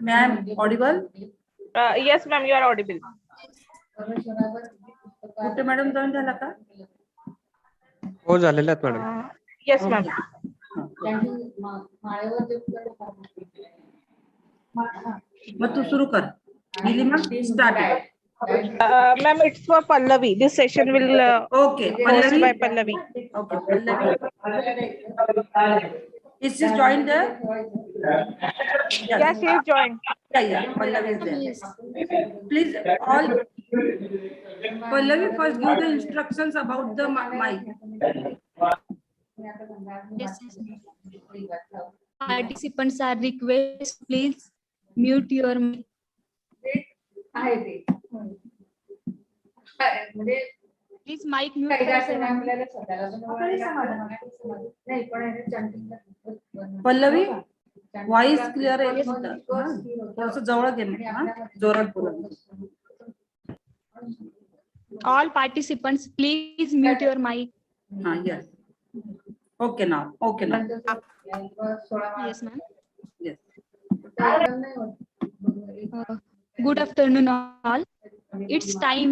Ma'am, audible? Yes, ma'am, you are audible. कुठे madam join झाला का? हो झालेले आहेत मॅडम. Yes, ma'am. मग तू सुरू कर. गेली मग start. Ma'am, it's for Pallavi. This session will Okay, host by Pallavi. Pallavi. Okay, Pallavi. Is she joined there? Yes, she is joined. Yeah, Pallavi is there. Please, all. Pallavi, first give the instructions about the mic. Yes. Participants are requested, please mute your mic. Please mic mute. Pallavi voice clear आहे थोडंसं जवळ घे जोरात बोला. All participants, please mute your mic. Yes. Okay now. Yes, ma'am. Yes. Good afternoon, all. It's time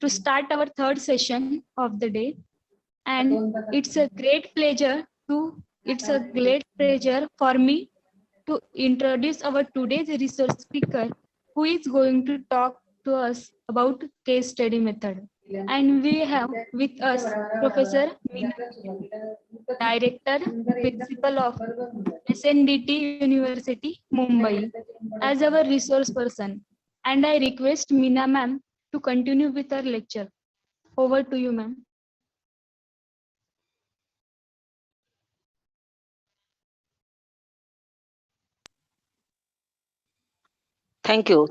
to start our third session of the day, and it's a great pleasure for me to introduce our today's resource speaker, who is going to talk to us about case study method. And we have with us Professor Meena, Director, Principal of SNDT University, Mumbai, as our resource person. And I request Meena ma'am to continue with her lecture. Over to you, ma'am. Thank you.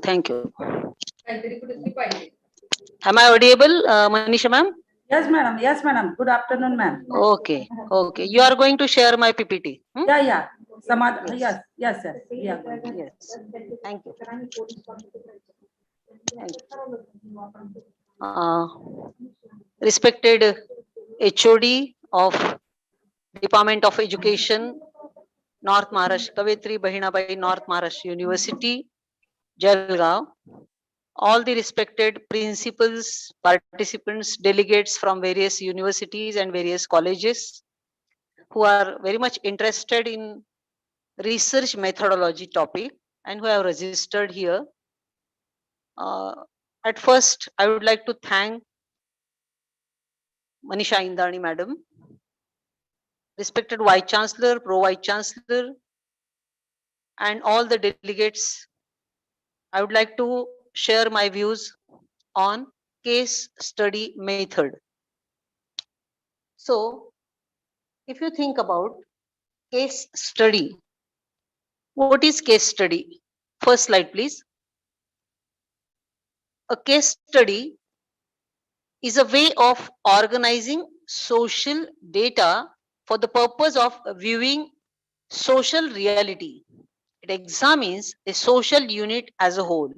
Am I audible, Manisha ma'am? Yes, madam. Good afternoon, ma'am. Okay. You are going to share my PPT. Yeah. Yes. Yeah. Yes. Thank you. Respected HOD of Department of Education, North Maharashtra, Kavitri Bahinabai, North Maharashtra University, Jalgaon, all the respected principals, participants, delegates from various universities and various colleges who are very much interested in research methodology topic and who have registered here. At first, I would like to thank Manisha Indani madam, respected Vice Chancellor, Pro Vice Chancellor, and all the delegates. I would like to share my views on case study method. So, if you think about case study, what is case study? First slide, please. A case study is a way of organizing social data for the purpose of viewing social reality. It examines a social unit as a whole.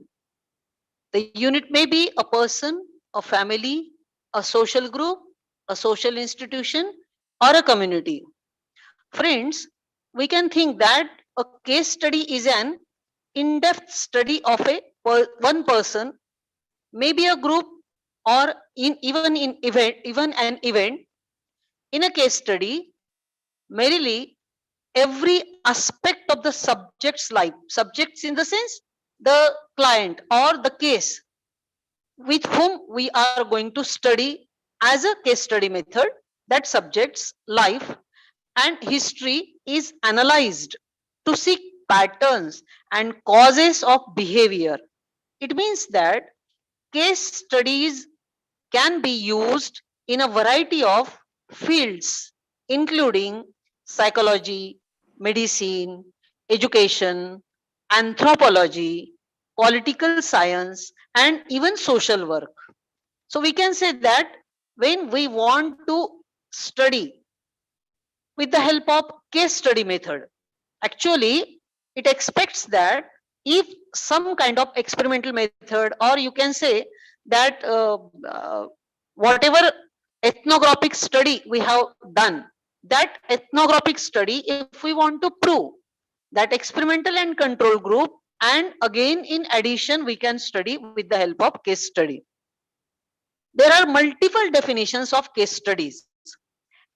The unit may be a person, a family, a social group, a social institution, or a community. Friends, we can think that a case study is an in-depth study of one person, maybe a group, or even an event. In a case study, merely every aspect of the subject's life, subjects in the sense the client or the case with whom we are going to study as a case study method, that subject's life and history is analyzed to seek patterns and causes of behavior. It means that case studies can be used in a variety of fields, including psychology, medicine, education, anthropology, political science, and even social work. So we can say that when we want to study with the help of case study method, actually it expects that if some kind of experimental method, or you can say that whatever ethnographic study we have done, that ethnographic study, if we want to prove that experimental and control group And again, in addition, we can study with the help of case study. There are multiple definitions of case studies.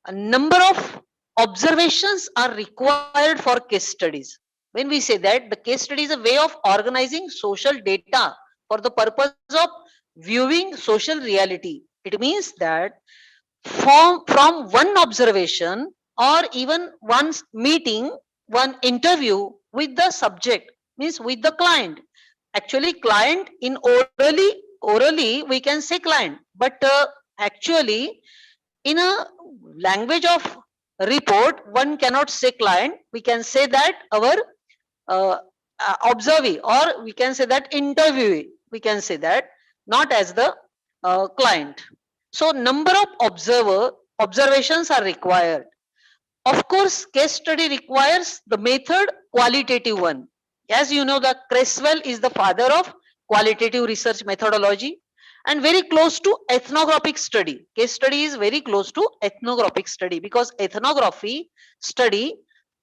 A number of observations are required for case studies. When we say that the case study is a way of organizing social data for the purpose of viewing social reality, it means that from one observation or even one meeting, one interview with the subject, means with the client. Actually, client in orally we can say client, but actually in a language of report, one cannot say client. We can say that our uh, observee, or we can say that interviewee. We can say that not as the client. So number of observations are required. Of course, case study requires the method qualitative one. As you know, the Creswell is the father of qualitative research methodology and very close to ethnographic study. Case study is very close to ethnographic study because ethnography study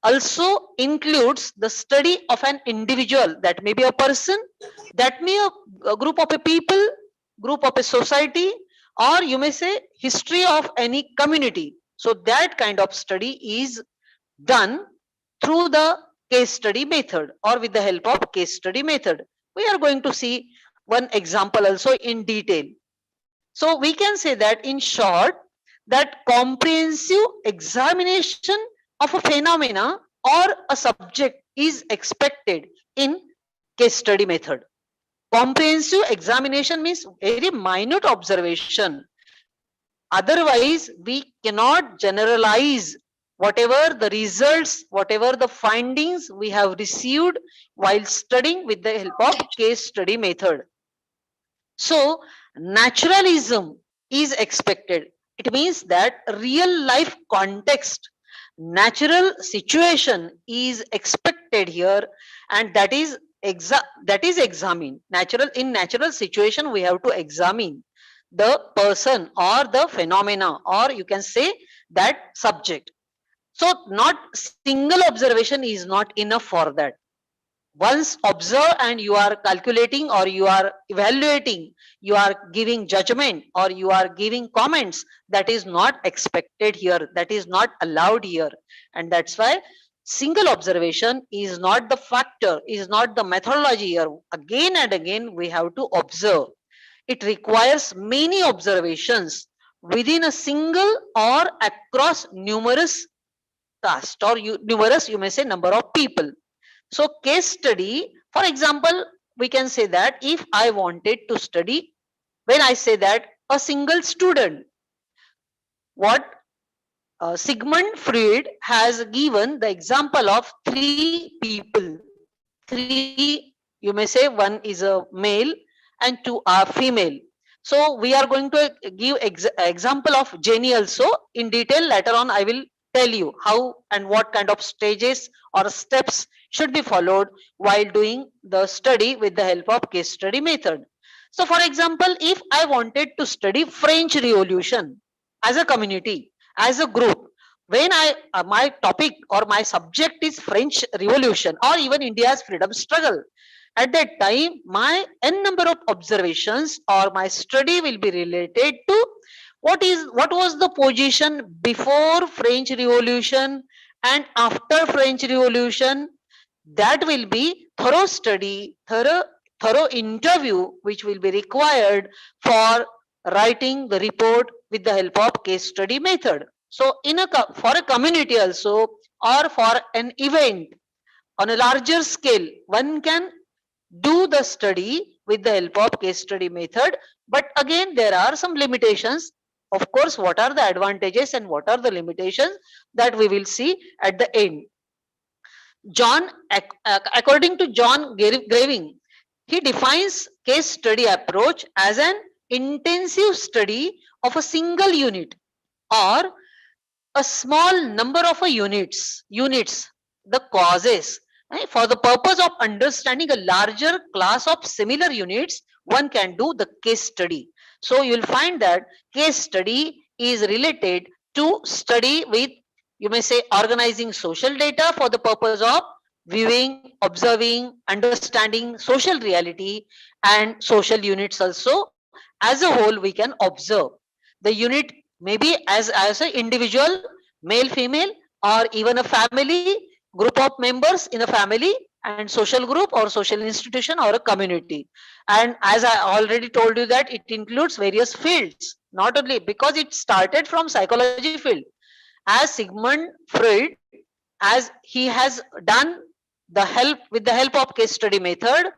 also includes the study of an individual, that may be a person, that may a group of a people, group of a society, or you may say history of any community. So that kind of study is done through the case study method or with the help of case study method. We are going to see one example also in detail. So we can say that in short, that comprehensive examination of a phenomena or a subject is expected in case study method. Comprehensive examination means very minute observation. Otherwise, we cannot generalize whatever the results, whatever the findings we have received while studying with the help of case study method. So, naturalism is expected. It means that real life context, natural situation is expected here, and that is examined. Natural situation we have to examine the person or the phenomena, or you can say that subject. So not single observation is not enough for that. Once observe and you are calculating or you are evaluating, you are giving judgment or you are giving comments, that is not expected here, that is not allowed here. And that's why single observation is not the factor, is not the methodology here. Again and again we have to observe. It requires many observations within a single or across numerous cast, or numerous, you may say, number of people. So case study, for example, we can say that if I wanted to study, when I say that a single student, what Sigmund Freud has given the example of three people. Three, you may say, one is a male and two are female. So we are going to give example of Jenny also in detail. Later on, I will tell you how and what kind of stages or steps should be followed while doing the study with the help of case study method. So for example, if I wanted to study French Revolution as a community, as a group, when my topic or my subject is French Revolution or even India's freedom struggle, at that time my n number of observations or my study will be related to what was the position before French Revolution and after French Revolution. That will be thorough study, thorough interview which will be required for writing the report with the help of case study method. So for a community also, or for an event on a larger scale, one can do the study with the help of case study method. But again, there are some limitations. Of course, what are the advantages and what are the limitations, that we will see at the end. According to John Graving, he defines case study approach as an intensive study of a single unit or a small number of units, the causes. Right? For the purpose of understanding a larger class of similar units, one can do the case study. So you will find that case study is related to study with, you may say, organizing social data for the purpose of viewing, observing, understanding social reality and social units also. As a whole, we can observe the unit maybe as an individual, male, female, or even a family, group of members in a family, and social group or social institution or a community. And as I already told you that it includes various fields, not only because it started from psychology field. As Sigmund Freud, as he has done the help with the help of case study method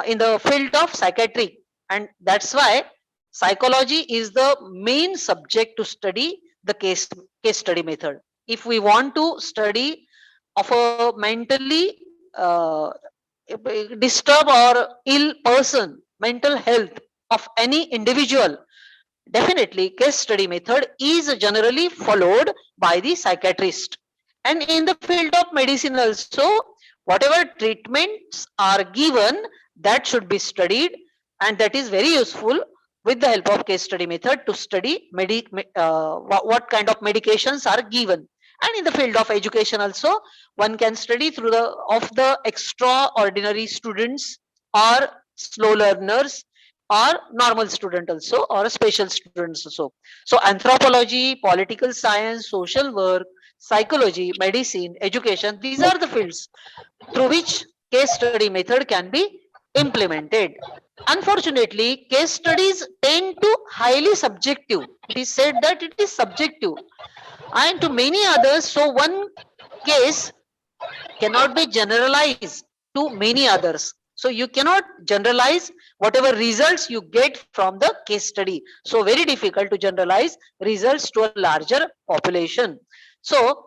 in the field of psychiatry, and that's why psychology is the main subject to study the case study method. If we want to study of a mentally uh, disturbed or ill person, mental health of any individual, definitely, case study method is generally followed by the psychiatrist. And in the field of medicine also, whatever treatments are given, that should be studied, and that is very useful with the help of case study method to study what kind of medications are given. And in the field of education also, one can study through the extraordinary students or slow learners or normal student also or special students also. So anthropology, political science, social work, psychology, medicine, education, these are the fields through which case study method can be implemented. Unfortunately, case studies tend to highly subjective. It is said that it is subjective and to many others. So one case cannot be generalized to many others. So you cannot generalize whatever results you get from the case study. So very difficult to generalize results to a larger population. So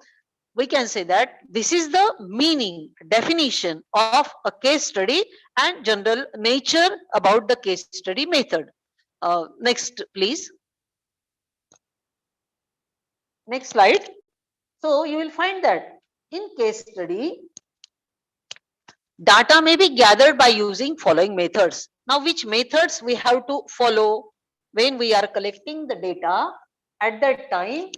we can say that this is the meaning, definition of a case study and general nature about the case study method. Next, please. Next slide. So you will find that in case study, data may be gathered by using following methods. Now, which methods we have to follow when we are collecting the data? At that time,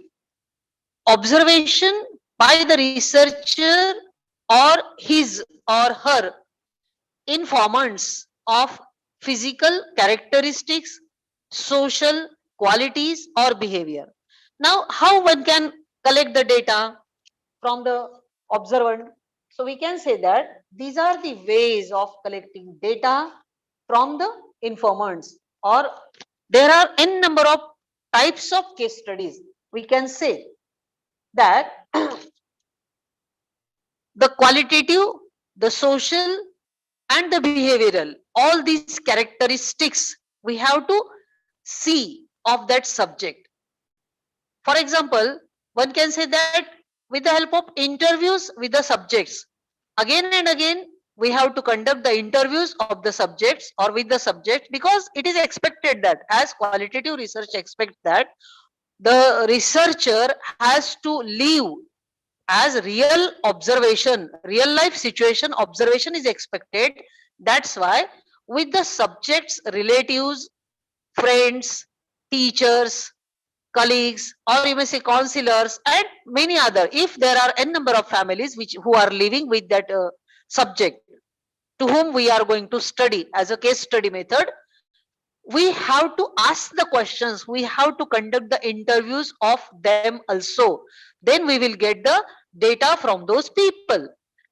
observation by the researcher or his or her informants of physical characteristics, social qualities or behavior. Now, how one can collect the data from the observant? So we can say that these are the ways of collecting data from the informants, or there are n number of types of case studies. We can say that the qualitative, the social and the behavioral, all these characteristics we have to see of that subject. For example, one can say that with the help of interviews with the subjects, again and again we have to conduct the interviews of the subjects or with the subject, because it is expected that as qualitative research expects that the researcher has to live as real observation, real life situation observation is expected. That's why with the subjects, relatives, friends, teachers, colleagues, or you may say counselors and many other, if there are n number of families which who are living with that subject to whom we are going to study as a case study method, we have to ask the questions, we have to conduct the interviews of them also, then we will get the data from those people.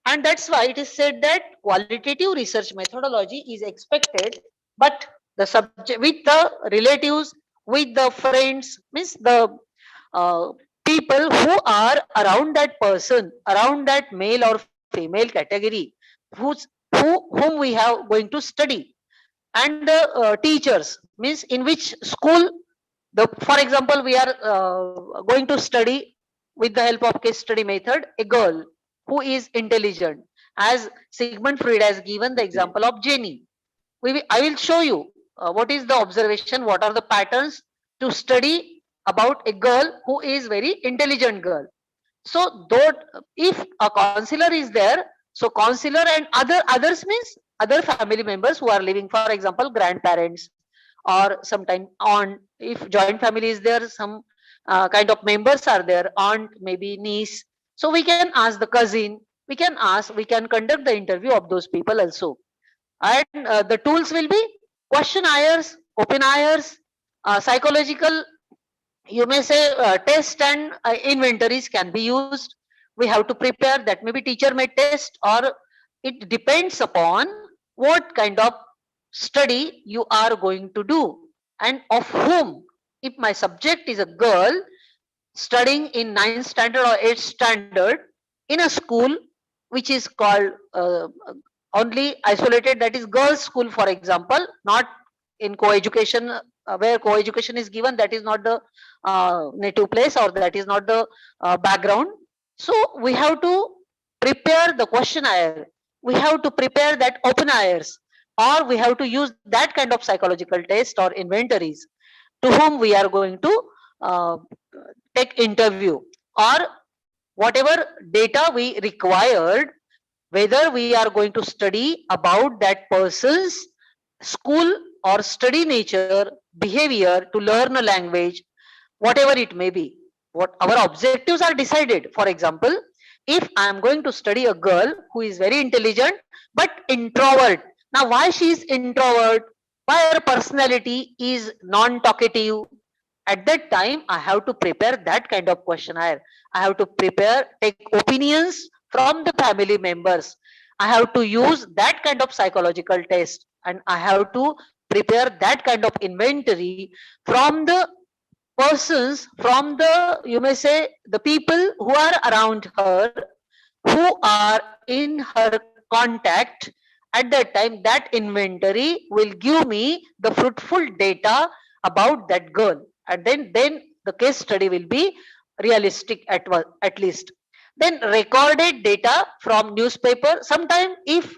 And that's why it is said that qualitative research methodology is expected, but the subject with the relatives, with the friends, means the uh, people who are around that person, around that male or female category, who's whom we have going to study. And the teachers, means in which school, the for example we are going to study with the help of case study method a girl who is intelligent, as Sigmund Freud has given the example of Jenny. I will show you what is the observation, what are the patterns to study about a girl who is very intelligent girl. So though if a counselor is there, so counselor and others means other family members who are living, for example grandparents, or sometime aunt, if joint family is there, some kind of members are there, aunt, maybe niece. So we can ask the cousin, we can ask, we can conduct the interview of those people also. And the tools will be questionnaires, opiniers, psychological, you may say, test and inventories can be used. We have to prepare, that maybe teacher may test, or it depends upon what kind of study you are going to do and of whom. If my subject is a girl studying in 9th standard or 8th standard in a school which is called only isolated, that is girls school for example, not in co-education, where co-education is given, that is not the native place, or that is not the background. So we have to prepare the questionnaire, we have to prepare that opiniers, or we have to use that kind of psychological test or inventories to whom we are going to uh, take interview, or whatever data we required, whether we are going to study about that person's school or study nature, behavior to learn a language, whatever it may be. What our objectives are decided. For example, if I am going to study a girl who is very intelligent but introvert, now why she is introvert, why her personality is non-talkative, at that time I have to prepare that kind of questionnaire. I have to prepare, take opinions from the family members. I have to use that kind of psychological test, and I have to prepare that kind of inventory from the persons, from the, you may say, the people who are around her, who are in her contact. At that time, that inventory will give me the fruitful data about that girl, and then the case study will be realistic at least. Then recorded data from newspaper. Sometime if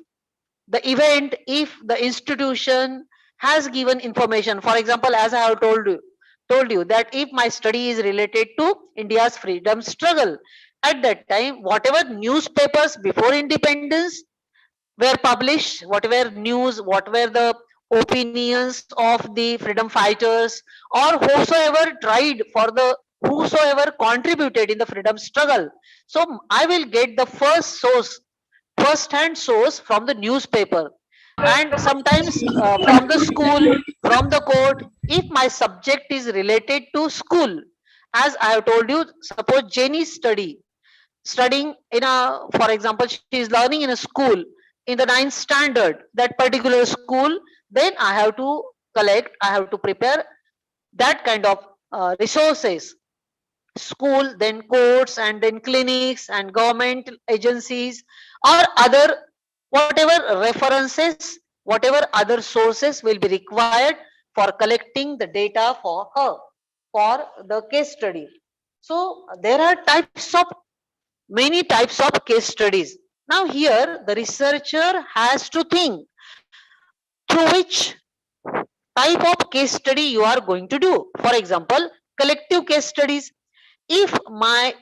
the event, if the institution has given information, for example, as I have told you that if my study is related to India's freedom struggle, at that time whatever newspapers before independence were published, whatever news, what were the opinions of the freedom fighters, or whosoever tried for the, whosoever contributed in the freedom struggle, so I will get the first hand source from the newspaper. And sometimes from the school, from the court, if my subject is related to school, as I have told you, suppose Jenny studying in a, for example, she is learning in a school in the 9th standard, that particular school, then I have to collect, I have to prepare that kind of resources, school, then courts, and then clinics and government agencies, or other, whatever references, whatever other sources will be required for collecting the data for her, for the case study. So there are many types of case studies. Now here the researcher has to think through which type of case study you are going to do. For example, collective case studies. If my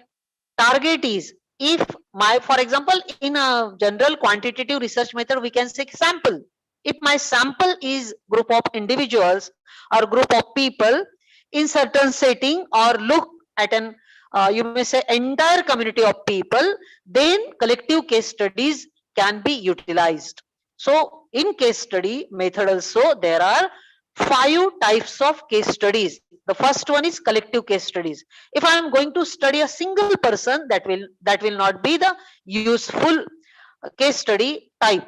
target is, if my, for example, in a general quantitative research method, we can say sample. If my sample is group of individuals or group of people in certain setting, or look at an you may say entire community of people, then collective case studies can be utilized. So in case study method also there are 5 types of case studies. The first one is collective case studies. If I am going to study a single person, that will not be the useful case study type.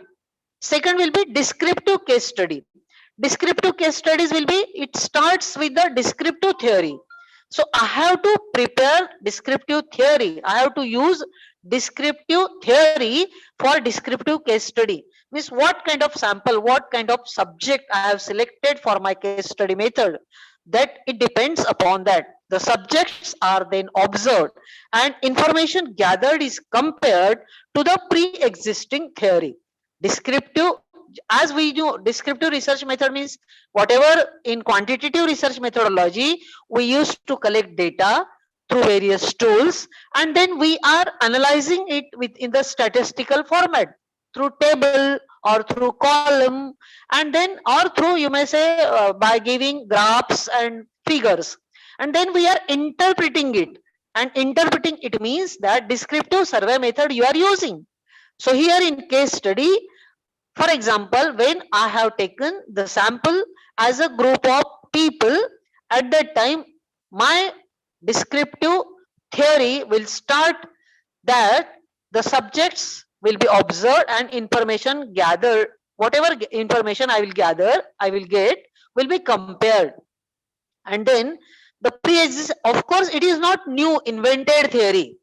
Second will be descriptive case study. Descriptive case studies will be, it starts with the descriptive theory. So I have to prepare descriptive theory. I have to use descriptive theory for descriptive case study. Means what kind of sample, what kind of subject I have selected for my case study method. That it depends upon that. The subjects are then observed and information gathered is compared to the pre-existing theory. Descriptive, as we do, descriptive research method means whatever in quantitative research methodology we used to collect data through various tools, and then we are analyzing it within the statistical format through table or through column, and then or through, you may say, by giving graphs and figures, and then we are interpreting it. And interpreting it means that descriptive survey method you are using. So here in case study, for example, when I have taken the sample as a group of people, at that time my descriptive theory will start that the subjects will be observed and information gathered. Whatever information I will gather, I will get, will be compared. And then the pre-exist, of course, it is not new invented theory.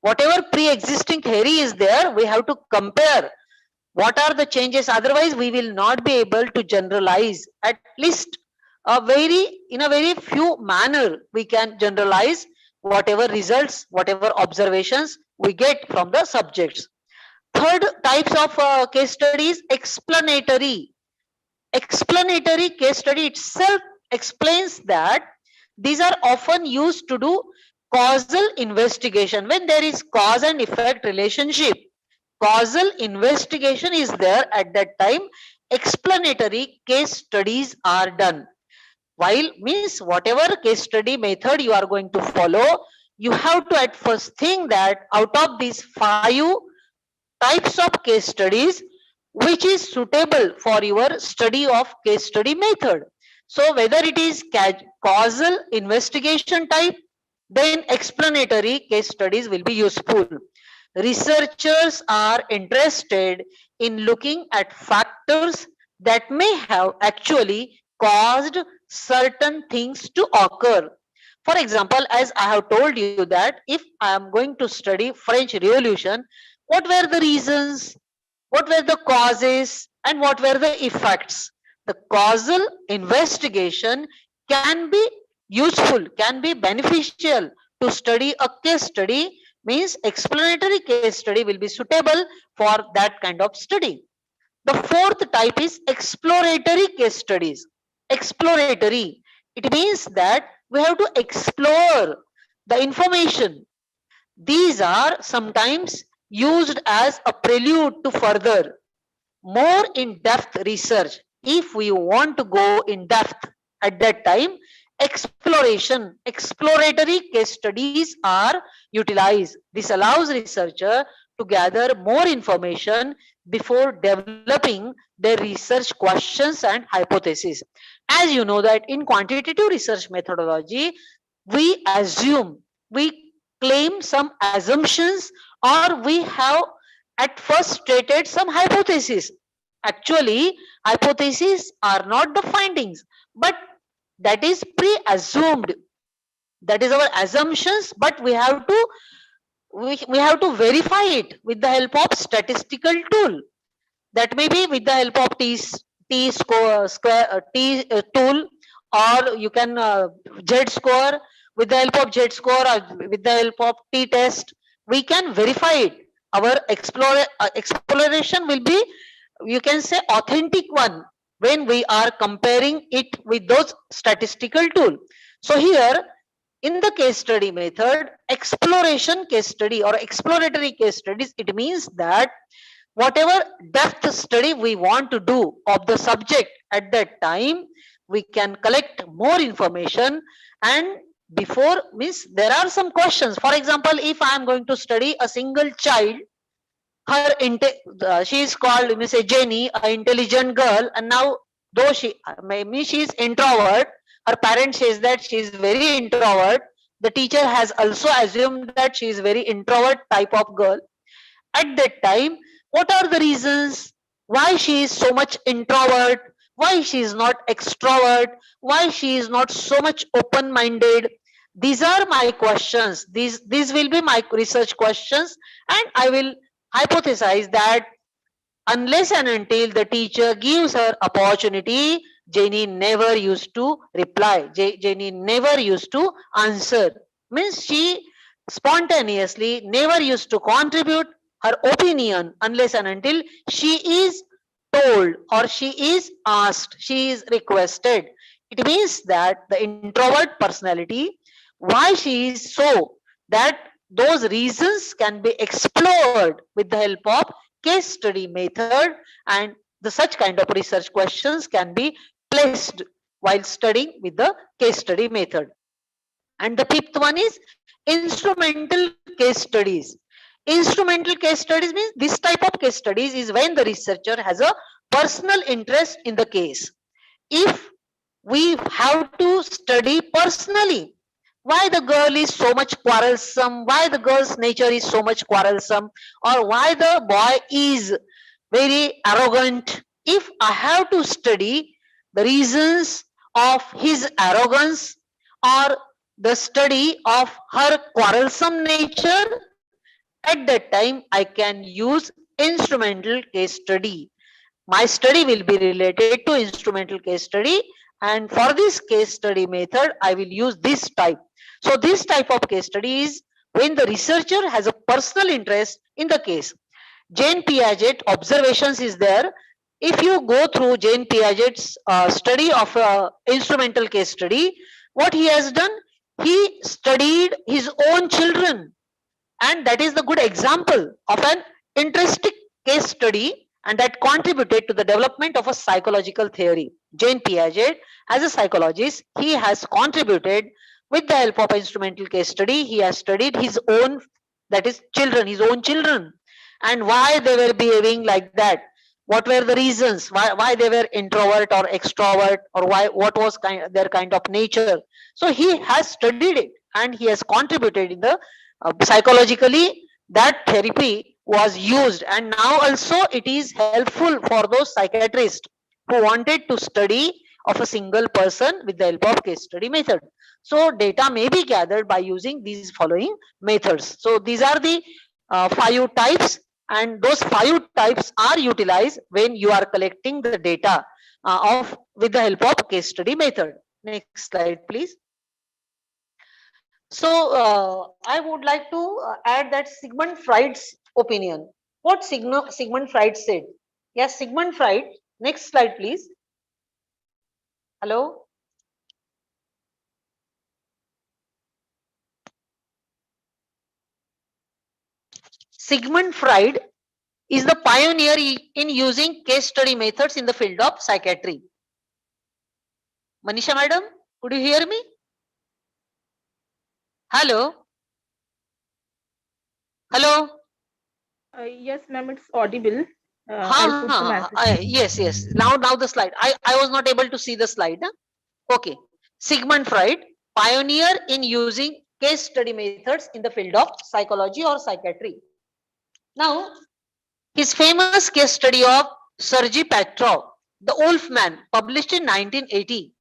Whatever pre-existing theory is there, we have to compare what are the changes. Otherwise we will not be able to generalize, at least in a very few manner we can generalize whatever results, whatever observations we get from the subjects. Third types of case studies, explanatory. Explanatory case study itself explains that these are often used to do causal investigation. When there is cause and effect relationship, causal investigation is there, at that time explanatory case studies are done. While means whatever case study method you are going to follow, you have to at first think that out of these 5 types of case studies, which is suitable for your study of case study method. So whether it is causal investigation type, then explanatory case studies will be useful. Researchers are interested in looking at factors that may have actually caused certain things to occur. For example, as I have told you that if I am going to study French Revolution, what were the reasons, what were the causes, and what were the effects? The causal investigation can be useful, can be beneficial to study a case study, means explanatory case study will be suitable for that kind of study. The fourth type is exploratory case studies. Exploratory, it means that we have to explore the information. These are sometimes used as a prelude to further, more in-depth research. If we want to go in depth at that time, exploratory case studies are utilized. This allows researcher to gather more information before developing their research questions and hypotheses. As you know that in quantitative research methodology, we assume, we claim some assumptions, or we have at first stated some hypotheses. Actually, hypotheses are not the findings, but that is pre-assumed. That is our assumptions, but we have to verify it with the help of statistical tool. That may be with the help of t score square t tool, or you can z score. With the help of z score or with the help of t test, we can verify it. Our exploration will be, you can say, authentic one when we are comparing it with those statistical tool. So here in the case study method, exploration case study or exploratory case studies, it means that whatever depth study we want to do of the subject at that time, we can collect more information. And before, means there are some questions. For example, if I am going to study a single child, her she is called, let me say, Jenny, an intelligent girl, and now though maybe she is introvert, her parent says that she is very introvert. The teacher has also assumed that she is very introvert type of girl. At that time, what are the reasons why she is so much introvert, why she is not extrovert, why she is not so much open minded? These are my questions. These will be my research questions, and I will hypothesize that unless and until the teacher gives her opportunity, Jenny never used to reply. Jenny never used to answer. Means she spontaneously never used to contribute her opinion unless and until she is told or she is asked, she is requested. It means that the introvert personality, why she is so, that those reasons can be explored with the help of case study method, and the such kind of research questions can be placed while studying with the case study method. And the fifth one is instrumental case studies. Instrumental case studies means this type of case studies is when the researcher has a personal interest in the case. If we have to study personally why the girl is so much quarrelsome, why the girl's nature is so much quarrelsome, or why the boy is very arrogant. If I have to study the reasons of his arrogance or the study of her quarrelsome nature, at that time I can use instrumental case study. My study will be related to instrumental case study, and for this case study method I will use this type. So this type of case study is when the researcher has a personal interest in the case. Jane Piaget observations is there. If you go through Jane Piaget's study of instrumental case study, what he has done, he studied his own children, and that is the good example of an interesting case study, and that contributed to the development of a psychological theory. Jane Piaget, as a psychologist, he has contributed with the help of instrumental case study. He has studied his own, that is children, his own children, and why they were behaving like that, what were the reasons, why they were introvert or extrovert, or why, what was their kind of nature. So he has studied it and he has contributed in the psychologically that therapy was used, and now also it is helpful for those psychiatrists who wanted to study of a single person with the help of case study method. So data may be gathered by using these following methods. So these are the 5 types, and those 5 types are utilized when you are collecting the data of with the help of case study method. Next slide please. So I would like to add that Sigmund Freud's opinion. What Sigmund Freud said. Yes, Sigmund Freud. Next slide, please. Hello. Sigmund Freud is the pioneer in using case study methods in the field of psychiatry. Manisha madam, could you hear me? Hello. Hello. Yes, ma'am, it's audible. I'll put the message. Yes. Now the slide. I was not able to see the slide. Okay. Sigmund Freud, pioneer in using case study methods in the field of psychology or psychiatry. Now, his famous case study of Sergei Petrov, the Wolf Man, published in 1980,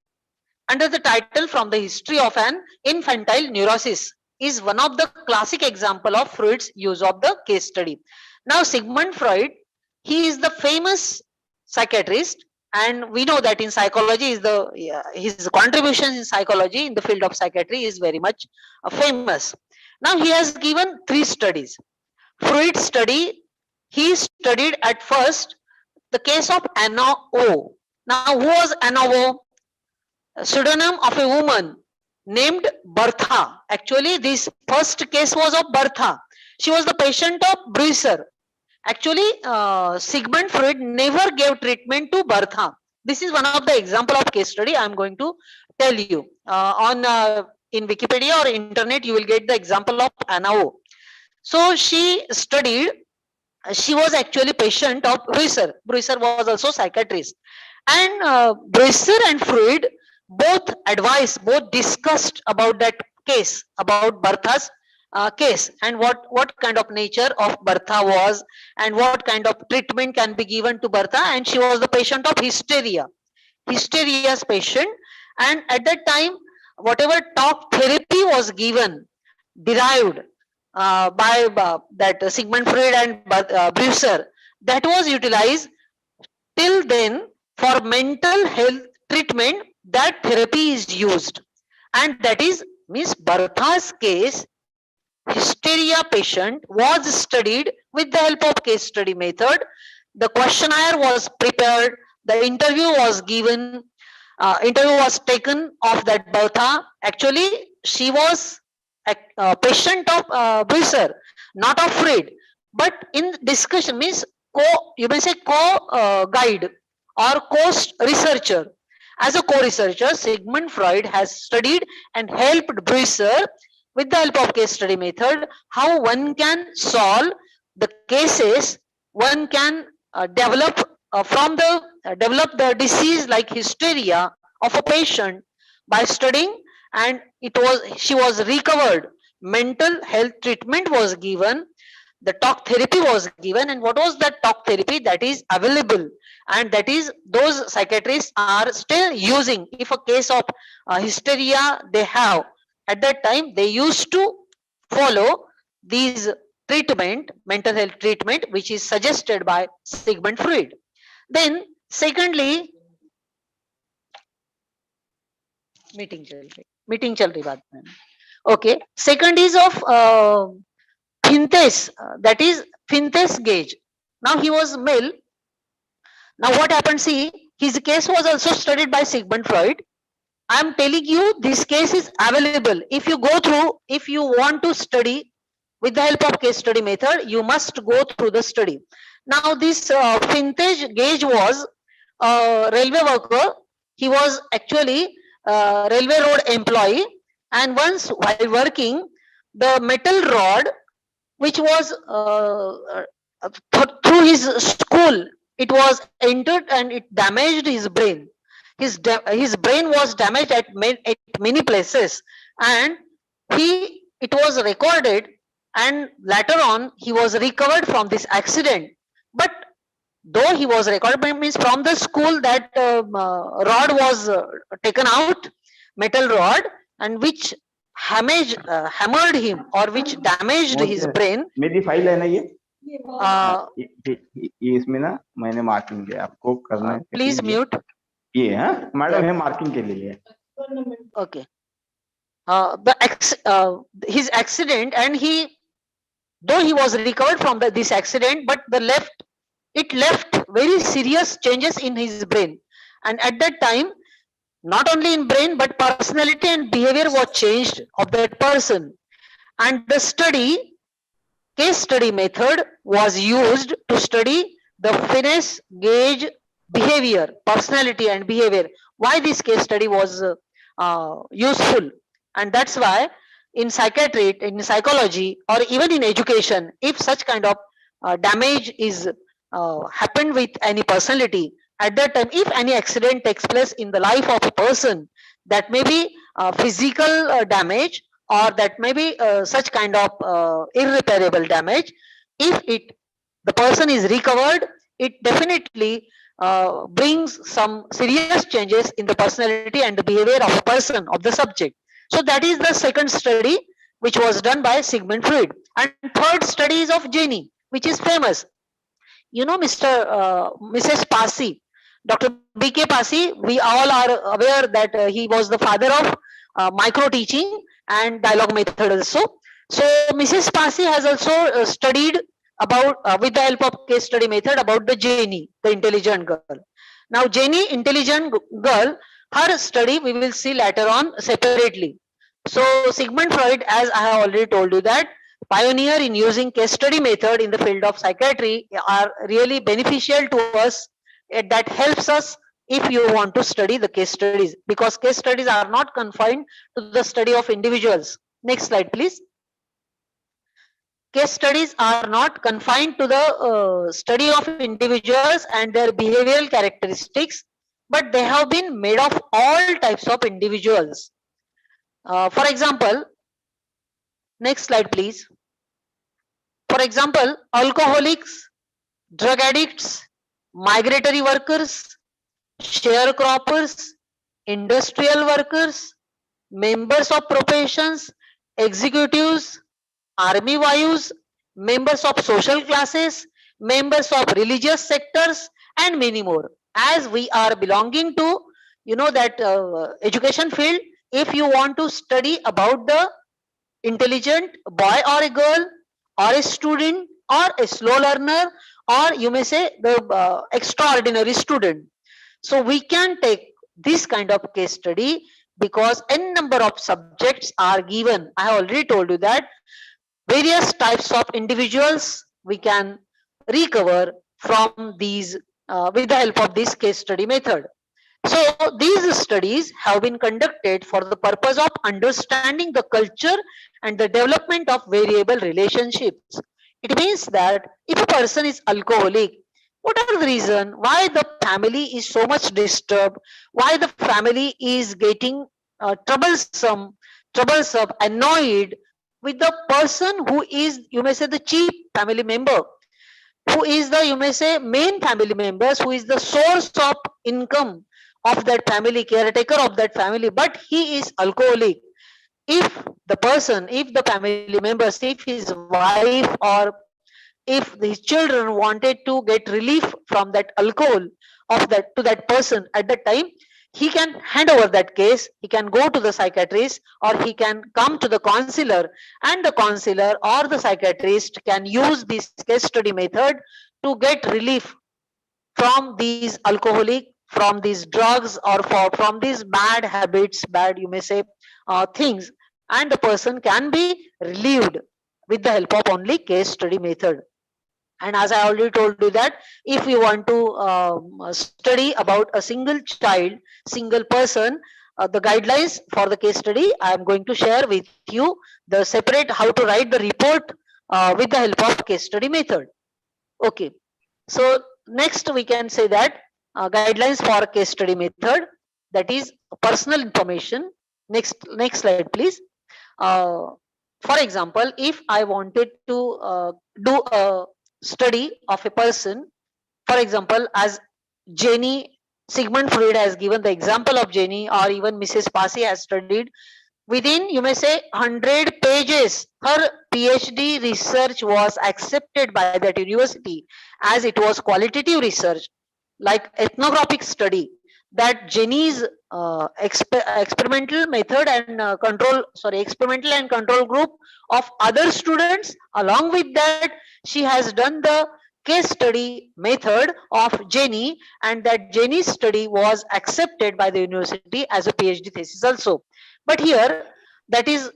under the title From the History of an Infantile Neurosis, is one of the classic example of Freud's use of the case study. Now, Sigmund Freud, he is the famous psychiatrist, and we know that in psychology is his contributions in psychology in the field of psychiatry is very much famous. Now, he has given 3 studies. Freud study, he studied at first the case of Anna O. Now, who was Anna O? A pseudonym of a woman named Bertha. Actually, this first case was of Bertha. She was the patient of Breuer. Actually, Sigmund Freud never gave treatment to Bertha. This is one of the example of case study I am going to tell you. In Wikipedia or internet, you will get the example of Anna O. So she studied, she was actually patient of Breuer. Breuer was also psychiatrist. And Breuer and Freud both advised, both discussed about that case, about Bertha's case, and what kind of nature of Bertha was, and what kind of treatment can be given to Bertha. And she was the patient of hysteria's patient. And at that time, whatever talk therapy was given, derived by that Sigmund Freud and Breuer, that was utilized till then for mental health treatment. That therapy is used, and that is Miss Bertha's case. Hysteria patient was studied with the help of case study method. The questionnaire was prepared, the interview was given, interview was taken of that Bertha. Actually, she was a patient of Breuer, not of Freud, but in discussion means you may say co-guide or co-researcher. As a co-researcher, Sigmund Freud has studied and helped Breuer with the help of case study method, how one can solve the cases, one can develop the disease like hysteria of a patient by studying, and she was recovered. Mental health treatment was given, the talk therapy was given, and what was that talk therapy that is available, and that is those psychiatrists are still using. If a case of hysteria they have, at that time they used to follow these treatment, mental health treatment, which is suggested by Sigmund Freud. Then secondly, meeting चल रही बात में. Okay, second is of Fintes, that is Fintes gauge. Now he was male. Now what happened? See, his case was also studied by Sigmund Freud. I am telling you, this case is available. If you go through, if you want to study with the help of case study method, you must go through the study. Now this Fintes gauge was a railway worker. He was actually a railway road employee, and once while working, the metal rod which was through his school, it was entered and it damaged his brain. His brain was damaged at many places, and it was recorded, and later on he was recovered from this accident. But though he was recorded, means from the school that rod was taken out, metal rod, and which hammered him or which damaged his brain. मेरी file है ना ये Uh, इसमें ना मैंने marking किया, आपको करना है. please mute. ये हाँ मैडम है मार्किंग के लिए. Okay. His accident, and though he was recovered from this accident, but it left very serious changes in his brain, and at that time, not only in brain but personality and behavior was changed of that person, and the case study method was used to study the Fintes gauge behavior, personality and behavior. Why this case study was useful, and that's why in psychiatry, in psychology, or even in education, if such kind of damage is happened with any personality, at that time, if any accident takes place in the life of a person, that may be physical damage, or that may be such kind of irreparable damage. If the person is recovered, it definitely brings some serious changes in the personality and the behavior of a person, of the subject. So that is the second study which was done by Sigmund Freud. And third study is of Jenny, which is famous. You know, Mrs. Passy, Dr. B.K. Passy, we all are aware that he was the father of micro teaching and dialogue method also. So Mrs. Passy has also studied about with the help of case study method about the Jenny, the intelligent girl. Now Jenny, intelligent girl, her study we will see later on separately. So Sigmund Freud, as I have already told you, that pioneer in using case study method in the field of psychiatry, are really beneficial to us. That helps us if you want to study the case studies, because case studies are not confined to the study of individuals. Next slide, please. Case studies are not confined to the study of individuals and their behavioral characteristics, but they have been made of all types of individuals. For example, next slide, please. For example, alcoholics, drug addicts, migratory workers, sharecroppers, industrial workers, members of professions, executives, army wives, members of social classes, members of religious sectors, and many more. As we are belonging to, that education field, if you want to study about the intelligent boy or a girl, or a student, or a slow learner, or you may say the extraordinary student, so we can take this kind of case study, because n number of subjects are given. I have already told you that various types of individuals we can recover from these with the help of this case study method. So these studies have been conducted for the purpose of understanding the culture and the development of variable relationships. It means that if a person is alcoholic, what are the reason why the family is so much disturbed, why the family is getting troublesome, annoyed with the person who is, you may say, the chief family member, who is the, you may say, main family members, who is the source of income of that family, caretaker of that family, but he is alcoholic. If the person, if the family members, if his wife or if his children wanted to get relief from that alcohol of that to that person at that time, he can hand over that case, he can go to the psychiatrist, or he can come to the counselor, and the counselor or the psychiatrist can use this case study method to get relief from these alcoholic, from these drugs, or from these bad habits, bad, you may say, things, and the person can be relieved with the help of only case study method. And as I already told you that if you want to study about a single child, single person, the guidelines for the case study I am going to share with you, the separate how to write the report with the help of case study method. Okay, so next we can say that guidelines for case study method, that is personal information. Next slide please. uh, for example, if I wanted to do a study of a person, for example, as Jenny, Sigmund Freud has given the example of Jenny, or even Mrs. Passy has studied within, you may say, 100 pages her PhD research was accepted by that university, as it was qualitative research like ethnographic study. That Jenny's experimental method and experimental and control group of other students, along with that she has done the case study method of Jenny, and that Jenny's study was accepted by the university as a PhD thesis also. But here, that is,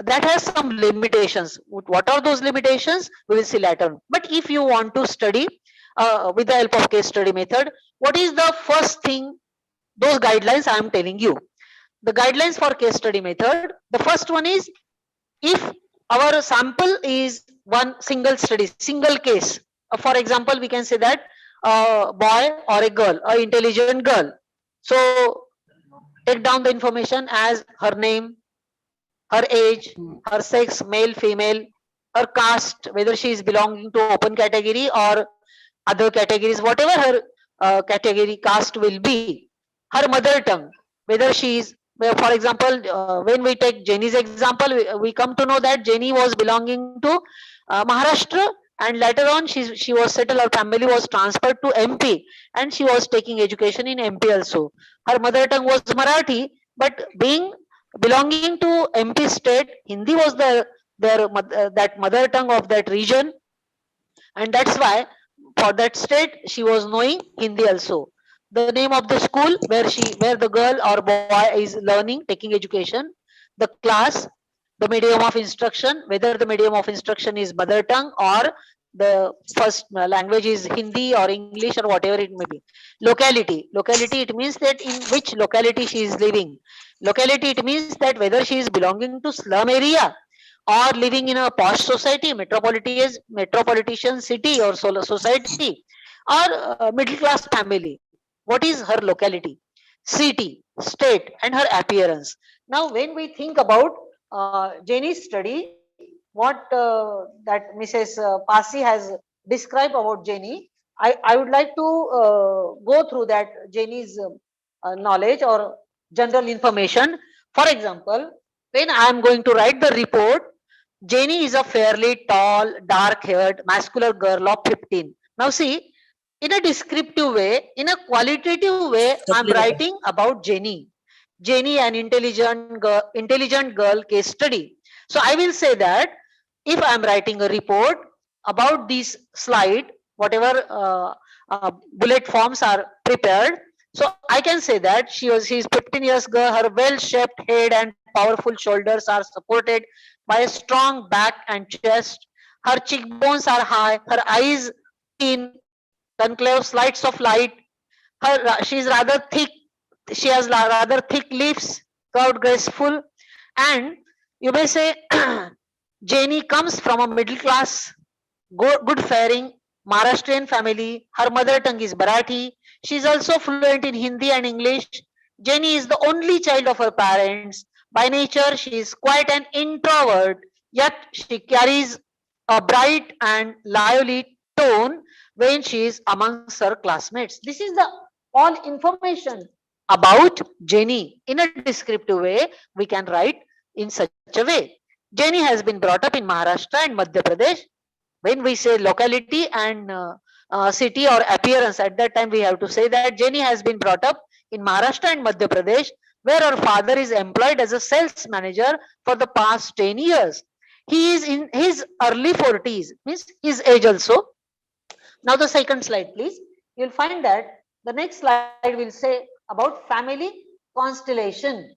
that has some limitations. What are those limitations we will see later. But if you want to study with the help of case study method, what is the first thing, those guidelines I am telling you. The guidelines for case study method, the first one is, if our sample is one single study, single case, for example, we can say that a boy or a girl, a intelligent girl, so take down the information as her name, her age, her sex, male, female, her caste, whether she is belonging to open category or other categories, whatever her category caste will be, her mother tongue, whether she is, well, for example, when we take Jenny's example, we come to know that Jenny was belonging to Maharashtra, and later on she was settled, her family was transferred to MP, and she was taking education in MP also. Her mother tongue was Marathi, but being belonging to MP state, Hindi was that mother tongue of that region, and that's why for that state she was knowing Hindi also. The name of the school where the girl or boy is learning, taking education, the class, the medium of instruction, whether the medium of instruction is mother tongue or the first language is Hindi or English or whatever it may be. Locality, it means that in which locality she is living. Locality, it means that whether she is belonging to slum area or living in a posh society, metropolitan city or society, or middle class family. What is her locality, city, state, and her appearance. Now when we think about Jenny's study, what that Mrs. Pasi has described about Jenny, I would like to go through that Jenny's knowledge or general information. For example, when I am going to write the report, Jenny is a fairly tall, dark-haired, muscular girl of 15. Now see, in a descriptive way, in a qualitative way, I'm writing about Jenny. Jenny, an intelligent girl case study. So I will say that if I'm writing a report about this slide, whatever bullet forms are prepared, so I can say that she's 15 years girl, her well-shaped head and powerful shoulders are supported by a strong back and chest. Her cheekbones are high, her eyes keen, conclave slides of light. She is rather thick She has rather thick lips, curved, graceful, and you may say Jenny comes from a middle class, good faring Maharashtrian family. Her mother tongue is Marathi. She is also fluent in Hindi and English. Jenny is the only child of her parents. By nature, she is quite an introvert, yet she carries a bright and lively tone when she is amongst her classmates. This is the all information about Jenny. In a descriptive way, we can write in such a way. Jenny has been brought up in Maharashtra and Madhya Pradesh. When we say locality and city or appearance, at that time we have to say that Jenny has been brought up in Maharashtra and Madhya Pradesh, where her father is employed as a sales manager for the past 10 years. He is in his early 40s, means his age also. Now the second slide, please. You will find that the next slide will say about family constellation.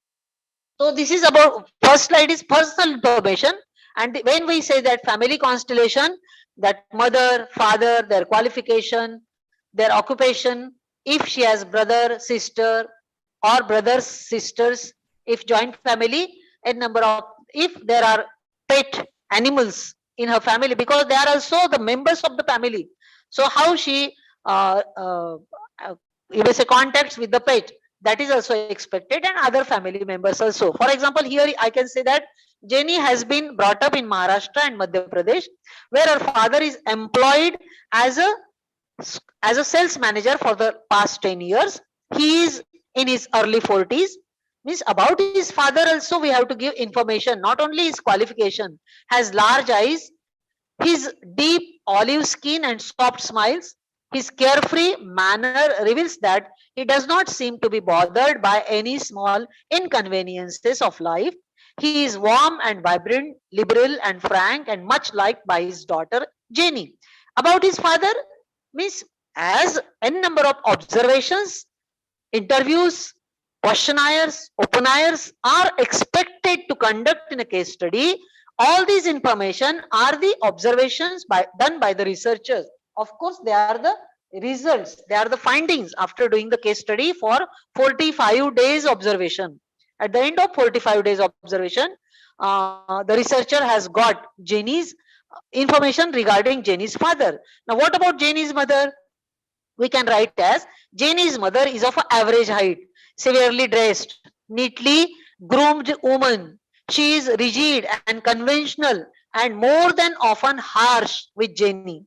So this is about, first slide is personal information, and when we say that family constellation, that mother, father, their qualification, their occupation, if she has brother, sister, or brothers, sisters, if joint family, a number of, if there are pet animals in her family, because they are also the members of the family. So how she you may say contacts with the pet, that is also expected, and other family members also. For example, here I can say that Jenny has been brought up in Maharashtra and Madhya Pradesh, where her father is employed as a sales manager for the past 10 years. He is in his early 40s. Means about his father also we have to give information, not only his qualification. Has large eyes, his deep olive skin and soft smiles, his carefree manner reveals that he does not seem to be bothered by any small inconveniences of life. He is warm and vibrant, liberal and frank, and much liked by his daughter Jenny. About his father, means as n number of observations, interviews, questionnaires, opinions are expected to conduct in a case study. All these information are the observations done by the researchers. Of course, they are the results, they are the findings after doing the case study for 45 days observation. At the end of 45 days observation, the researcher has got Jenny's information regarding Jenny's father. Now, what about Jenny's mother? We can write as Jenny's mother is of average height, severely dressed, neatly groomed woman. She is rigid and conventional and more than often harsh with Jenny.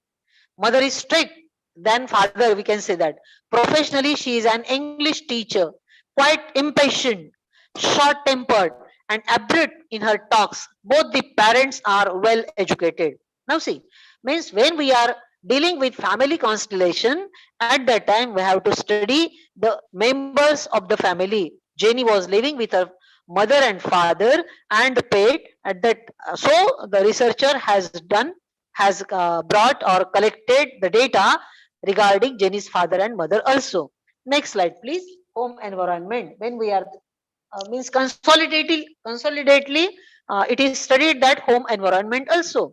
Mother is strict than father, we can say that. Professionally, she is an English teacher, quite impatient, short tempered, and abrupt in her talks. Both the parents are well educated. Now, see, means when we are dealing with family constellation, at that time we have to study the members of the family. Jenny was living with her mother and father and the pet at that. So the researcher has brought or collected the data regarding Jenny's father and mother also. Next slide, please. Home environment. When we are means consolidately, it is studied that home environment also.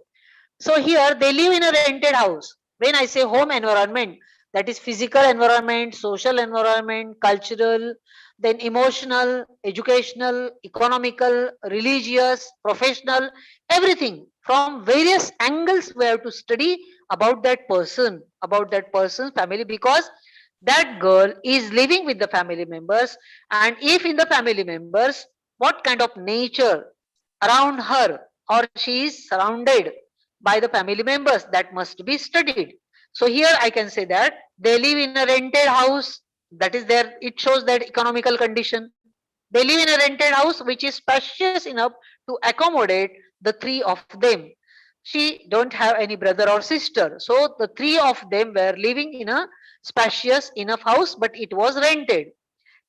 So here they live in a rented house. When I say home environment, that is physical environment, social environment, cultural, then emotional, educational, economical, religious, professional, everything. From various angles we have to study about that person's family, because that girl is living with the family members, and if in the family members, what kind of nature around her, or she is surrounded by the family members, that must be studied. So here I can say that they live in a rented house, that is there, it shows that economical condition. They live in a rented house which is spacious enough to accommodate the three of them. She don't have any brother or sister, so the three of them were living in a spacious enough house, but it was rented.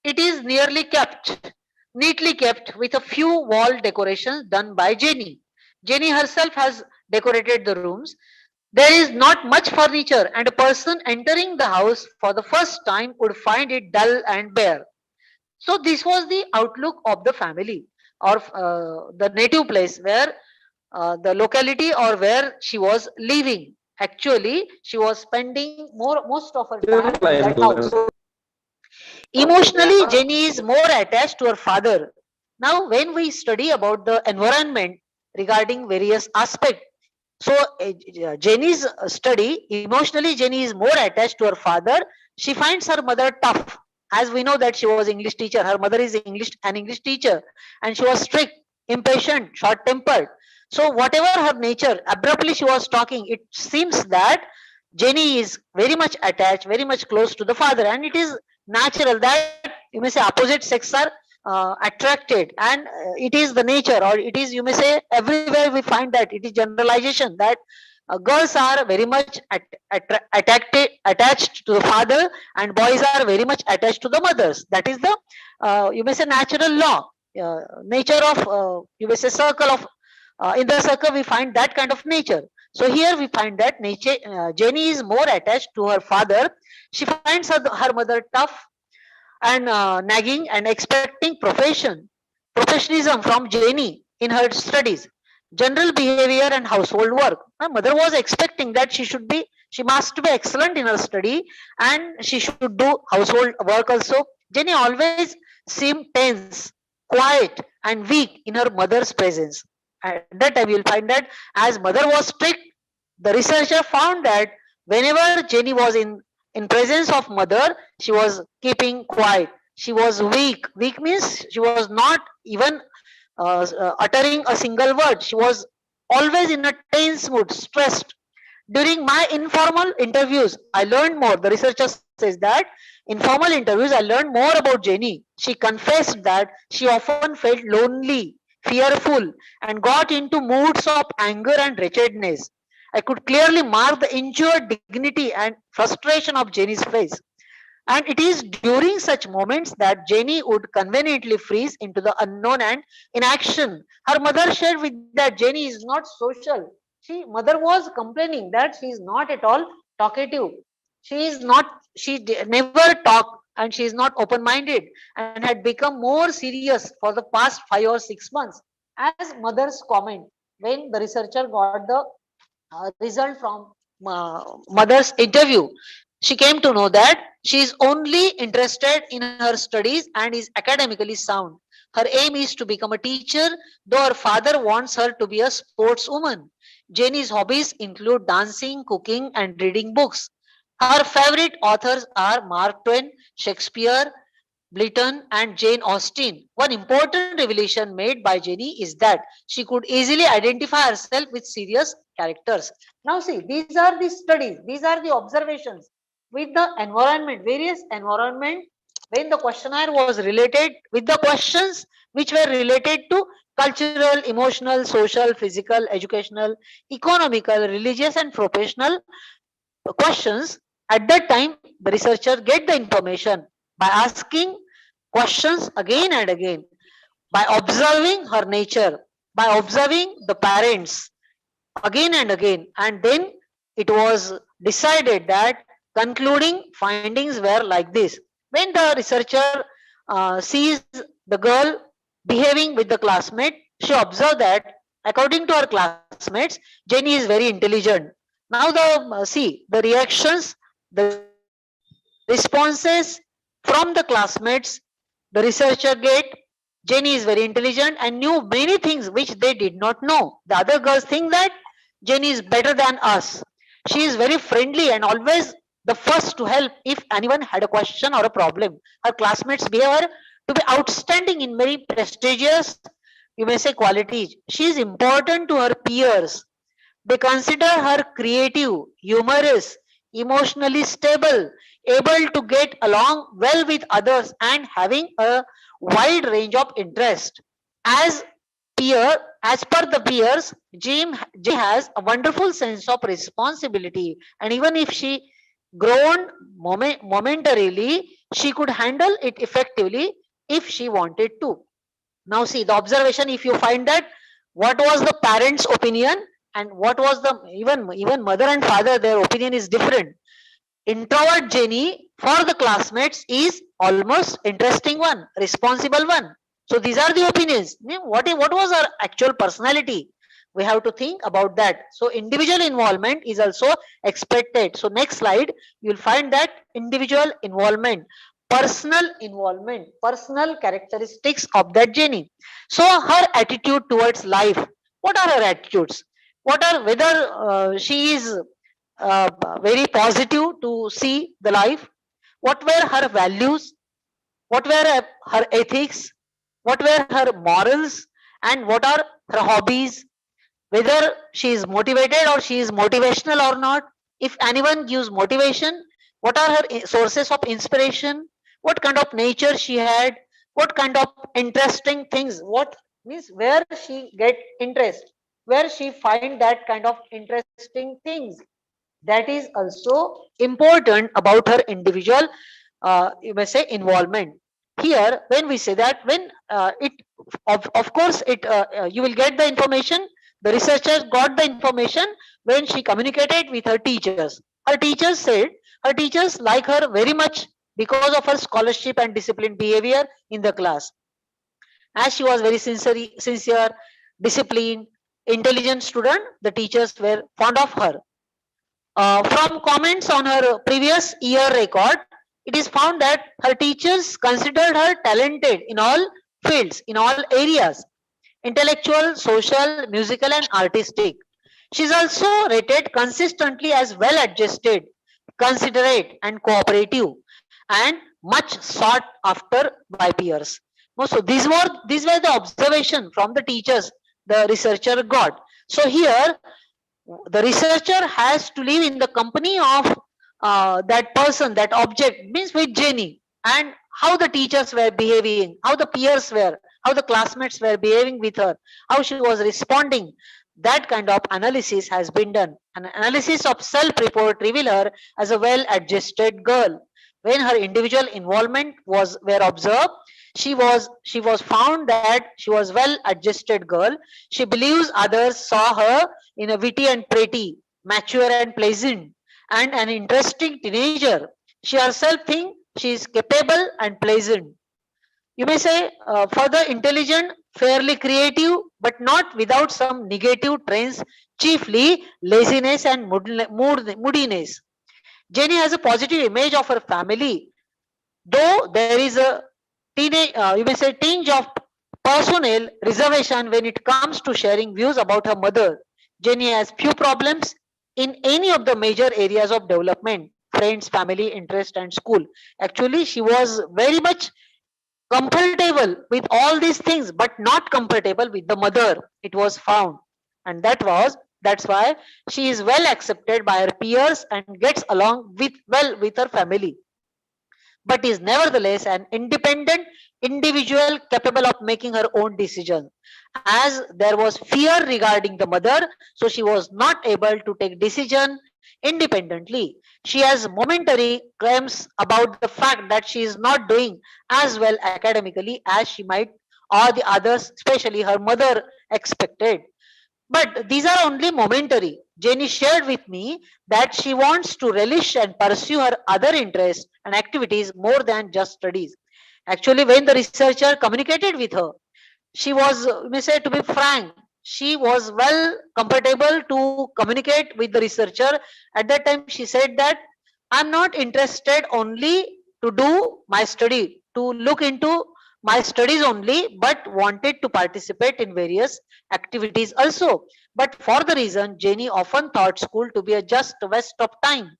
It is neatly kept with a few wall decorations done by Jenny. Jenny herself has decorated the rooms. There is not much furniture, and a person entering the house for the first time would find it dull and bare. So this was the outlook of the family, or the native place where the locality or where she was living. Actually, she was spending most of her time in that house. Emotionally, Jenny is more attached to her father. Now, when we study about the environment regarding various aspects, so Jenny's study, emotionally, Jenny is more attached to her father. She finds her mother tough. As we know that she was English teacher, her mother is an English teacher, and she was strict, impatient, short-tempered. So whatever her nature, abruptly she was talking. It seems that Jenny is very much attached, very much close to the father, and it is natural that you may say opposite sex are attracted, and it is the nature, or it is, you may say, everywhere we find that it is generalization that girls are very much attached to the father, and boys are very much attached to the mothers. That is the you may say natural law, nature of you may say circle of in the circle we find that kind of nature. So here we find that nature Jenny is more attached to her father. She finds her mother tough and nagging and expecting professionalism from Jenny in her studies, general behavior and household work. My mother was expecting that she must be excellent in her study, and she should do household work also. Jenny always seemed tense, quiet, and weak in her mother's presence. At that time, you'll find that as mother was strict, the researcher found that whenever Jenny was in presence of mother, she was keeping quiet. She was weak. Weak means she was not even uttering a single word. She was always in a tense mood, stressed. During my informal interviews, I learned more. The researcher says that informal interviews, I learned more about Jenny. She confessed that she often felt lonely, fearful, and got into moods of anger and wretchedness. I could clearly mark the injured dignity and frustration of Jenny's face. And it is during such moments that Jenny would conveniently freeze into the unknown and inaction. Her mother shared with that Jenny is not social. Mother was complaining that she is not at all talkative. She is not, never talk, and she is not open-minded, and had become more serious for the past 5 or 6 months. As mother's comment when the researcher got the result from mother's interview, she came to know that she is only interested in her studies and is academically sound. Her aim is to become a teacher, though her father wants her to be a sportswoman. Jenny's hobbies include dancing, cooking, and reading books. Her favorite authors are Mark Twain, Shakespeare, Blyton, and Jane Austen. One important revelation made by Jenny is that she could easily identify herself with serious characters. Now, see, these are the studies, these are the observations with the environment, various environment, when the questionnaire was related with the questions which were related to cultural, emotional, social, physical, educational, economical, religious, and professional questions. At that time, the researcher get the information by asking questions again and again, by observing her nature, by observing the parents again and again, and then it was decided that concluding findings were like this. When the researcher sees the girl behaving with the classmate, she observed that according to her classmates, Jenny is very intelligent. Now the see the reactions, the responses from the classmates, the researcher get Jenny is very intelligent and knew many things which they did not know. The other girls think that Jenny is better than us. She is very friendly and always the first to help if anyone had a question or a problem. Her classmates behave her to be outstanding in very prestigious, you may say, qualities. She is important to her peers. They consider her creative, humorous, emotionally stable, able to get along well with others, and having a wide range of interest. As peer, as per the peers, Jenny has a wonderful sense of responsibility, and even if she groaned momentarily, she could handle it effectively if she wanted to. Now see the observation, if you find that what was the parents' opinion and what was the even mother and father, their opinion is different. Introvert Jenny for the classmates is almost interesting one, responsible one. So these are the opinions. What was our actual personality? We have to think about that. So individual involvement is also expected. So next slide, you will find that individual involvement. personal involvement, personal characteristics of that Jenny. So her attitude towards life, what are her attitudes? What are, whether she is very positive to see the life? What were her values? What were her ethics? What were her morals? And what are her hobbies? Whether she is motivated or she is motivational or not. If anyone gives motivation, what are her sources of inspiration? What kind of nature she had? What kind of interesting things? What means where she get interest? Where she find that kind of interesting things? That is also important about her individual, you may say, involvement. Here when we say that, when of course it you will get the information, the researchers got the information when she communicated with her teachers. Her teachers said her teachers like her very much because of her scholarship and disciplined behavior in the class. As she was very sincere, disciplined, intelligent student, the teachers were fond of her. From comments on her previous year record, it is found that her teachers considered her talented in all fields, in all areas: intellectual, social, musical, and artistic. She is also rated consistently as well adjusted, considerate, and cooperative, and much sought after by peers. So these were the observation from the teachers the researcher got. So here the researcher has to live in the company of that person, that object, means with Jenny, and how the teachers were behaving, how the peers were, how the classmates were behaving with her, how she was responding. That kind of analysis has been done. An analysis of self-report reveal her as a well-adjusted girl. When her individual involvement was were observed, she was found that she was well-adjusted girl. She believes others saw her in a witty and pretty, mature and pleasant, and an interesting teenager. She herself thinks she is capable and pleasant. You may say further intelligent, fairly creative, but not without some negative traits, chiefly laziness and moodiness. Jenny has a positive image of her family, though there is a you may say tinge of personal reservation when it comes to sharing views about her mother. Jenny has few problems in any of the major areas of development: friends, family, interest, and school. Actually, she was very much comfortable with all these things, but not comfortable with the mother. It was found, and that's why she is well accepted by her peers and gets along with well with her family, but is nevertheless an independent individual capable of making her own decision. As there was fear regarding the mother, so she was not able to take decision independently. She has momentary claims about the fact that she is not doing as well academically as she might or the others, especially her mother, expected. But these are only momentary. Jenny shared with me that she wants to relish and pursue her other interests and activities more than just studies. Actually, when the researcher communicated with her, she was, may say, to be frank, she was well comfortable to communicate with the researcher. At that time, she said that I'm not interested only to do my study, to look into my studies only, but wanted to participate in various activities also. But for the reason, Jenny often thought school to be a just waste of time.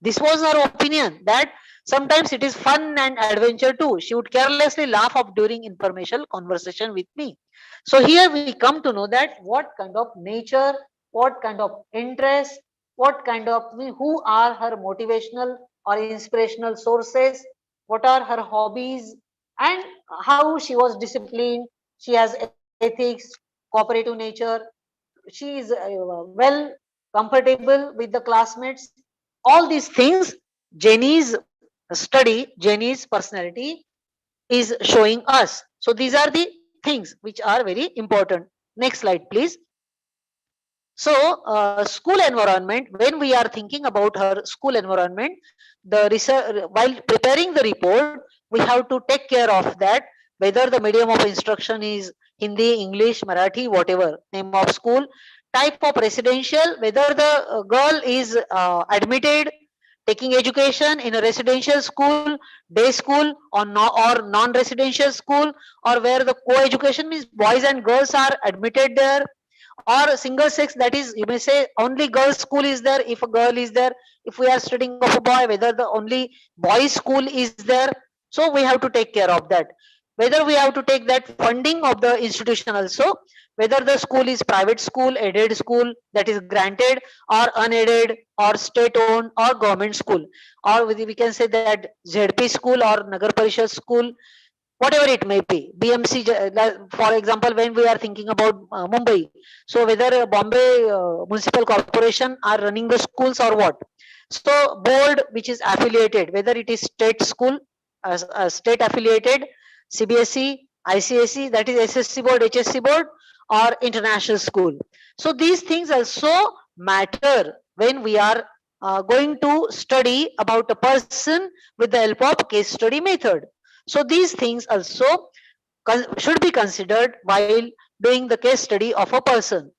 This was her opinion, that sometimes it is fun and adventure too. She would carelessly laugh off during informational conversation with me. So here we come to know that what kind of nature, what kind of interest, what kind of, who are her motivational or inspirational sources, what are her hobbies, and how she was disciplined. She has ethics, cooperative nature. She is well comfortable with the classmates. All these things, Jenny's study, Jenny's personality is showing us. So these are the things which are very important. Next slide, please. So school environment, when we are thinking about her school environment, the research, while preparing the report, we have to take care of that, whether the medium of instruction is Hindi, English, Marathi, whatever, name of school, type of residential, whether the girl is admitted taking education in a residential school, day school, or no, or non-residential school, or where the co-education means boys and girls are admitted there, or single sex, that is, you may say only girls school is there if a girl is there. If we are studying of a boy, whether the only boys school is there. So we have to take care of that. Whether we have to take that funding of the institution also, whether the school is private school, aided school, that is granted, or unaided, or state owned, or government school, or we can say that ZP school or Nagar Parishad school, whatever it may be. BMC, for example, when we are thinking about Mumbai, so whether Bombay Municipal Corporation are running the schools or what. So board which is affiliated, whether it is state school, state affiliated, CBSE, ICSE, that is SSC board, HSC board, or international school. So these things also matter when we are going to study about a person with the help of case study method. So these things also should be considered while doing the case study of a person.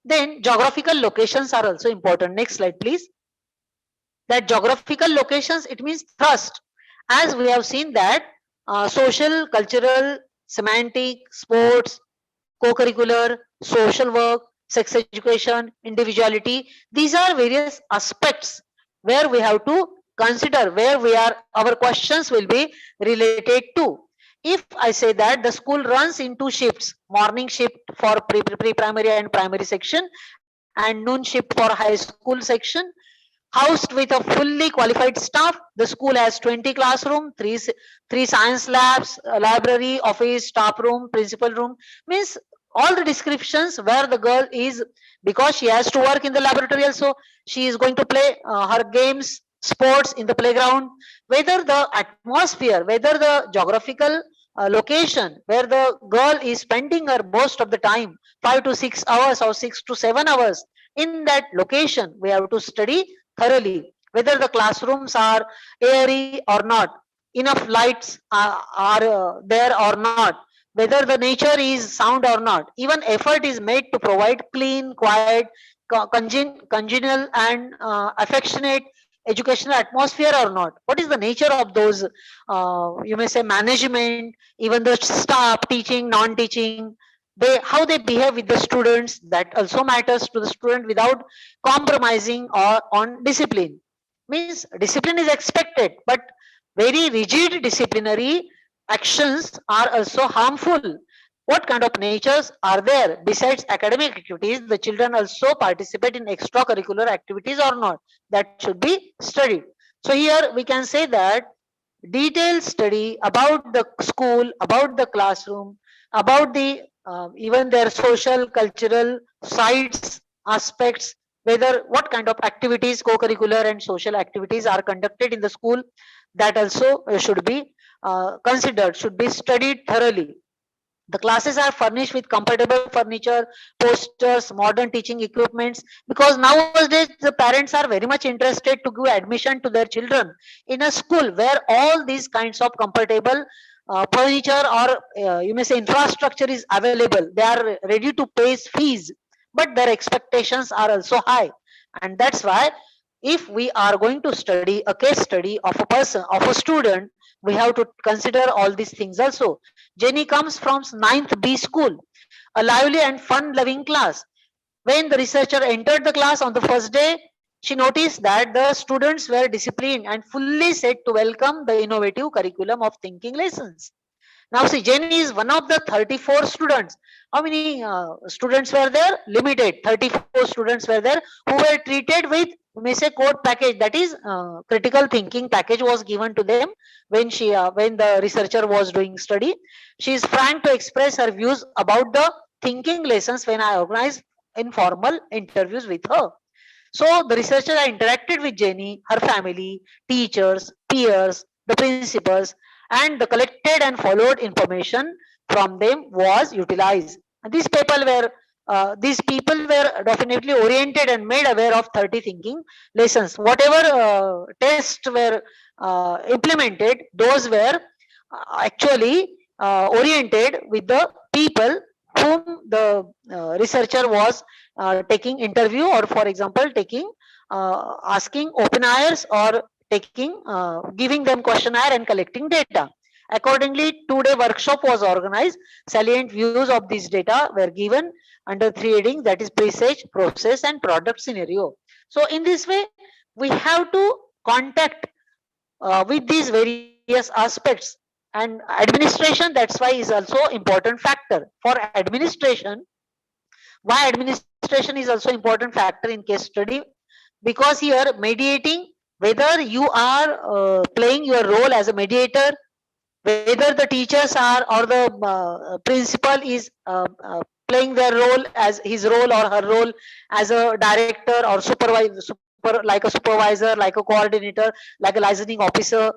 Then geographical locations are also important. Next slide, please. That geographical locations, it means thrust. As we have seen that social, cultural, semantic, sports, co-curricular, social work, sex education, individuality, these are various aspects where we have to consider, where we are, our questions will be related to. If I say that the school runs in two shifts, morning shift for pre-primary and primary section, and noon shift for high school section, housed with a fully qualified staff. The school has 20 classroom, three science labs, a library, office, staff room, principal room. Means all the descriptions where the girl is, because she has to work in the laboratory also, she is going to play her games, sports in the playground. Whether the atmosphere, whether the geographical location where the girl is spending her most of the time, 5 to 6 hours or 6 to 7 hours, in that location we have to study thoroughly, whether the classrooms are airy or not, enough lights are there or not, whether the nature is sound or not, even effort is made to provide clean, quiet, congenial and affectionate educational atmosphere or not. What is the nature of those, you may say, management, even the staff, teaching, non-teaching, they, how they behave with the students, that also matters to the student without compromising or on discipline. Means discipline is expected, but very rigid disciplinary actions are also harmful. What kind of natures are there? Besides academic activities, the children also participate in extracurricular activities or not, that should be studied. So here we can say that detailed study about the school, about the classroom, about the even their social, cultural sides, aspects, whether what kind of activities, co-curricular and social activities are conducted in the school, that also should be considered, should be studied thoroughly. The classes are furnished with comfortable furniture, posters, modern teaching equipments, because nowadays the parents are very much interested to give admission to their children in a school where all these kinds of comfortable furniture or you may say infrastructure is available. They are ready to pay fees, but their expectations are also high. And that's why if we are going to study a case study of a person, of a student, we have to consider all these things also. Jenny comes from 9th B school, a lively and fun-loving class. When the researcher entered the class on the first day, she noticed that the students were disciplined and fully set to welcome the innovative curriculum of thinking lessons. Now see, Jenny is one of the 34 students. How many students were there? Limited. 34 students were there who were treated with, we may say, code package. That is, critical thinking package was given to them when when the researcher was doing study. She is frank to express her views about the thinking lessons when I organized informal interviews with her. So the researcher interacted with Jenny, her family, teachers, peers, the principals, and the collected and followed information from them was utilized. And these people were definitely oriented and made aware of 30 thinking lessons. Whatever tests were implemented, those were actually oriented with the people whom the researcher was taking interview, or for example taking asking open-eyers or taking, giving them questionnaire and collecting data. Accordingly, two-day workshop was organized. Salient views of these data were given under three headings, that is presage, process, and product scenario. So in this way, we have to contact with these various aspects, and administration, that's why, is also important factor for administration. Why administration is also important factor in case study? Because here mediating, whether you are playing your role as a mediator, whether the teachers are or the principal is playing their role as his role or her role as a director or like a supervisor, like a coordinator, like a licensing officer,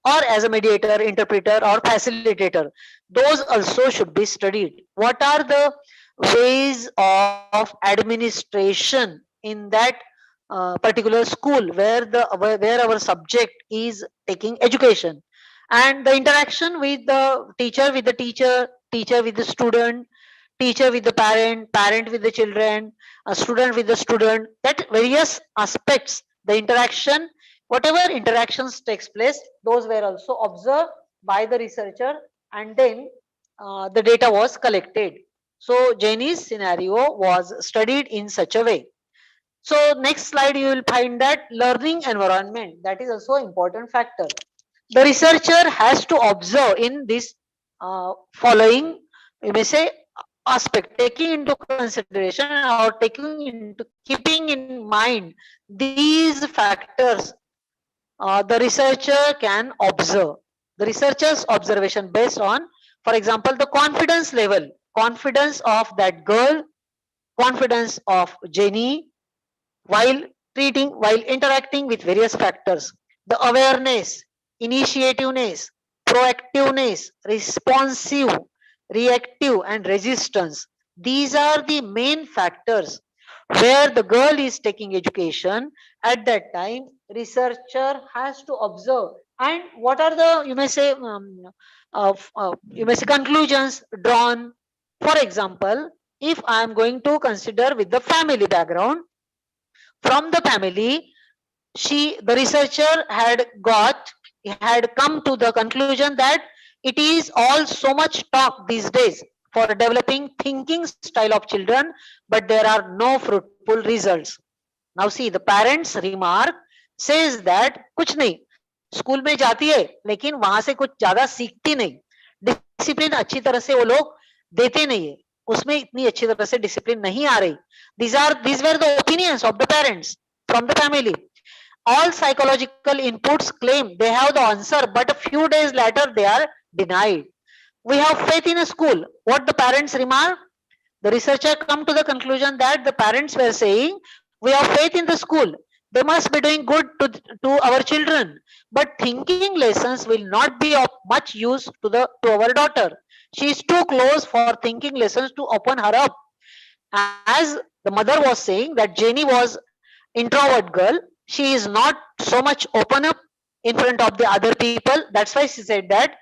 or as a mediator, interpreter, or facilitator, those also should be studied. What are the ways of administration in that particular school where our subject is taking education, and the interaction with the teacher, teacher with the student, teacher with the parent, parent with the children, a student with the student, that various aspects, the interaction, whatever interactions takes place, those were also observed by the researcher, and then the data was collected. So Jenny's scenario was studied in such a way. So next slide you will find that learning environment, that is also important factor. The researcher has to observe in this following, you may say, aspect, taking into consideration or keeping in mind these factors. The researcher can observe. The researcher's observation based on, for example, the confidence level, confidence of that girl, confidence of Jenny, while while interacting with various factors, the awareness, initiativeness, proactiveness, responsive, reactive, and resistance. These are the main factors where the girl is taking education. At that time, researcher has to observe. And what are the, you may say, conclusions drawn? For example, if I am going to consider with the family background, from the family, the researcher had come to the conclusion that it is all so much talk these days for developing thinking style of children, but there are no fruitful results. Now see, the parents remark says that कुछ नहीं, school में जाती है लेकिन वहां से कुछ ज्यादा सीखती नहीं, डिसिप्लिन अच्छी तरह से वो लोग देते नहीं है, उसमें इतनी अच्छी तरह से डिसिप्लिन नहीं आ रही. These were the opinions of the parents from the family. All psychological inputs claim they have the answer, but a few days later they are denied. We have faith in a school. What the parents remark? The researcher come to the conclusion that the parents were saying, we have faith in the school. They must be doing good to our children. But thinking lessons will not be of much use to our daughter. She is too close for thinking lessons to open her up. As the mother was saying that Jenny was introvert girl, she is not so much open up in front of the other people. That's why she said that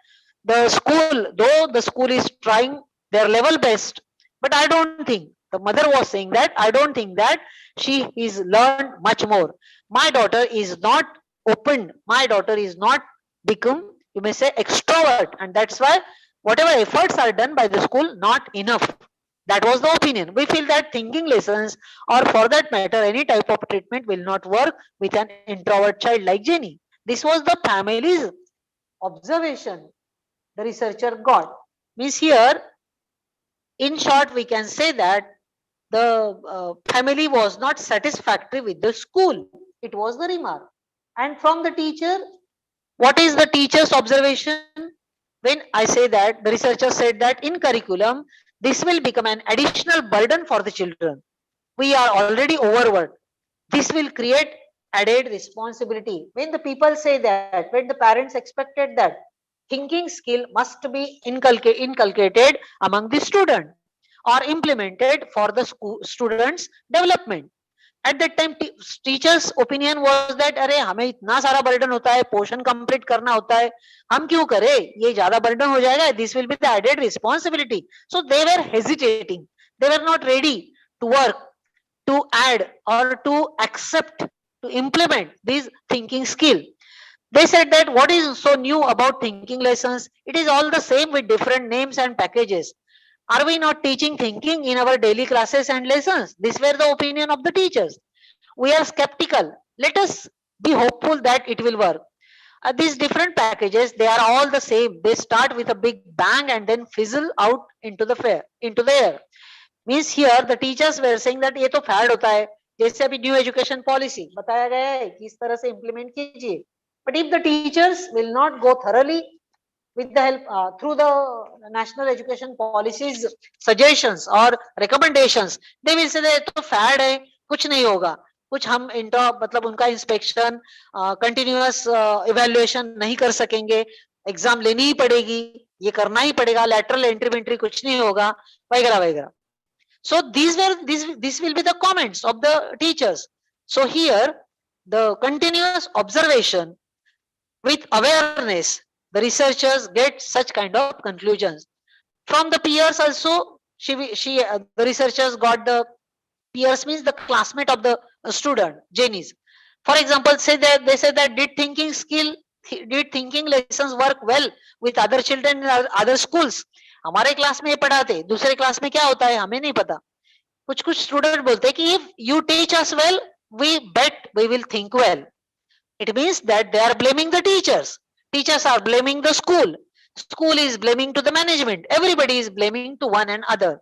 the school, though the school is trying their level best, but I don't think, the mother was saying that I don't think that she is learned much more. My daughter is not opened, my daughter is not become, you may say, extrovert, and that's why whatever efforts are done by the school, not enough. That was the opinion. We feel that thinking lessons, or for that matter any type of treatment, will not work with an introvert child like Jenny. This was the family's observation the researcher got. Means here, in short, we can say that the family was not satisfactory with the school. It was the remark. And from the teacher, what is the teacher's observation? When I say that, the researcher said that in curriculum, this will become an additional burden for the children. We are already overworked. This will create added responsibility. When the people say that, when the parents expected that, thinking skill must be inculcated among the student or implemented for the students development. At that time, teachers opinion was that अरे हमें इतना सारा burden होता है, portion complete करना होता है, हम क्यों करें, ये ज्यादा burden हो जाएगा, this will be the added responsibility. So they were hesitating, they were not ready to work, to add or to accept to implement this thinking skill. They said that what is so new about thinking lessons? It is all the same with different names and packages. Are we not teaching thinking in our daily classes and lessons? These were the opinion of the teachers. We are skeptical. Let us be hopeful that it will work. These different packages, they are all the same. They start with a big bang and then fizzle out into the air. Means here the teachers were saying that ये तो fed होता है, जैसे अभी new education policy बताया गया है कि इस तरह से इम्प्लीमेंट कीजिए. But if the teachers will not go thoroughly with the help through the national education policies suggestions or recommendations, they will say that तो फैड है, कुछ नहीं होगा, कुछ हम इंटर मतलब उनका इंस्पेक्शन कंटिन्यूअस इवेल्युएशन नहीं कर सकेंगे, एग्जाम लेनी ही पड़ेगी, ये करना ही पड़ेगा, लैटरल एंट्री वेंट्री कुछ नहीं होगा, वगैरह वगैरह. So this will be the comments of the teachers. So here the continuous observation with awareness, the researchers get such kind of conclusions. From the peers also, the researchers got the peers means the classmate of the student, Jenny's. For example, they said that did thinking lessons work well with other children in other schools? हमारे class में ये पढ़ाते, दूसरे class में क्या होता है हमें नहीं पता. कुछ कुछ स्टूडेंट बोलते हैं कि if you teach us well, we bet we will think well. It means that they are blaming the teachers. Teachers are blaming the school. School is blaming to the management. Everybody is blaming to one another.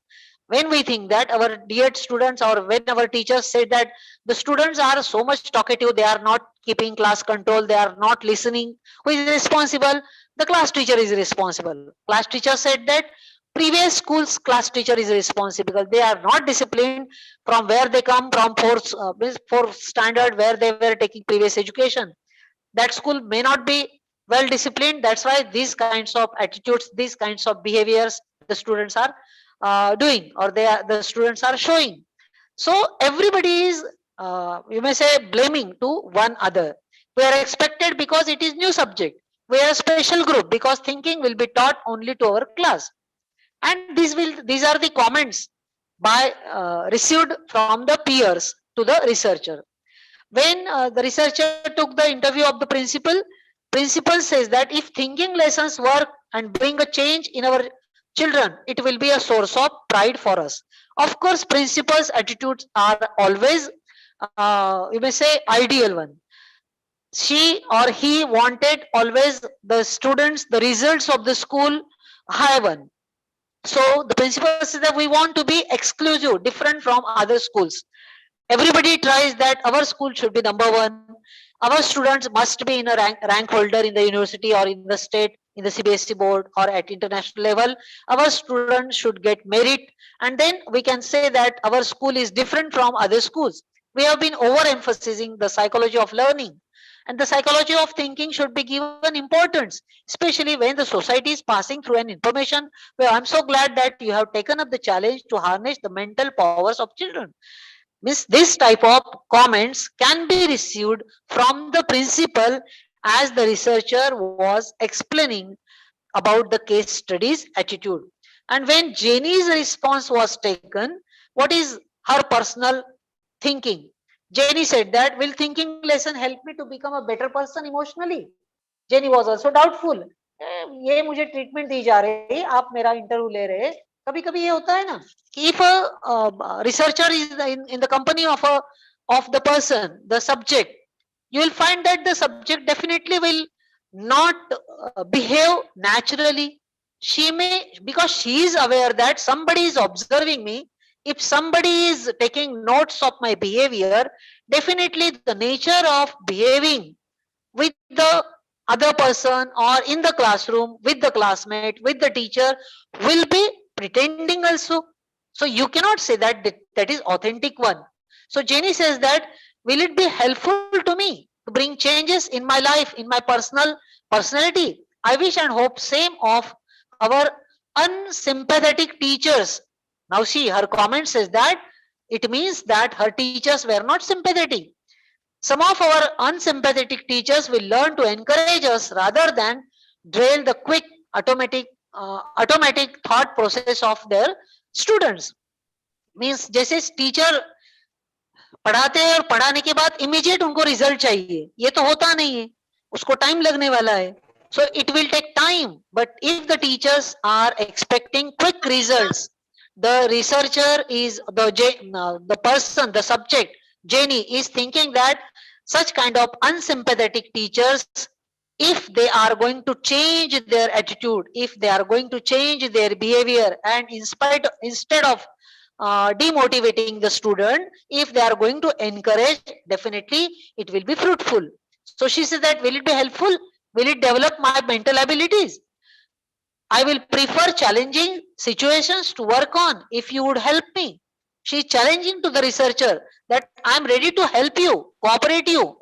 When we think that our dear students or when our teachers say that the students are so much talkative, they are not keeping class control, they are not listening, who is responsible? The class teacher is responsible. Class teacher said that previous school's class teacher is responsible. They are not disciplined from where they come from, fourth standard where they were taking previous education. That school may not be well disciplined. That's why these kinds of attitudes, these kinds of behaviors the students are doing or the students are showing. So everybody is you may say blaming to one other. We are expected because it is new subject. We are a special group because thinking will be taught only to our class. And these are the comments by received from the peers to the researcher. When the researcher took the interview of the principal says that if thinking lessons work and bring a change in our children, it will be a source of pride for us. Of course, principal's attitudes are always you may say ideal one. She or he wanted always the students, the results of the school high one. So the principal says that we want to be exclusive, different from other schools. Everybody tries that our school should be number one. Our students must be in a rank holder in the university or in the state, in the CBSE board or at international level. Our students should get merit, and then we can say that our school is different from other schools. We have been overemphasizing the psychology of learning, and the psychology of thinking should be given importance, especially when the society is passing through an information. Well, I'm so glad that you have taken up the challenge to harness the mental powers of children. This type of comments can be received from the principal as the researcher was explaining about the case study's attitude. And when Jenny's response was taken, what is her personal thinking? Jenny said that, will thinking lesson help me to become a better person emotionally? Jenny was also doubtful. ये मुझे treatment दी जा रही है, आप मेरा interview ले रहे, कभी कभी ये होता है ना कि if a researcher is in the company of the person, the subject, you will find that the subject definitely will not behave naturally. She may, because she is aware that somebody is observing me. If somebody is taking notes of my behavior, definitely the nature of behaving with the other person or in the classroom, with the classmate, with the teacher will be pretending also. So you cannot say that that is authentic one. So Jenny says that, will it be helpful to me to bring changes in my life, in my personality? I wish and hope same of our unsympathetic teachers. Now see, her comment says that it means that her teachers were not sympathetic. Some of our unsympathetic teachers will learn to encourage us rather than drill the quick automatic thought process of their students. Means जैसे teacher पढ़ाते हैं और पढ़ाने के बाद immediate उनको result चाहिए, ये तो होता नहीं है, उसको टाइम लगने वाला है. So it will take time, but if the teachers are expecting quick results, the researcher is the person, the subject, Jenny is thinking that such kind of unsympathetic teachers, if they are going to change their attitude, if they are going to change their behavior, and instead of demotivating the student, if they are going to encourage, definitely it will be fruitful. So she says that, will it be helpful? Will it develop my mental abilities? I will prefer challenging situations to work on if you would help me. She is challenging to the researcher that I am ready to help you, cooperate you.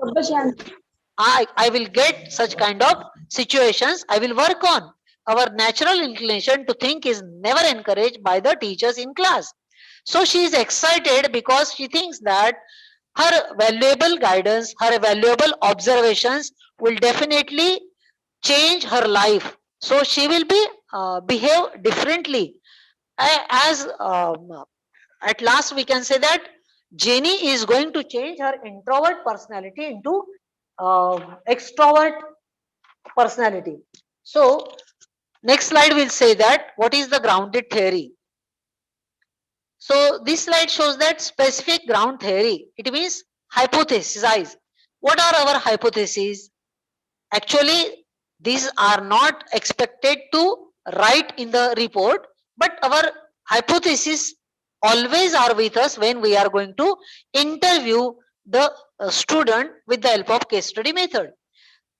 I will get such kind of situations, I will work on. Our natural inclination to think is never encouraged by the teachers in class. So she is excited because she thinks that her valuable guidance, her valuable observations will definitely change her life. So she will be behave differently. As at last we can say that Jenny is going to change her introvert personality into extrovert personality. So next slide will say that what is the grounded theory. So this slide shows that specific ground theory. It means hypothesize. What are our hypotheses? Actually, these are not expected to write in the report, but our hypotheses always are with us when we are going to interview the student with the help of case study method.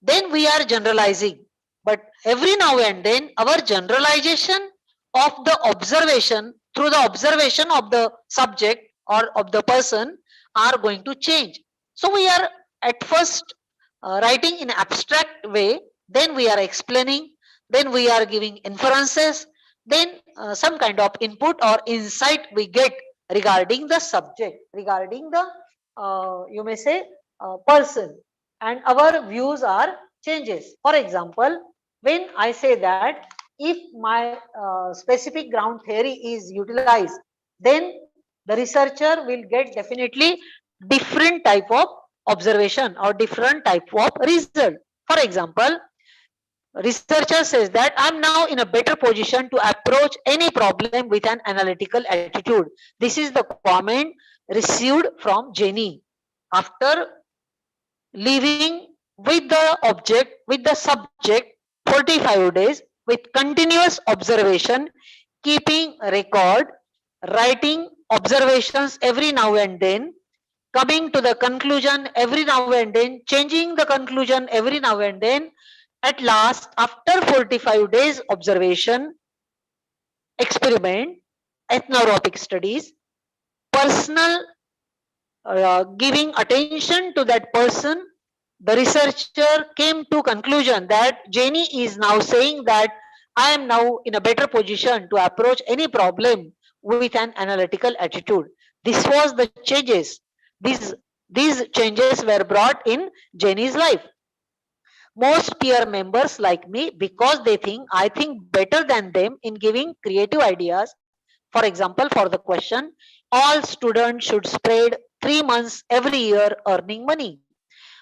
Then we are generalizing, but every now and then our generalization of the observation through the observation of the subject or of the person are going to change. So we are at first writing in abstract way, then we are explaining, then we are giving inferences, then some kind of input or insight we get regarding the subject, regarding the you may say person, and our views are changes. For example, when I say that if my specific ground theory is utilized, then the researcher will get definitely different type of observation or different type of result. For example, researcher says that I'm now in a better position to approach any problem with an analytical attitude. This is the comment received from Jenny after living with the object, with the subject 45 days with continuous observation, keeping record, writing observations every now and then, coming to the conclusion every now and then, changing the conclusion every now and then. At last, after 45 days observation, experiment, ethnographic studies, personal giving attention to that person, the researcher came to conclusion that Jenny is now saying that I am now in a better position to approach any problem with an analytical attitude. This was the changes. These changes were brought in Jenny's life. Most peer members like me, because they think I think better than them in giving creative ideas. For example, for the question, all students should spread 3 months every year earning money.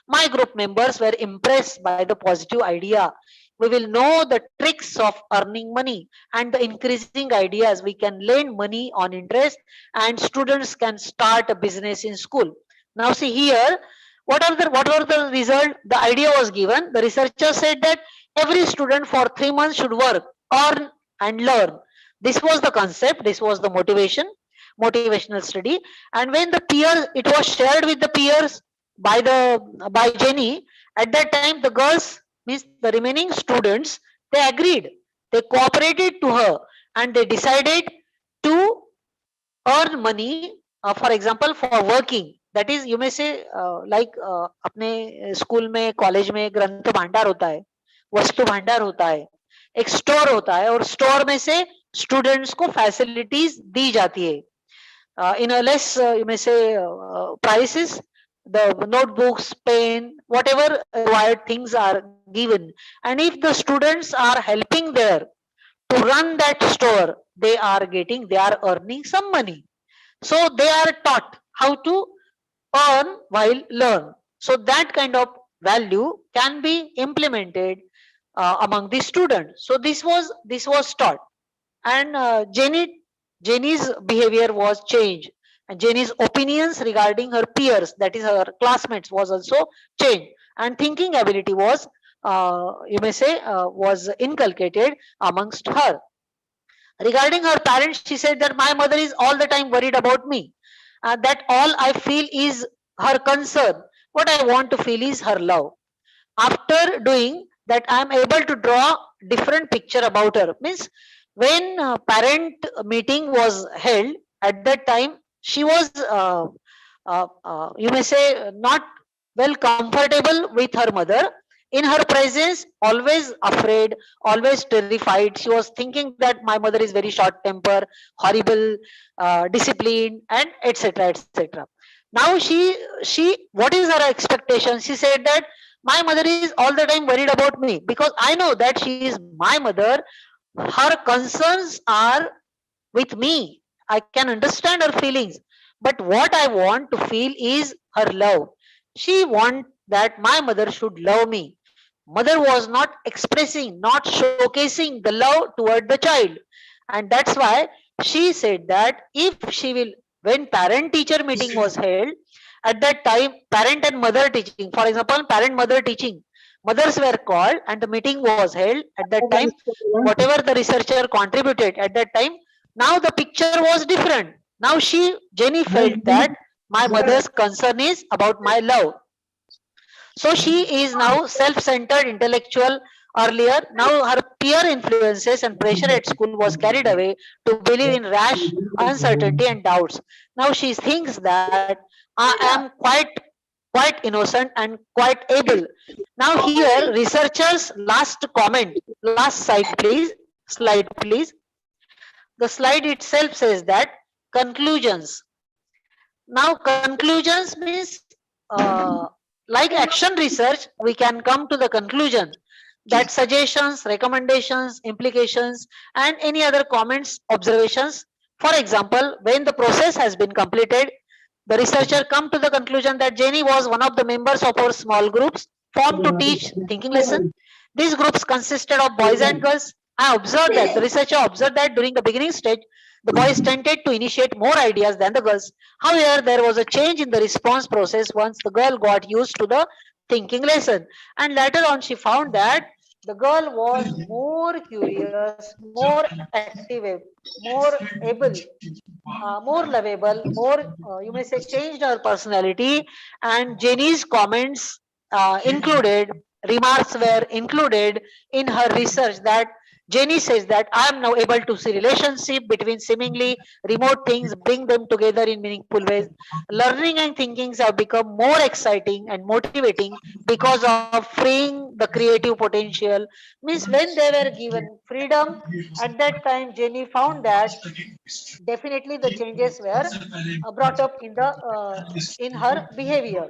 My group members were impressed by the positive idea. We will know the tricks of earning money and the increasing ideas. We can lend money on interest and students can start a business in school. Now see here, what were the result? The idea was given. The researcher said that every student for 3 months should work, earn and learn. This was the concept. This was the motivational study. And when the peers, it was shared with the peers by Jenny. At that time, the girls, means the remaining students, they agreed. They cooperated to her and they decided to earn money, for example, for working. That is, you may say like अपने school में, college में ग्रंथ भांडार होता है, वस्तु भांडार होता है, एक स्टोर होता है और स्टोर में से स्टूडेंट्स को फैसिलिटीज दी जाती है. In a less you may say prices, the notebooks, pen, whatever required things are given, and if the students are helping there to run that store, they are earning some money. So they are taught how to earn while learn. So that kind of value can be implemented among the students. So this was taught, and Jenny's behavior was changed, and Jenny's opinions regarding her peers, that is her classmates, was also changed, and thinking ability was, you may say, was inculcated amongst her. Regarding her parents, she said that my mother is all the time worried about me. That all I feel is her concern. What I want to feel is her love. After doing that, I am able to draw different picture about her. Means when parent meeting was held, at that time she was, you may say, not well comfortable with her mother. In her presence, always afraid, always terrified. She was thinking that my mother is very short temper, horrible, disciplined, and etc., etc. Now she what is her expectation? She said that my mother is all the time worried about me, because I know that she is my mother. Her concerns are with me. I can understand her feelings. But what I want to feel is her love. She want that my mother should love me. Mother was not expressing, not showcasing the love toward the child. And that's why she said that if she will, when parent teacher meeting was held, at that time, parent and mother teaching, for example, parent mother teaching, mothers were called and the meeting was held. At that time, whatever the researcher contributed at that time, now the picture was different. Now Jenny felt that my mother's concern is about my love. So she is now self-centered intellectual. Earlier, now her peer influences and pressure at school was carried away to believe in rash uncertainty and doubts. Now she thinks that I am quite innocent and quite able. Now here, researchers' last comment, last slide please. The slide itself says that conclusions. Now conclusions means, like action research, we can come to the conclusion that suggestions, recommendations, implications, and any other comments, observations. For example, when the process has been completed, the researcher come to the conclusion that Jenny was one of the members of our small groups formed to teach thinking lesson. These groups consisted of boys and girls. I observed that the researcher observed that during the beginning stage, the boys tended to initiate more ideas than the girls. However, there was a change in the response process once the girl got used to the thinking lesson. And later on, she found that the girl was more curious, more active, more able, more lovable, more, you may say, changed her personality. And Jenny's comments included, remarks were included in her research, that Jenny says that I am now able to see relationship between seemingly remote things, bring them together in meaningful ways. Learning and thinkings have become more exciting and motivating because of freeing the creative potential. Means when they were given freedom, at that time Jenny found that definitely the changes were brought up in her behavior.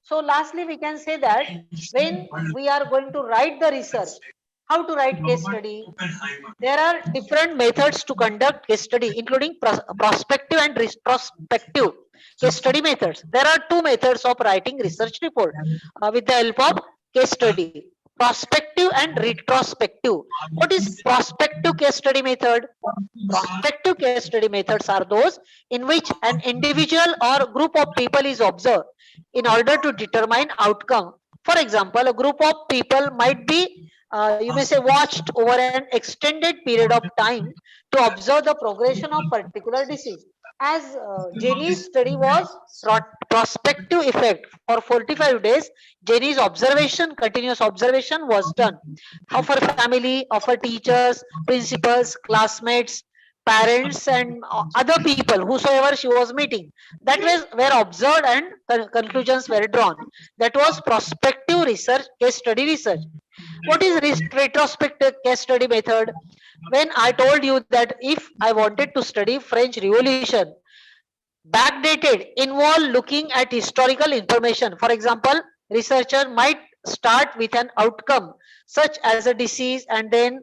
So lastly, we can say that when we are going to write the research, how to write case study, there are different methods to conduct case study, including prospective and retrospective case study methods. There are two methods of writing research report with the help of case study: prospective and retrospective. What is prospective case study method? Prospective case study methods are those in which an individual or group of people is observed in order to determine outcome. For example, a group of people might be, you may say, watched over an extended period of time to observe the progression of particular disease. As Jenny's study was prospective effect, for 45 days, Jenny's continuous observation was done of her family, of her teachers, principals, classmates, parents, and other people whosoever she was meeting. That was were observed and conclusions were drawn. That was prospective research, case study research. What is retrospective case study method? When I told you that if I wanted to study French Revolution, backdated involve looking at historical information. For example, researcher might start with an outcome such as a disease, and then,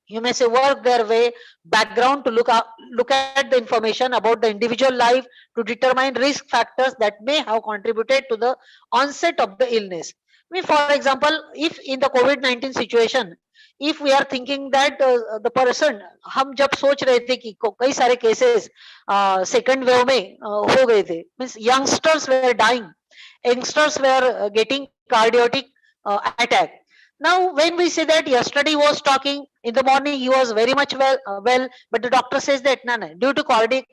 you may say, work their way background to look at the information about the individual life to determine risk factors that may have contributed to the onset of the illness. I mean, for example, if in the COVID-19 situation, if we are thinking that the person, हम जब सोच रहे थे कि कई सारे cases second wave में हो गए थे, means youngsters were dying, youngsters were getting cardiac attack. Now, when we say that yesterday was talking in the morning, he was very much well, but the doctor says that no, due to cardiac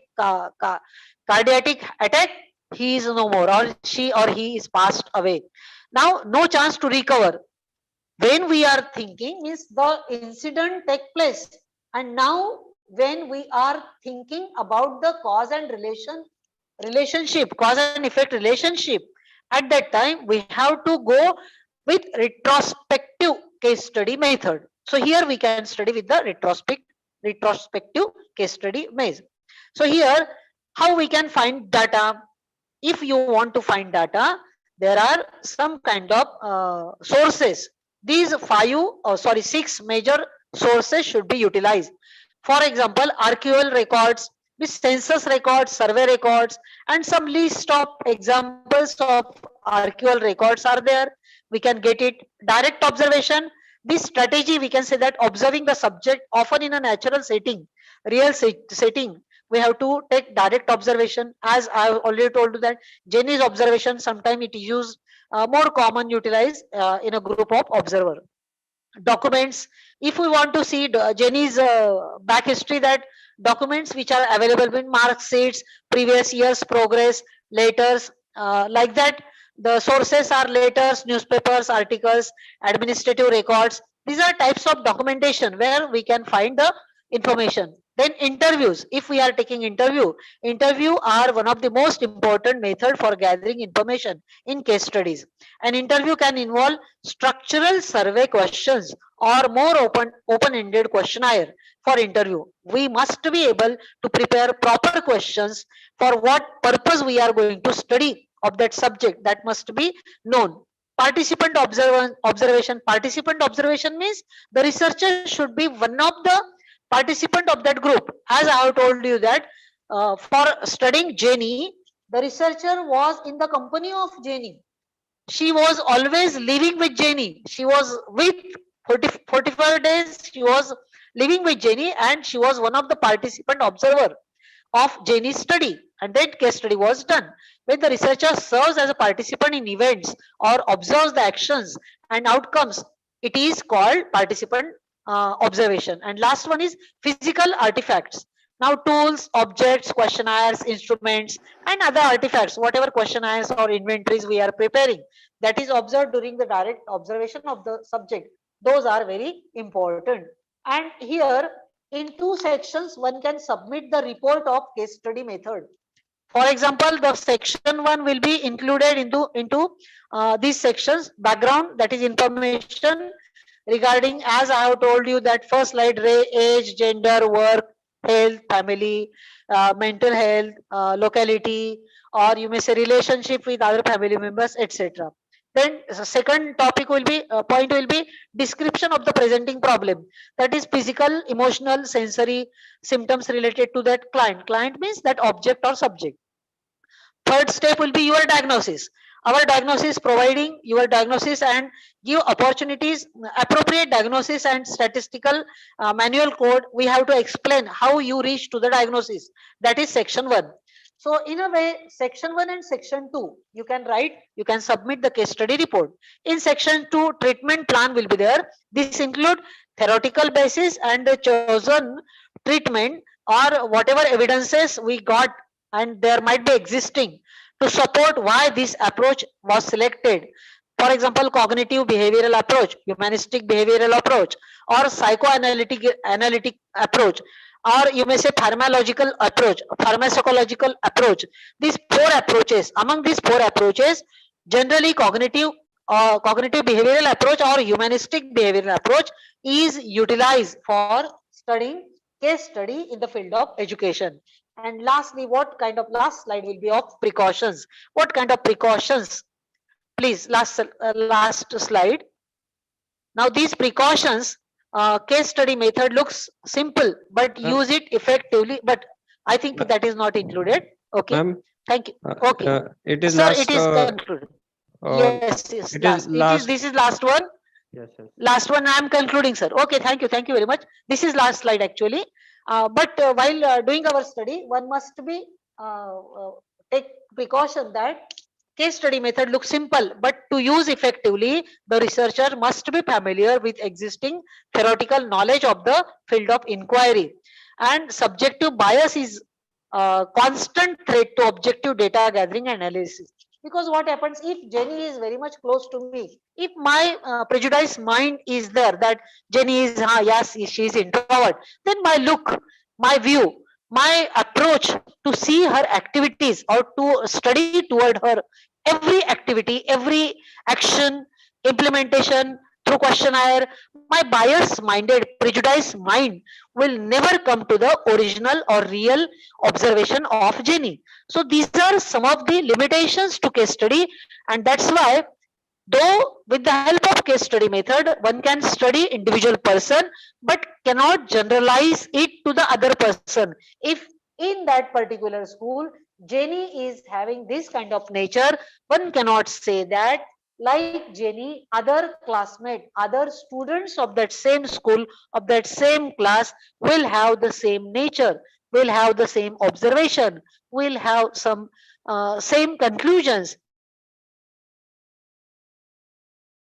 attack, he is no more, or she or he is passed away. Now, no chance to recover. When we are thinking, means the incident take place, and now when we are thinking about the cause and relationship, cause and effect relationship, at that time we have to go with retrospective case study method. So here we can study with the retrospective case study method. So here, how we can find data? If you want to find data, there are some kind of sources. These six major sources should be utilized. For example, archival records, census records, survey records, and some list of examples of archival records are there. We can get it. Direct observation. This strategy, we can say that observing the subject often in a natural setting, real setting, we have to take direct observation. As I have already told you that Jenny's observation, sometimes it is used more common utilized in a group of observer. Documents, if we want to see Jenny's back history, that documents which are available in mark sheets, previous year's progress, letters, like that. The sources are letters, newspapers, articles, administrative records. These are types of documentation where we can find the information. Then interviews, if we are taking interview are one of the most important method for gathering information in case studies. An interview can involve structural survey questions or more open-ended questionnaire. For interview, we must be able to prepare proper questions for what purpose we are going to study of that subject, that must be known. Participant observation means the researcher should be one of the participant of that group. As I have told you that for studying Jenny, the researcher was in the company of Jenny. She was always living with Jenny. She was with 45 days. She was living with Jenny, and she was one of the participant observer of Jenny's study, and that case study was done. When the researcher serves as a participant in events or observes the actions and outcomes, it is called participant observation. And last one is physical artifacts. Now, tools, objects, questionnaires, instruments, and other artifacts, whatever questionnaires or inventories we are preparing, that is observed during the direct observation of the subject. Those are very important. And here, in two sections, one can submit the report of case study method. For example, the section 1 will be included into these sections. Background, that is information regarding, as I have told you that first slide, age, gender, work, health, family, mental health, locality, or you may say relationship with other family members, etc. Then the second topic will be point will be description of the presenting problem, that is physical, emotional, sensory symptoms related to that client. Client means that object or subject. Third step will be your diagnosis. Our diagnosis, providing your diagnosis and give opportunities, appropriate diagnosis and statistical manual code. We have to explain how you reach to the diagnosis. That is section 1. So in a way, section 1 and section 2, you can write, you can submit the case study report. In section 2, treatment plan will be there. This include theoretical basis and the chosen treatment or whatever evidences we got and there might be existing to support why this approach was selected. For example, cognitive behavioral approach, humanistic behavioral approach, or psychoanalytic approach, or you may say pharmacological approach, pharmacological approach. These four approaches, among these four approaches, generally cognitive behavioral approach or humanistic behavioral approach is utilized for studying case study in the field of education. And lastly, what kind of last slide will be of precautions? What kind of precautions? Please, last slide. Now, these precautions case study method looks simple, but Ma'am, use it effectively. But I think that is not included. Okay. ma'am, Thank you. Okay. it is Sir, it last. is concluded. Uh, Yes, yes, it is last. last. This is last one. Yes, yes. Last one, I am concluding, sir. Okay, thank you very much. This is last slide actually. But while doing our study, one must be take precaution that case study method looks simple, but to use effectively, the researcher must be familiar with existing theoretical knowledge of the field of inquiry. And subjective bias is a constant threat to objective data gathering and analysis. Because what happens if Jenny is very much close to me, if my prejudiced mind is there that Jenny is, yes, she is introvert, then my look, my view, my approach to see her activities or to study toward her every activity, every action, implementation through questionnaire, my bias minded, prejudiced mind will never come to the original or real observation of Jenny. So these are some of the limitations to case study, and that's why, though with the help of case study method, one can study individual person, but cannot generalize it to the other person. If in that particular school, Jenny is having this kind of nature, one cannot say that like Jenny, other classmate, other students of that same school, of that same class will have the same nature, will have the same observation, will have some same conclusions.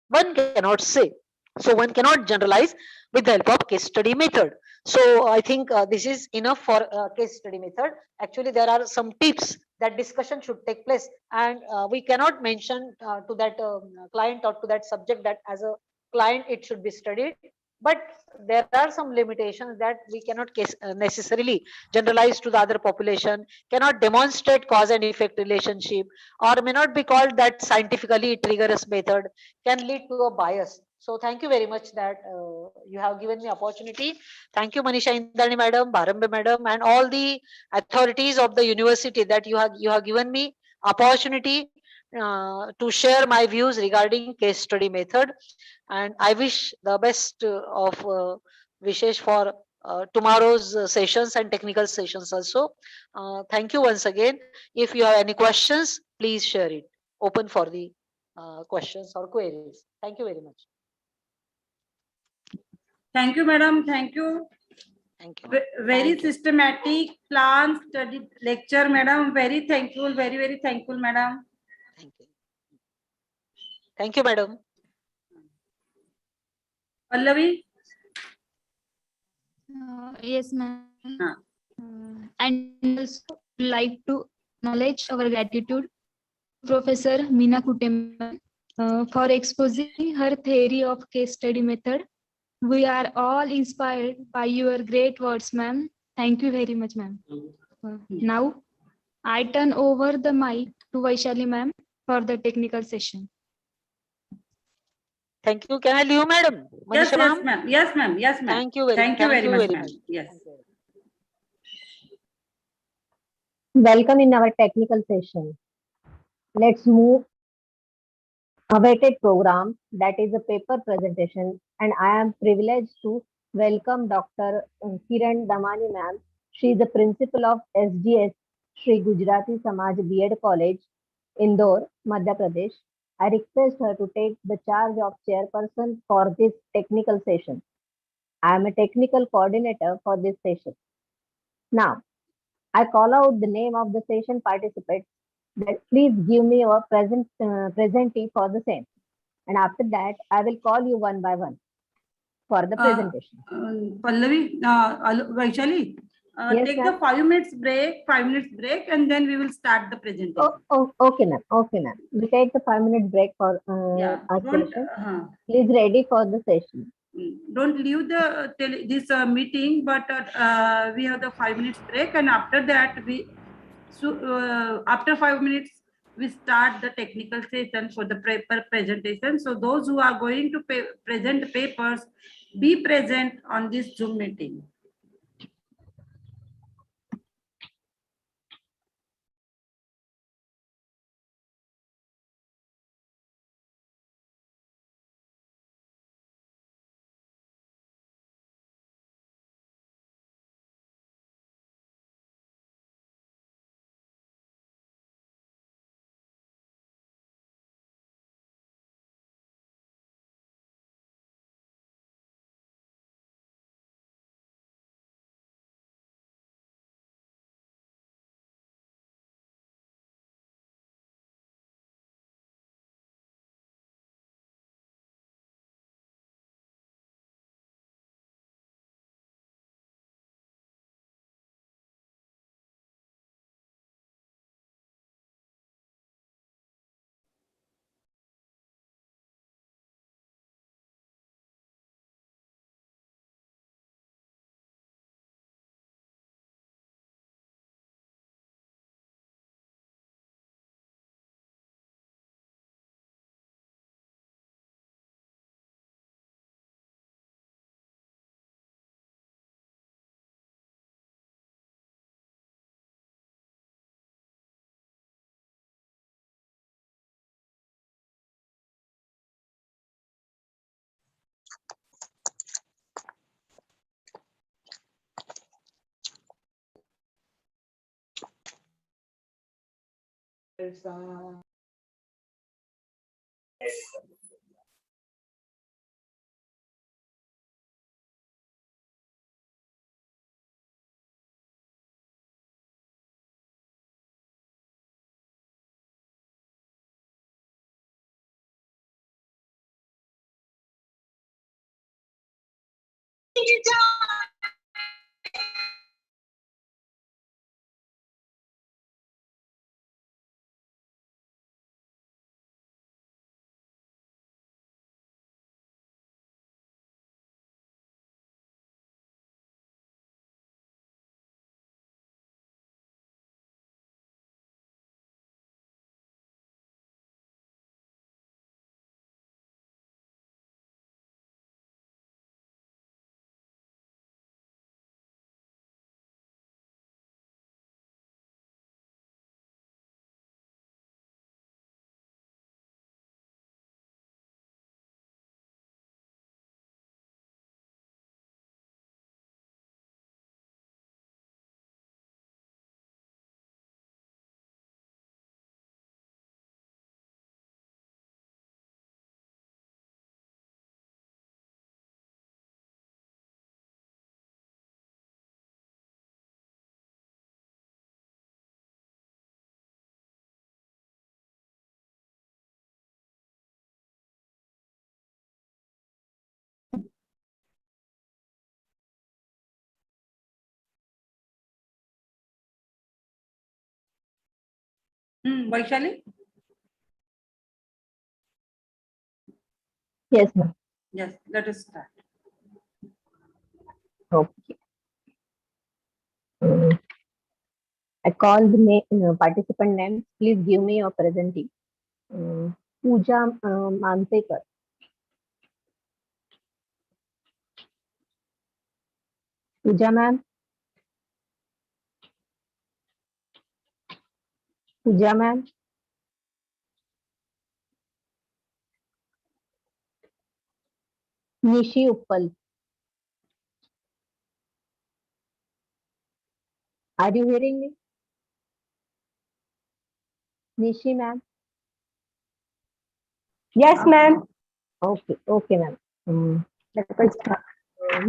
One cannot say. So one cannot generalize with the help of case study method. So I think this is enough for case study method. Actually, there are some tips that discussion should take place, and we cannot mention to that client or to that subject that as a client it should be studied. But there are some limitations that we cannot necessarily generalize to the other population, cannot demonstrate cause and effect relationship, or may not be called that scientifically rigorous method, can lead to a bias. So thank you very much that you have given me opportunity. Thank you, Manisha Indani madam, Bharambe madam, and all the authorities of the university that you have given me opportunity to share my views regarding case study method. And I wish the best of wishes for tomorrow's sessions and technical sessions also. Thank you once again. If you have any questions, please share it. Open for the questions or queries. Thank you very much. Thank you, madam. Thank you. Thank you. Very Thank you. systematic plan study lecture, madam. Very thankful. Very thankful, madam. Thank you. Thank you, madam. Pallavi. Yes, ma'am. Huh. And also like to acknowledge our gratitude to Professor Meena Kutem for exposing her theory of case study method. We are all inspired by your great words, ma'am. Thank you very much, ma'am. Now, I turn over the mic to Vaishali, ma'am, for the technical session. Thank you. Can I leave, madam? Yes, Manisha yes, ma'am? ma'am. Yes, ma'am. Yes, ma'am. Thank you very, Thank you very much, ma'am. Yes. Thank you. Welcome in our technical session. Let's move awaited program, that is a paper presentation, and I am privileged to welcome Dr. Kiran Damani ma'am. She is the principal of SGS Sri Gujarati Samaj B.Ed College, Indore, Madhya Pradesh. I request her to take the charge of chairperson for this technical session. I am a technical coordinator for this session. Now, I call out the name of the session participants that please give me a presentee for the same. And after that, I will call you one by one for the presentation. Pallavi, Vaishali, Yes, take ma'am. the 5 minutes break, and then we will start the presentation. Okay, ma'am. Okay, ma'am. We take the 5 minute break for Yeah, our don't, session. Please ready for the session. Don't leave the this meeting, but we have the 5 minutes break, and after that after 5 minutes we start the technical session for the paper presentation. So those who are going to present papers, be present on this Zoom meeting. Vaishali? Yes, ma'am. Yes, let us start. Okay. I call the participant names. Please give me your presenting. Pooja Mansekar. Pooja ma'am. Pooja ma'am. Nishi Uppal. Are you hearing me? Nishi ma'am. Yes, ma'am. Okay, okay ma'am.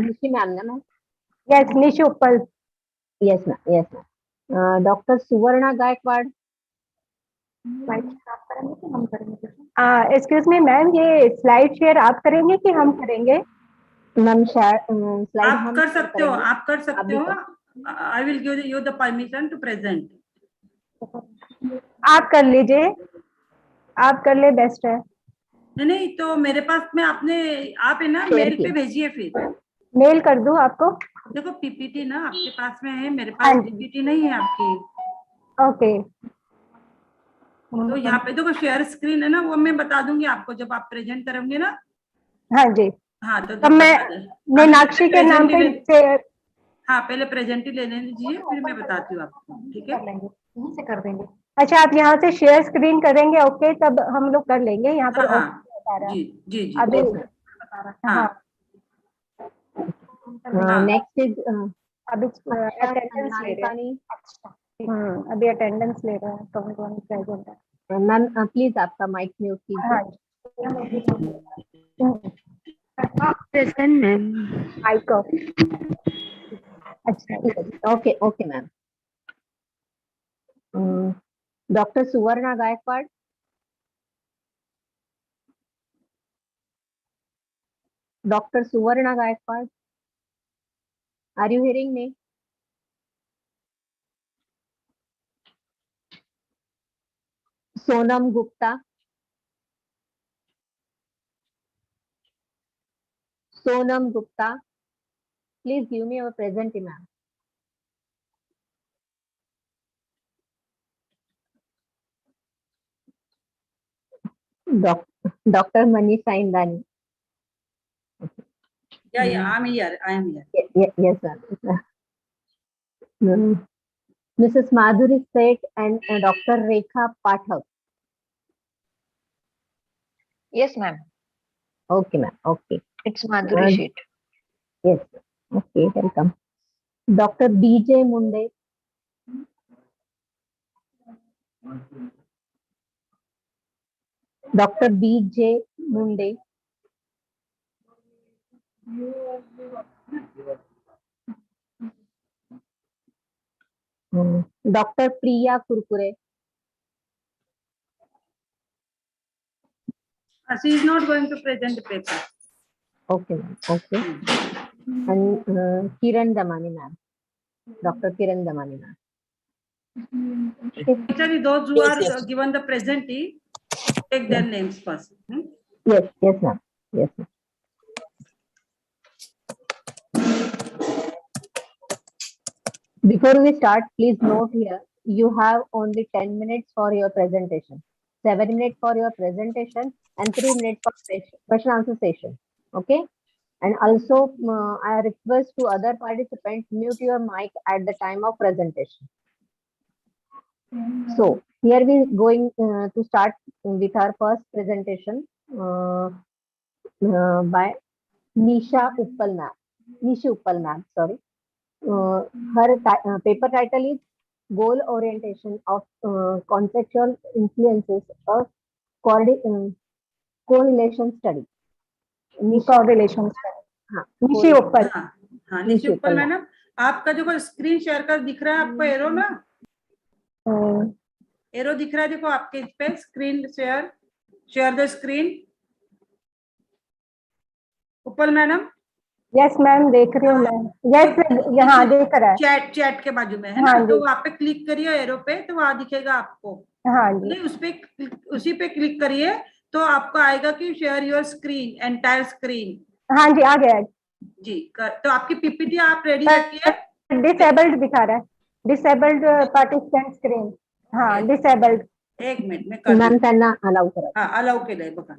Nishi ma'am, na ma'am? Yes, Nishupal. Yes ma'am, yes ma'am. Dr. Suvarna Gaikwad. Excuse me ma'am, ये slide share आप करेंगे कि हम करेंगे? Ma'am slide आप हम कर share सकते हो, करेंगे। आप कर सकते अभी हो। कर- I will give you the permission to present. आप कर लीजिए, आप कर ले, बेस्ट है। नहीं तो मेरे पास में आपने, आप है ना, Share मेल पे किया। भेजिए फिर। मेल कर दूं आपको? देखो पीपीटी ना आपके पास में है, मेरे हाँ पास जी। पीपीटी नहीं है आपकी। ओके। तो यहाँ पे देखो शेयर स्क्रीन है ना, वो मैं बता दूंगी आपको जब आप प्रेजेंट करोगे ना। हाँ जी, हाँ तो तब मैं बता दें। मीनाक्षी के नाम पे शेयर हाँ पहले प्रेजेंट ही लेने दीजिए, फिर मैं बताती हूँ आपको, ठीक है? यहीं से कर देंगे। अच्छा, आप यहाँ से शेयर स्क्रीन करेंगे? ओके, तब हम लोग कर लेंगे। यहाँ पर हाँ बता रहा है जी जी जी। अभी। हाँ हाँ नेक्स्ट इज अभी अटेंडेंस ले रहे हैं। अभी अटेंडेंस ले रहे हैं, कौन कौन प्रेजेंट है। मैम प्लीज आपका माइक म्यूट कीजिए। हाँ, प्रेजेंट मैम, माइक ऑफ। अच्छा, okay okay ma'am. Doctor Suvarna Gaikwad. Doctor Suvarna Gaikwad, are you hearing me? Sonam Gupta. Sonam Gupta, please give me your present, ma'am. Dr. Manish Saindani. yeah, I am here, I am here. Yes, sir. Mrs. Madhuri Seth and Dr. Rekha Pathak. Yes, ma'am. Okay, ma'am. Okay. It's Madhuri sheet. Yes. Okay, welcome. Dr. B.J. Munde. Dr. B.J. Munde. Dr. Priya Kurkure. She is not going to present the paper. Okay, ma'am. Okay. And Kiran Damani, ma'am. Dr. Kiran Damani, ma'am. Actually, those who are given the presentee, take their names first. Yes, yes, ma'am. Yes, ma'am. Before we start, please note here, you have only 10 minutes for your presentation, 7 minutes for your presentation, and 3 minutes for question answer session. Okay? And also, I request to other participants, mute your mic at the time of presentation. So, here we going to start with our first presentation by Nisha Uppal ma'am, sorry. Her paper title is Goal Orientation of Conceptual Influences of Correlation Study. Correlation study. Nishi ऊपर. हाँ निशी ऊपर madam, आपका जो screen share कर दिख रहा है आपको एरो ना, एरो दिख रहा है, देखो आपके इस पे स्क्रीन शेयर द स्क्रीन ऊपर मैडम. यस मैम, देख रही हूँ मैं. यस, यहाँ देख रहा है. चैट के बाजू में है ना, तो वहाँ पे क्लिक करिए एरो पे, तो वहाँ दिखेगा आपको. हाँ जी. उसी पे क्लिक करिए तो आपको आएगा कि share your screen, entire screen. हाँ जी, आ गया जी. तो आपकी पीपीटी आप रेडी रखिए. डिसेबल्ड दिखा रहा है, डिसेबल्ड पार्टिसिपेंट स्क्रीन. हाँ, डिसेबल्ड. एक मिनट में कर मैम त्यांना अलाउ करा. हाँ अलाउ केलंय बघा.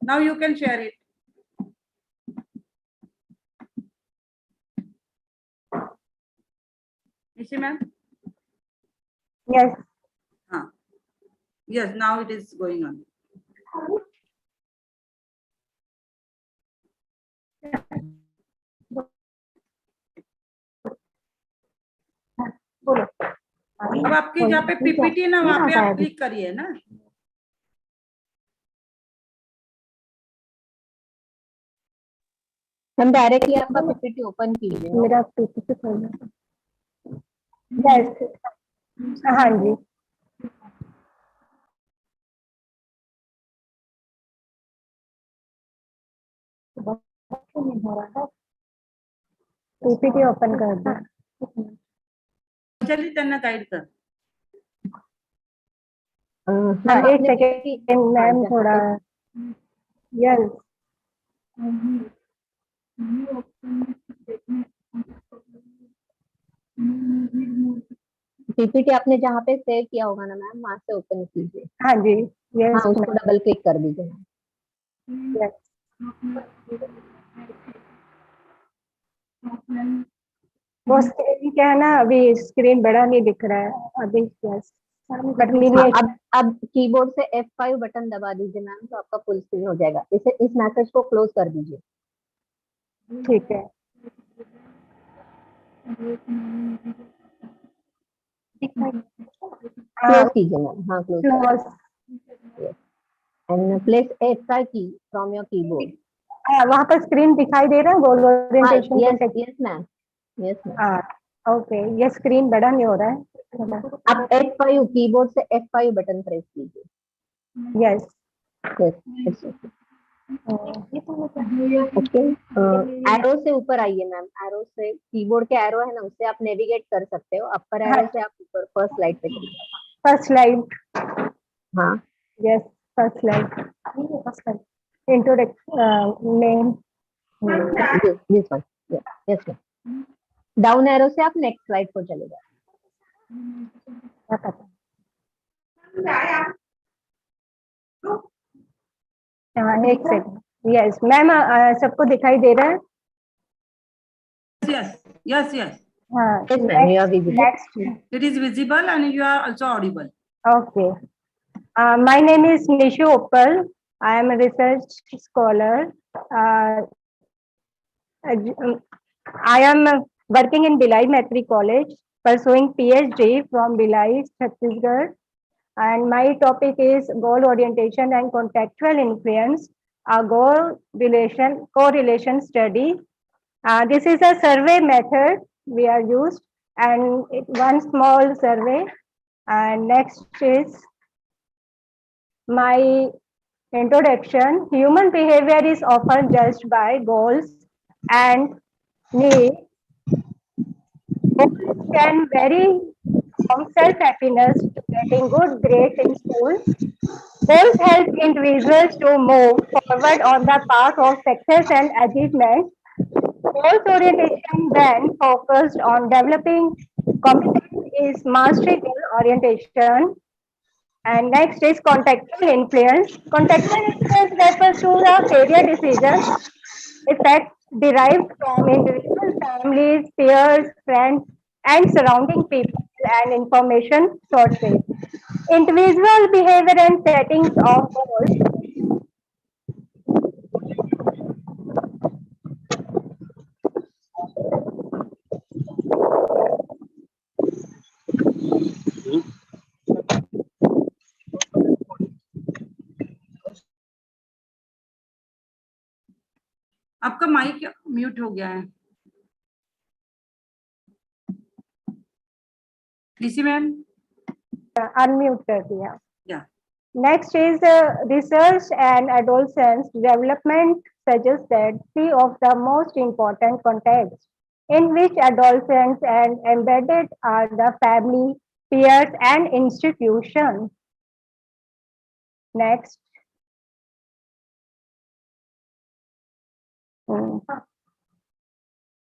Now you can share it. Nishi ma'am. Yes. हाँ. Yes, now it is going on. अब आपके जहाँ पे पीपीटी है ना, वहाँ पे आप क्लिक करिए ना. हम डायरेक्टली आपका पीपीटी ओपन कीजिए. मेरा पीपीटी खोलना. यस. हाँ जी. पीपीटी ओपन कर दो. चलिए त्यांना गाइड कर. हाँ, एक सेकेंड मैम, थोड़ा. यस. पीपीटी आपने जहाँ पे सेव किया होगा ना मैम, वहाँ से ओपन कीजिए. हाँ जी. यस. हाँ, उसको डबल क्लिक कर दीजिए. यस. वो स्क्रीन क्या है ना, अभी स्क्रीन बड़ा नहीं दिख रहा है अभी. यस. अब कीबोर्ड से F5 बटन दबा दीजिए मैम, तो आपका फुल स्क्रीन हो जाएगा. इस मैसेज को क्लोज कर दीजिए. ठीक है. क्लोज कीजिए मैम. हाँ, क्लोज. एंड प्लेस F5 की फ्रॉम योर कीबोर्ड. वहाँ पर स्क्रीन दिखाई दे रहा है goal orientation. Yes ma'am. Yes ma'am. Okay. ये स्क्रीन बड़ा नहीं हो रहा है. आप F5 कीबोर्ड से F5 बटन प्रेस कीजिए. यस. यस. ओके. एरो से ऊपर आइए मैम. एरो से, कीबोर्ड के एरो है ना, उससे आप नेविगेट कर सकते हो. अपर एरो से आप ऊपर फर्स्ट स्लाइड पे चलिए. First slide. हाँ. Yes, first slide. Introduction name. This one. Yes ma'am. Down arrow से आप नेक्स्ट स्लाइड पर चले जाए. एक सेकंड. यस मैम, सबको दिखाई दे रहा है. Yes. हाँ. Yes ma'am, you are visible. Next. It is visible and you are also audible. Okay. My name is Nishu Uppal. I am a research scholar. I am working in Bhilai Maitri College, pursuing PhD from Bhilai, Chhattisgarh. And my topic is goal orientation and contextual influence, a goal relation correlation study. This is a survey method we are used, and one small survey. And next is my introduction. Human behavior is often judged by goals and needs. Goals can vary from self-happiness to getting good grades in school. Goals help individuals to move forward on the path of success and achievement. Goals orientation then focused on developing competence is mastery goal orientation. And next is contextual influence. Contextual influence refers to the career decisions effects derived from individual families, peers, friends, and surrounding people and information sources. Individual behavior and settings of goals. आपका mic mute हो गया है DC ma'am Unmute कर दिया. या Next is research and adolescence development suggests that three of the most important contexts in which adolescents and embedded are the family, peers, and institutions. Next.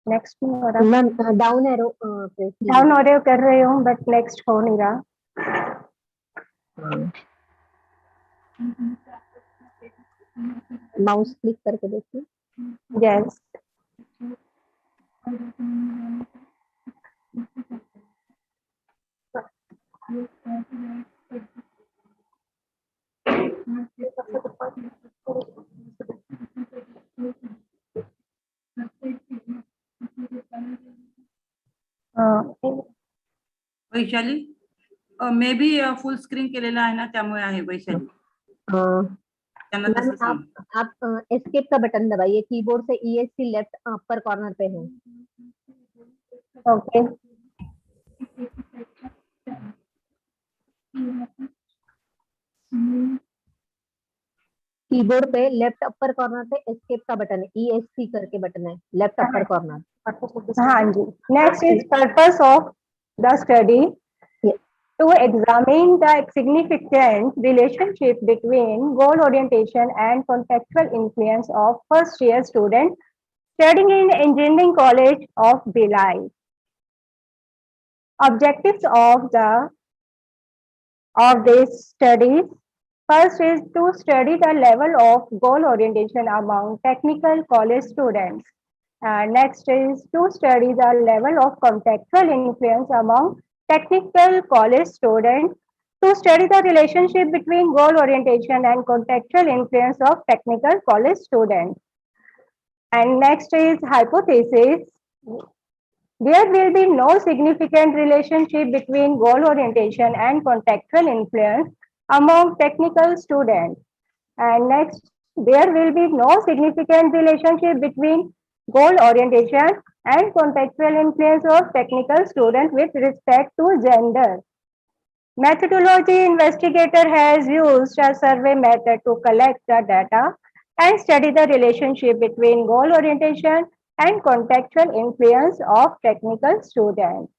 Next ma'am down arrow press down audio कर रही हूँ but next हो नहीं रहा. Mouse click करके देखिए. Yes. Vaishali may be full screen केलेला आहे ना त्यामुळे आहे वैशाली त्यांना मैम तसं सांग. आप एस्केप का बटन दबाइए कीबोर्ड से ESC लेफ्ट अपर कॉर्नर पे है. ओके. कीबोर्ड पे लेफ्ट अपर कॉर्नर पे एस्केप का बटन है. ESC करके बटन है लेफ्ट अपर कॉर्नर. हाँ जी. Next is purpose of the study. To examine the significant relationship between goal orientation and contextual influence of first year students studying in Engineering College of Bhilai. Objectives of these studies. First is to study the level of goal orientation among technical college students. Next is to study the level of contextual influence among technical college students, to study the relationship between goal orientation and contextual influence of technical college students. And next is hypothesis. There will be no significant relationship between goal orientation and contextual influence among technical students. And next, there will be no significant relationship between goal orientation and contextual influence of technical students with respect to gender. Methodology investigator has used a survey method to collect the data and study the relationship between goal orientation and contextual influence of technical students.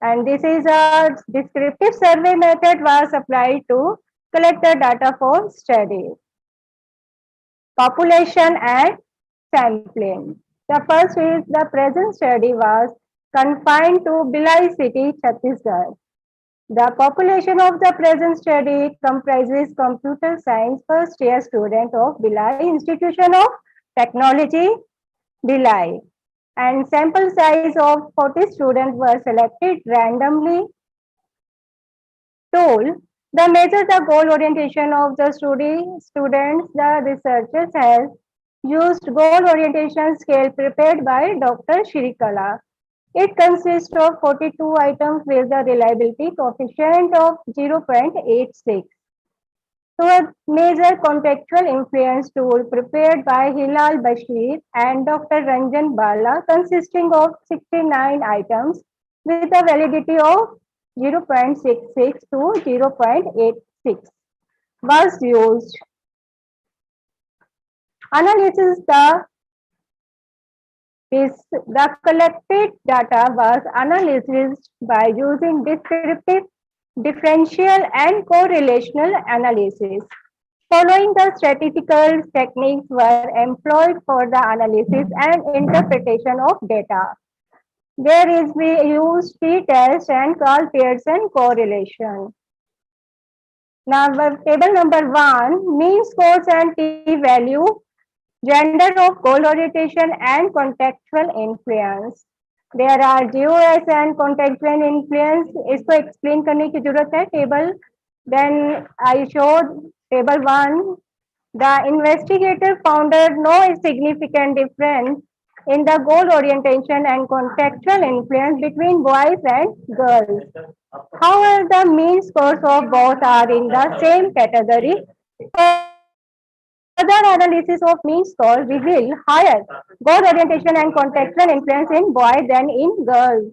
And this is a descriptive survey method was applied to collect the data for study. Population and sampling. The first is the present study was confined to Bhilai city, Chhattisgarh. The population of the present study comprises computer science first year student of Bhilai Institution of Technology, Bhilai. And sample size of 40 students were selected randomly. Tool. The measure the goal orientation of the students, the researchers have used goal orientation scale prepared by Dr. Shirikala. It consists of 42 items with a reliability coefficient of 0.86. So a major contextual influence tool prepared by Hilal Bashir and Dr. Ranjan Bala, consisting of 69 items with a validity of 0.66 to 0.86 was used. Analysis the collected data was analyzed by using descriptive, differential, and correlational analysis. Following the statistical techniques were employed for the analysis and interpretation of data. There is we use t-test and Carl Pearson correlation. Now, table number 1, mean scores and t-value, gender of goal orientation and contextual influence. There are GOS and contextual influence. इसको explain करने की जरूरत है table. Then I showed table 1. The investigator found no significant difference in the goal orientation and contextual influence between boys and girls. However, the mean scores of both are in the same category. Further analysis of mean score reveal higher goal orientation and contextual influence in boys than in girls.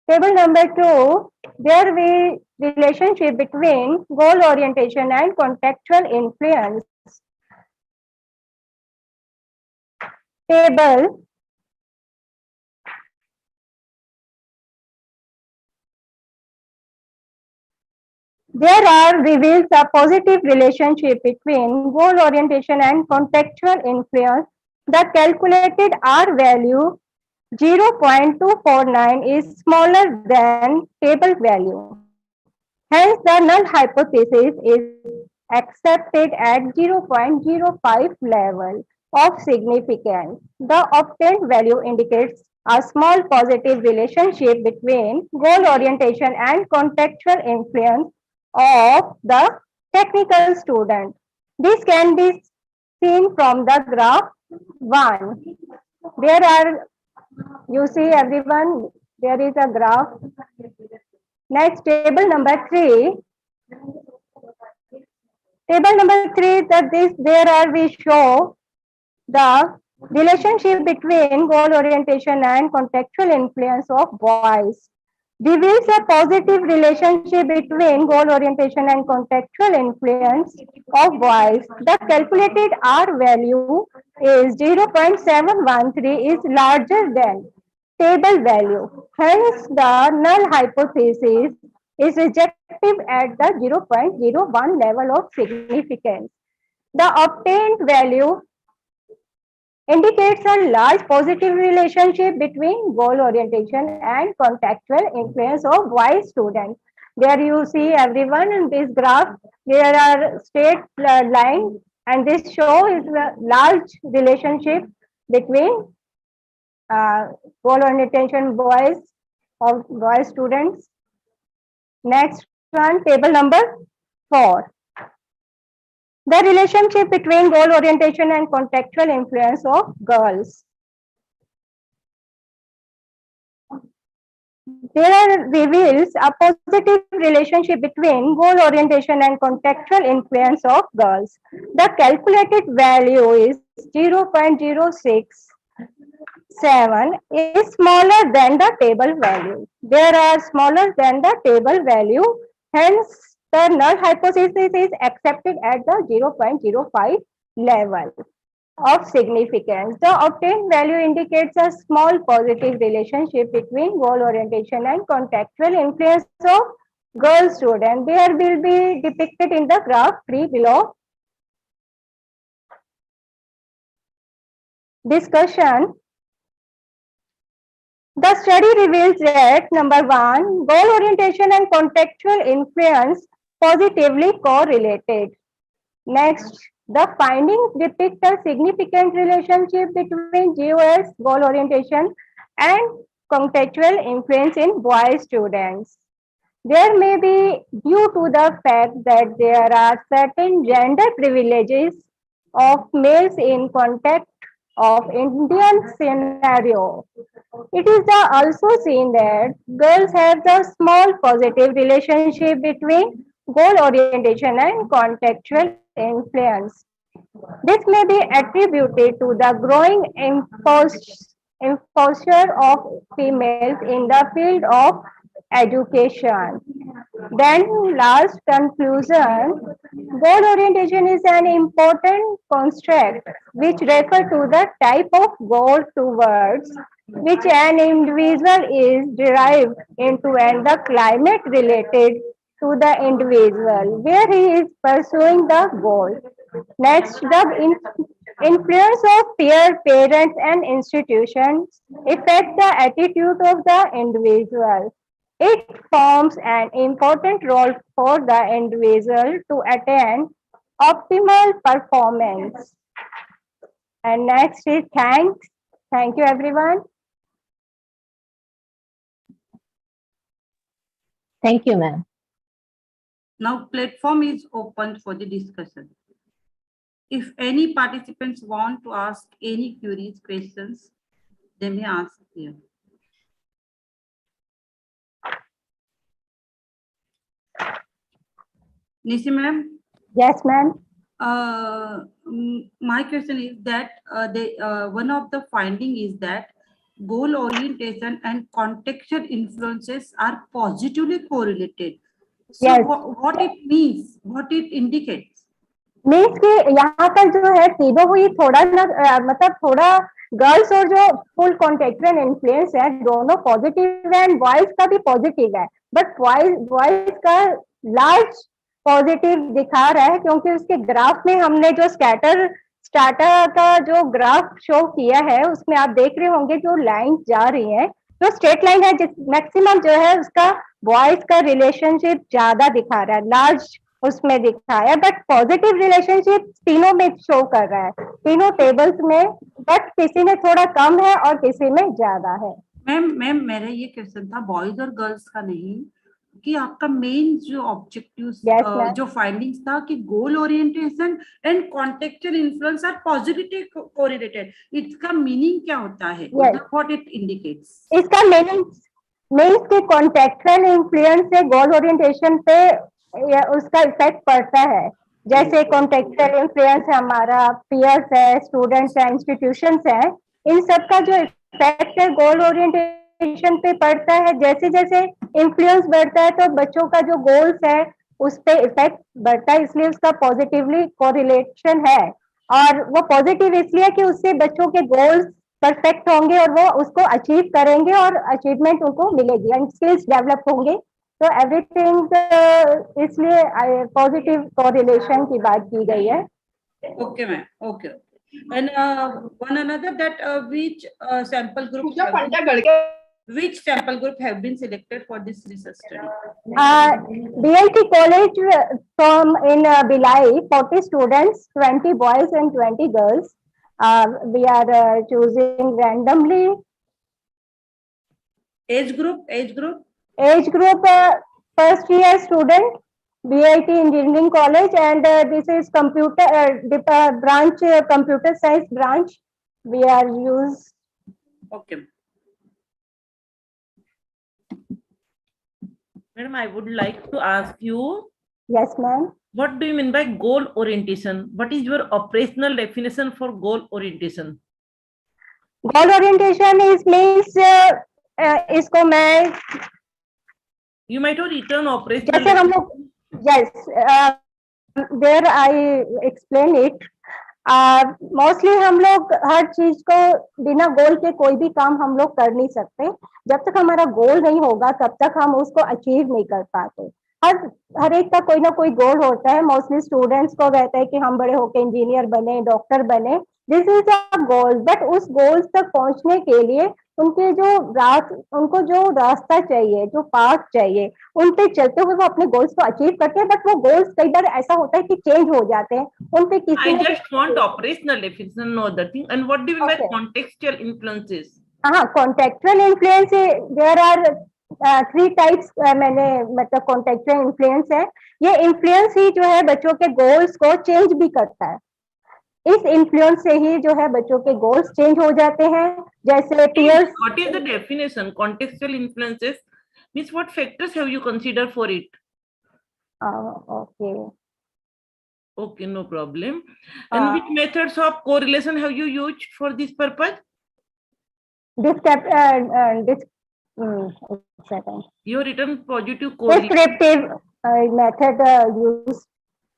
Table number 2, there is relationship between goal orientation and contextual influence. Table there are reveals a positive relationship between goal orientation and contextual influence. The calculated R value 0.249 is smaller than table value. Hence, the null hypothesis is accepted at 0.05 level of significance. The obtained value indicates a small positive relationship between goal orientation and contextual influence of the technical student. This can be seen from the graph 1. There are, you see everyone, there is a graph. Next, table number 3. Table number 3, there are we show the relationship between goal orientation and contextual influence of boys. Reveals a positive relationship between goal orientation and contextual influence of boys. The calculated R value is 0.713 is larger than table value. Hence, the null hypothesis is rejective at the 0.01 level of significance. The obtained value indicates a large positive relationship between goal orientation and contextual influence of boy students. There you see everyone in this graph, there are straight lines and this show is a large relationship between goal orientation boys of boy students. Next one, table number 4. The relationship between goal orientation and contextual influence of girls. There reveals a positive relationship between goal orientation and contextual influence of girls. The calculated value is 0.067 is smaller than the table value. There are smaller than the table value. Hence, the null hypothesis is accepted at the 0.05 level of significance. The obtained value indicates a small positive relationship between goal orientation and contextual influence of girl student. There will be depicted in the graph 3 below. Discussion. The study reveals that number 1, goal orientation and contextual influence positively correlated. Next, the findings depict a significant relationship between GOS, goal orientation, and contextual influence in boy students. There may be due to the fact that there are certain gender privileges of males in context of Indian scenario. It is also seen that girls have the small positive relationship between goal orientation and contextual influence. This may be attributed to the growing exposure of females in the field of education. Then last conclusion, goal orientation is an important construct which refer to the type of goal towards which an individual is derived into and the climate related to the individual where he is pursuing the goal. Next, the influence of peer, parents, and institutions affect the attitude of the individual. It forms an important role for the individual to attain optimal performance. And next is thanks. Thank you, everyone. Thank you, ma'am. Now platform is open for the discussion. If any participants want to ask any queries, questions, they may ask here. Nisi ma'am? Yes, ma'am. My question is that one of the finding is that goal orientation and contextual influences are positively correlated. So Yes. what it means, what it indicates? Means कि यहाँ पर जो है तीनों हुई थोड़ा ना मतलब थोड़ा गर्ल्स और जो फुल कॉन्टेक्चुअल इन्फ्लुएंस है दोनों पॉजिटिव है एंड बॉयज का भी पॉजिटिव है बट बॉयज का लार्ज पॉजिटिव दिखा रहा है क्योंकि उसके ग्राफ में हमने जो स्टार्टर का जो ग्राफ शो किया है उसमें आप देख रहे होंगे जो लाइन जा रही है जो स्ट्रेट लाइन है जिस मैक्सिमम जो है उसका बॉयज का रिलेशनशिप ज्यादा दिखा रहा है लार्ज उसमें दिखाया बट पॉजिटिव रिलेशनशिप तीनों में शो कर रहा है तीनों टेबल्स में बट किसी में थोड़ा कम है और किसी में ज्यादा है मैम मेरा ये क्वेश्चन था बॉयज और गर्ल्स का नहीं कि आपका मेन जो ऑब्जेक्टिव जो फाइंडिंग्स था कि goal orientation and contextual influence are positive correlated इसका मीनिंग क्या होता है व्हाट इट इंडिकेट्स इसका मीनिंग कि कॉन्टेक्चुअल इन्फ्लुएंस से गोल ओरिएंटेशन पे उसका इफेक्ट पड़ता है जैसे कॉन्टेक्चुअल इन्फ्लुएंस हमारा पीयर्स है स्टूडेंट्स है इंस्टीट्यूशंस है इन सब का जो इफेक्ट है गोल ओरिएंटेशन पे पड़ता है जैसे जैसे इन्फ्लुएंस बढ़ता है तो बच्चों का जो गोल्स है उस पे इफेक्ट बढ़ता है इसलिए उसका पॉजिटिवली कोरिलेशन है और वो पॉजिटिव इसलिए कि उससे बच्चों के गोल्स परफेक्ट होंगे और वो उसको अचीव करेंगे और अचीवमेंट उनको मिलेगी एंड स्किल्स डेवलप होंगे तो एवरीथिंग इसलिए पॉजिटिव कोरिलेशन की बात की गई है okay ma'am okay and one another that sample group have been selected for this research study DLT college from in Bilai 40 students 20 boys and 20 girls we are choosing randomly age group first year student BIT engineering college and this is computer branch computer science branch we are use okay Madam, I would like to ask you. Yes, ma'am. What do you mean by goal orientation? What is your operational definition for goal orientation? Goal orientation is means इसको मैं You might have written operational. जैसे हम लोग yes there I explain it mostly हम लोग हर चीज को बिना गोल के कोई भी काम हम लोग कर नहीं सकते जब तक हमारा गोल नहीं होगा तब तक हम उसको अचीव नहीं कर पाते हर एक का कोई ना कोई गोल होता है मोस्टली स्टूडेंट्स को रहता है कि हम बड़े होकर इंजीनियर बने डॉक्टर बने this is a goal but उस गोल्स तक पहुंचने के लिए उनको जो रास्ता चाहिए जो पाथ चाहिए उन पे चलते हुए वो अपने गोल्स को अचीव करते हैं बट वो गोल्स कई बार ऐसा होता है कि चेंज हो जाते हैं उन पे किसी I just want operational definition, no other thing. And what do you mean by contextual influences? हाँ, contextual influence there are 3 types मैंने मतलब contextual influence है ये influence ही जो है बच्चों के goals को change भी करता है इस इन्फ्लुएंस से ही जो है बच्चों के गोल्स चेंज हो जाते हैं, जैसे peers. What is the definition? Contextual influences means what factors have you considered for it? Okay. Okay, no problem. And which methods of correlation have you used for this purpose? You have written positive correlation. Descriptive method used.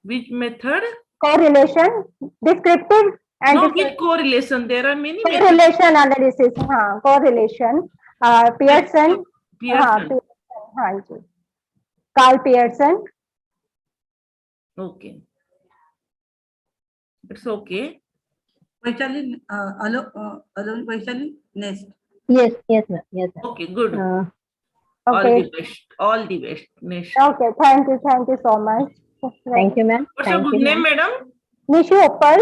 Which method? Correlation, descriptive and No, which correlation? There are many methods. correlation analysis. हाँ, correlation. Pearson. Pearson. हाँ जी. Carl Pearson. Okay. It's okay. Vaishali, Vaishali, next. Yes, ma'am. Yes, ma'am. Okay, good. All Okay. the best. All the best. Next. Okay. Thank you so much. Thank you, ma'am. What's your Thank good you, name, ma'am. madam? Nishi Uppal.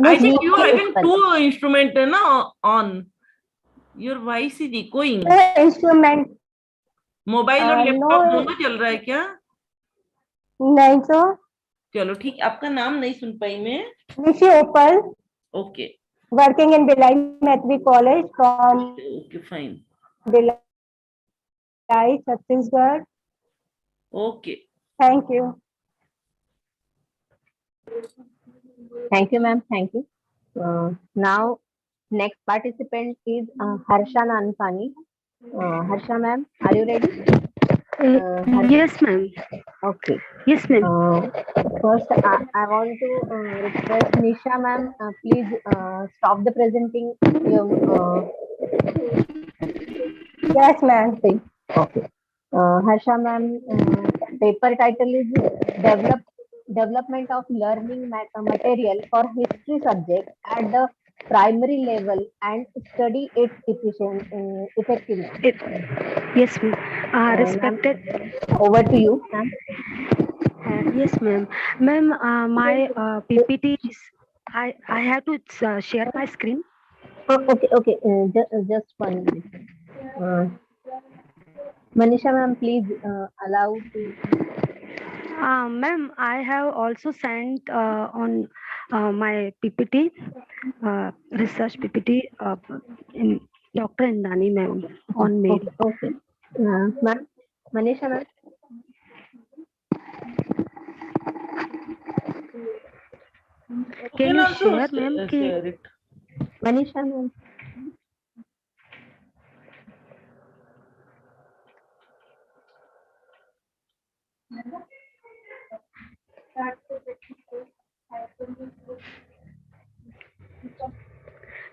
I think you Nishi having Uppal. two instruments on. Your voice is echoing. Instrument. Mobile और laptop no. दोनों चल रहा है क्या? नहीं तो. चलो ठीक, आपका नाम नहीं सुन पाई मैं. Nishi Uppal. Okay. Working in Bhilai Mathvi College from Okay, fine. Bhilai, Chhattisgarh. Okay. Thank you. Thank you, ma'am. Thank you. Now, next participant is Harsha Nansani. Harsha, ma'am, are you ready? Yes, ma'am. Okay. Yes, ma'am. First, I want to request Nisha, ma'am, please stop the presenting. Yes, ma'am. Okay. Harsha, ma'am, paper title is Development of Learning Material for History Subject at the Primary Level and Study its effectiveness. Yes, ma'am. Respected. Over to you, ma'am. Yes, ma'am. Ma'am, my PPT is. I have to share my screen. Okay. Just 1 minute. Manisha, ma'am, please allow to. Ma'am, I have also sent on my PPT, research PPT in Dr. Indani, ma'am, on mail. Okay. Ma'am, Manisha, ma'am. Can you share, ma'am? Share it. Manisha, ma'am.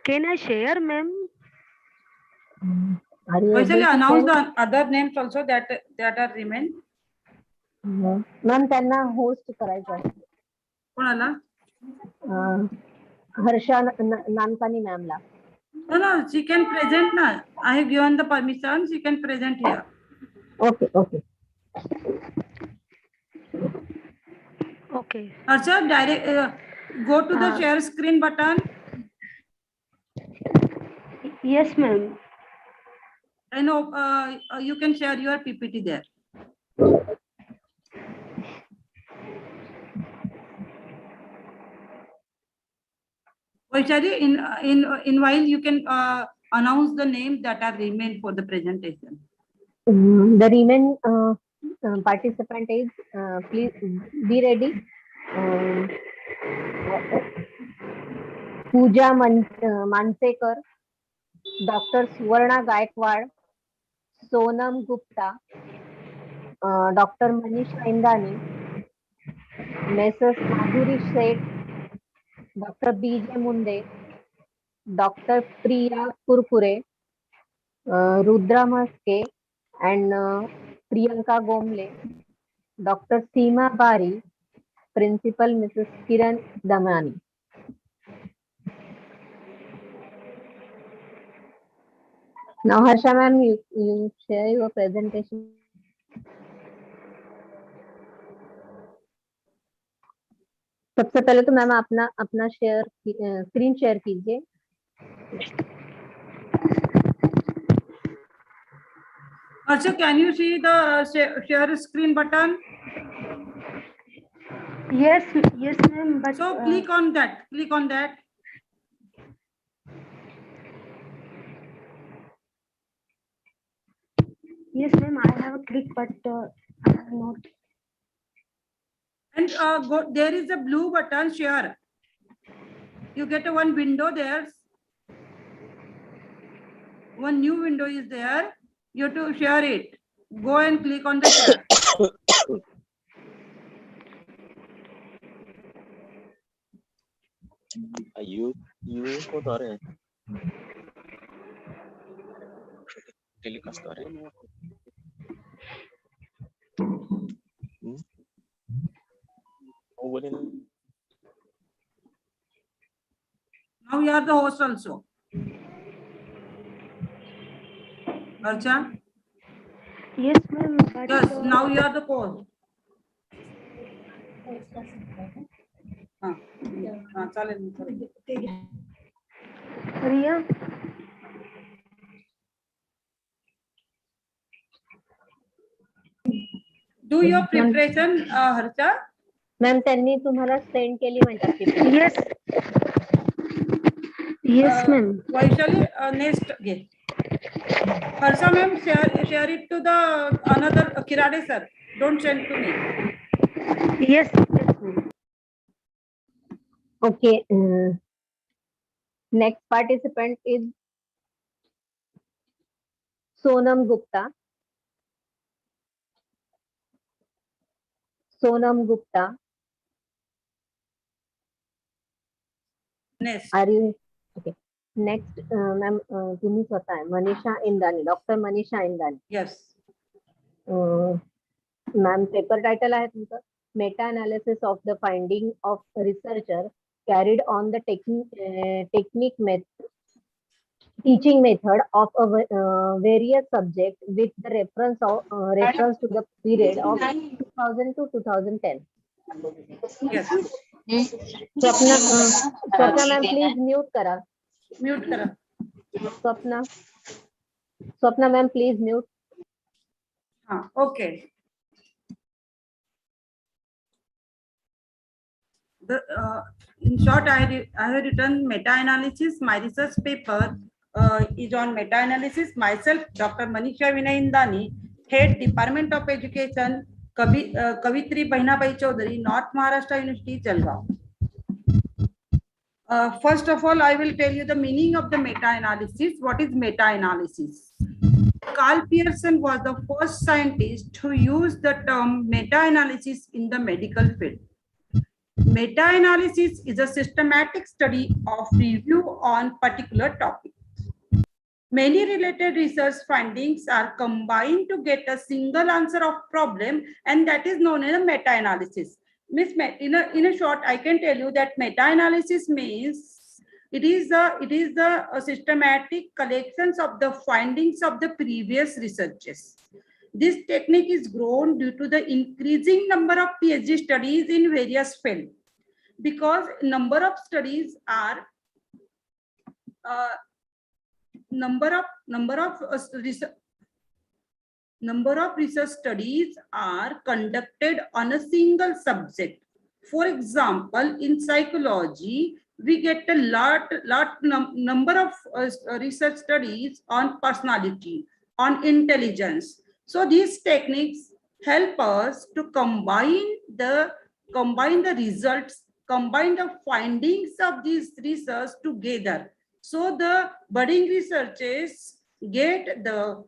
Can I share, ma'am? Are you Vaishali, able to announce share? the other names also that are remain. Ma'am त्यांना host करायचं आहे. कोणाला? Harsha Nankani मॅमला. No, she can present na. I have given the permission. She can present here. Okay. Okay. Harsha, direct go to the share screen button. Yes, ma'am. And you can share your PPT there. Vaishali, in while you can announce the names that are remain for the presentation. The remain participant is please be ready. Pooja Mansekar, Dr. Suvarna Gaikwad, Sonam Gupta, Dr. Manisha Indani, Messrs. Madhuri Seth, Dr. B.J. Munde, Dr. Priya Kurkure, Rudra Maske, and Priyanka Gomle, Dr. Seema Bari, Principal Mrs. Kiran Damani. Now, Harsha ma'am, you share your presentation. सबसे पहले तो ma'am अपना share screen share कीजिए. Harsha, can you see the share screen button? Yes, yes, ma'am. But So click on that. Click on that. yes, ma'am. I have a click, but I have not. And there is a blue button, share. You get a one window there. One new window is there. You have to share it. Go and click on the share. You को तो आ रहे हैं telecast आ रहे हैं वो बोले Now you are the host also. Archa? Yes, ma'am. But Yes, now you are the host. Riya. Do your preparation, Harsha. Ma'am त्यांनी तुम्हाला सेंड केली म्हणतात PPT. Yes. Yes, ma'am. Vaishali, next. Okay. Harsha ma'am, share it to the another Kirade sir. Don't send to me. Yes. Yes, ma'am. Okay. Next participant is Sonam Gupta. Sonam Gupta. Next. Are you okay? Next, ma'am, तुम्ही स्वतः आहे Manisha Indani, doctor Manisha Indani. Yes. Ma'am paper title आहे तुमचं meta analysis of the finding of researcher carried on the teaching method of a various subject with the reference to the period of 2000 to 2010. Yes. Swapna ma'am please mute करा. Mute करा. Swapna ma'am please mute. Okay. In short, I have written meta-analysis. My research paper is on meta-analysis. Myself, Dr. Manisha Vinay Indani, Head Department of Education, Kavitri Bahinabai Chaudhary, North Maharashtra University, Jalgaon. First of all, I will tell you the meaning of the meta-analysis. What is meta-analysis? Carl Pearson was the first scientist who used the term meta-analysis in the medical field. Meta-analysis is a systematic study of review on particular topic. Many related research findings are combined to get a single answer of problem, and that is known as a meta-analysis. In a short, I can tell you that meta-analysis means it is a systematic collections of the findings of the previous researches. This technique is grown due to the increasing number of PhD studies in various fields, because number of studies are number of research studies are conducted on a single subject. For example, in psychology, we get a number of research studies on personality, on intelligence. So these techniques help us to combine the results, combine the findings of these research together. So the budding researchers get the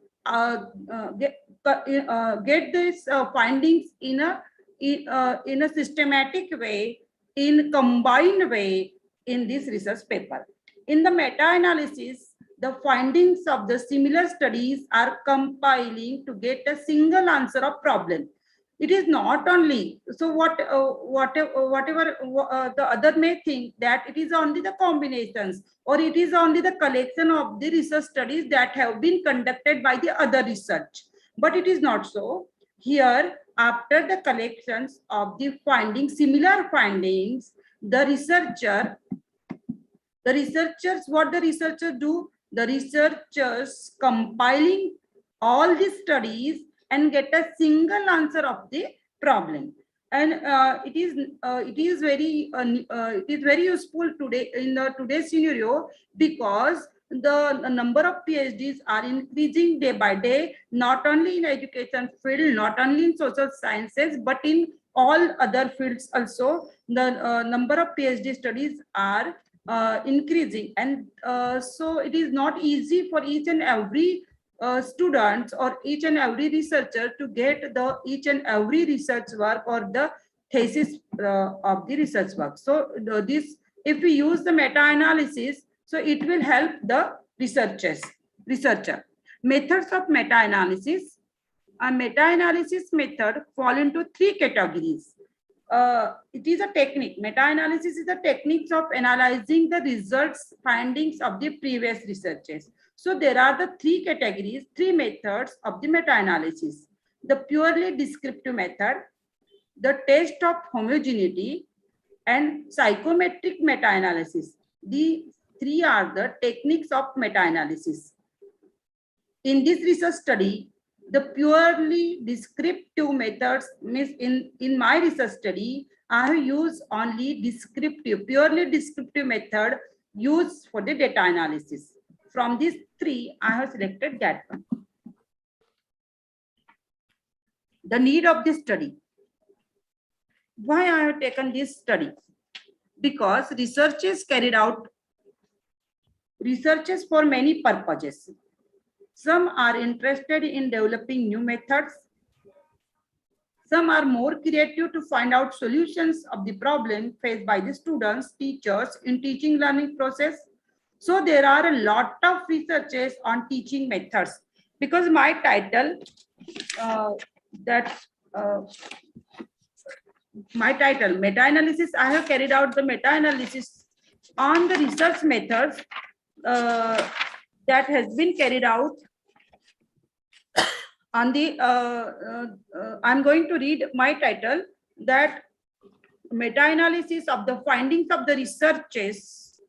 get these findings in a systematic way, in combined way in this research paper. In the meta-analysis, the findings of the similar studies are compiling to get a single answer of problem. It is not only so whatever the other may think that it is only the combinations or it is only the collection of the research studies that have been conducted by the other research, but it is not so. Here, after the collections of the findings, similar findings, the researchers, what the researchers do? The researchers compiling all these studies and get a single answer of the problem. and it is very useful today in the today's scenario, because the number of PhDs are increasing day by day, not only in education field, not only in social sciences, but in all other fields also. The number of PhD studies are increasing, and so it is not easy for each and every students or each and every researcher to get the each and every research work or the thesis of the research work. So this, if we use the meta-analysis, so it will help the researcher. Methods of meta-analysis. A meta-analysis method fall into three categories. It is a technique. Meta-analysis is a technique of analyzing the results, findings of the previous researches. So there are the three categories, three methods of the meta-analysis. The purely descriptive method, the test of homogeneity, and psychometric meta-analysis. The three are the techniques of meta-analysis. In this research study, the purely descriptive methods means in my research study, I have used only purely descriptive method used for the data analysis. From these three, I have selected that one. The need of this study. Why I have taken this study? Because research is carried out for many purposes. Some are interested in developing new methods. Some are more creative to find out solutions of the problem faced by the students, teachers in teaching learning process. So there are a lot of researches on teaching methods. Because my title, meta-analysis, I have carried out the meta-analysis on the research methods that has been carried out on the, I'm going to read my title, that meta-analysis of the findings of the researches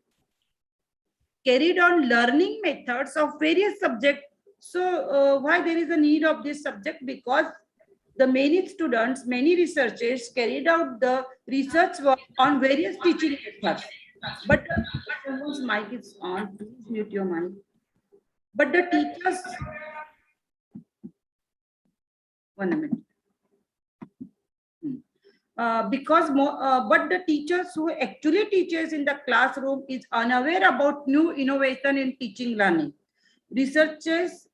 carried on learning methods of various subjects. So why there is a need of this subject? Because the many students, many researchers carried out the research work on various teaching methods. But whose mic is on? Please mute your mic. But the teachers, one minute. But the teachers who actually teaches in the classroom is unaware about new innovation in teaching learning. Researchers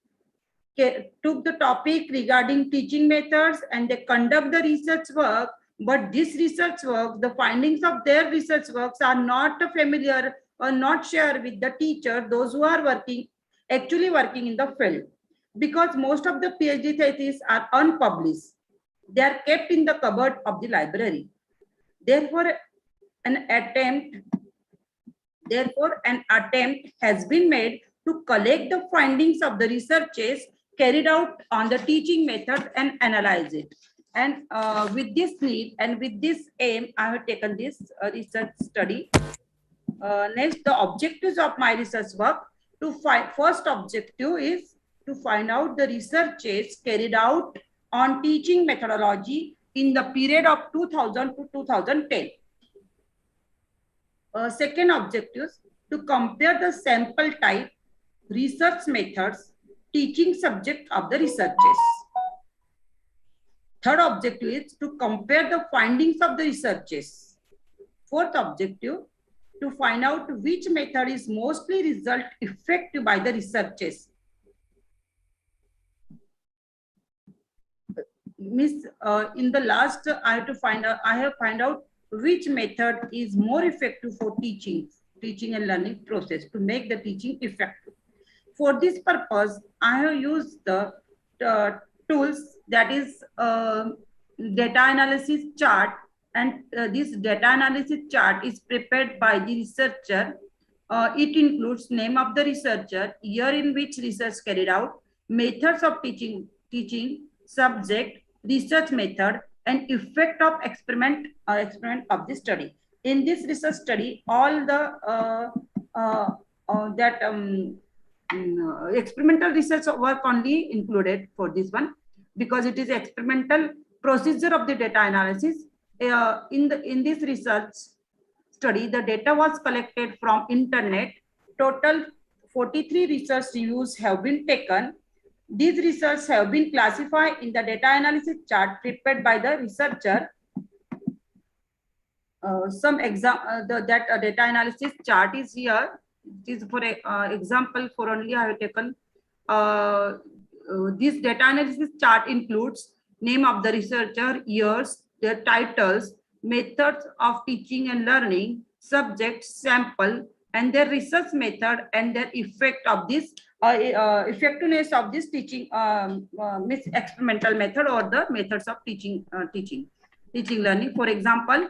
took the topic regarding teaching methods and they conduct the research work, but this research work, the findings of their research works are not familiar or not shared with the teacher, those who are actually working in the field. Because most of the PhD theses are unpublished. They are kept in the cupboard of the library. Therefore, an attempt has been made to collect the findings of the researches carried out on the teaching method and analyze it. And with this need and with this aim, I have taken this research study. Next, the objectives of my research work. First objective is to find out the researches carried out on teaching methodology in the period of 2000 to 2010. Second objective, to compare the sample type, research methods, teaching subject of the researches. Third objective is to compare the findings of the researches. Fourth objective, to find out which method is mostly result effective by the researches. In the last, I have find out which method is more effective for teaching and learning process to make the teaching effective. For this purpose, I have used the tools, that is data analysis chart, and this data analysis chart is prepared by the researcher. It includes name of the researcher, year in which research carried out, methods of teaching, subject, research method, and effect of experiment of the study. In this research study, all the experimental research work only included for this one, because it is experimental procedure of the data analysis. in this research study, the data was collected from internet. Total 43 research reviews have been taken. These research have been classified in the data analysis chart prepared by the researcher. That data analysis chart is here. It is for example for only I have taken. This data analysis chart includes name of the researcher, years, their titles, methods of teaching and learning, subject, sample, and their research method and their effect of this effectiveness of this teaching experimental method or the methods of teaching learning. For example,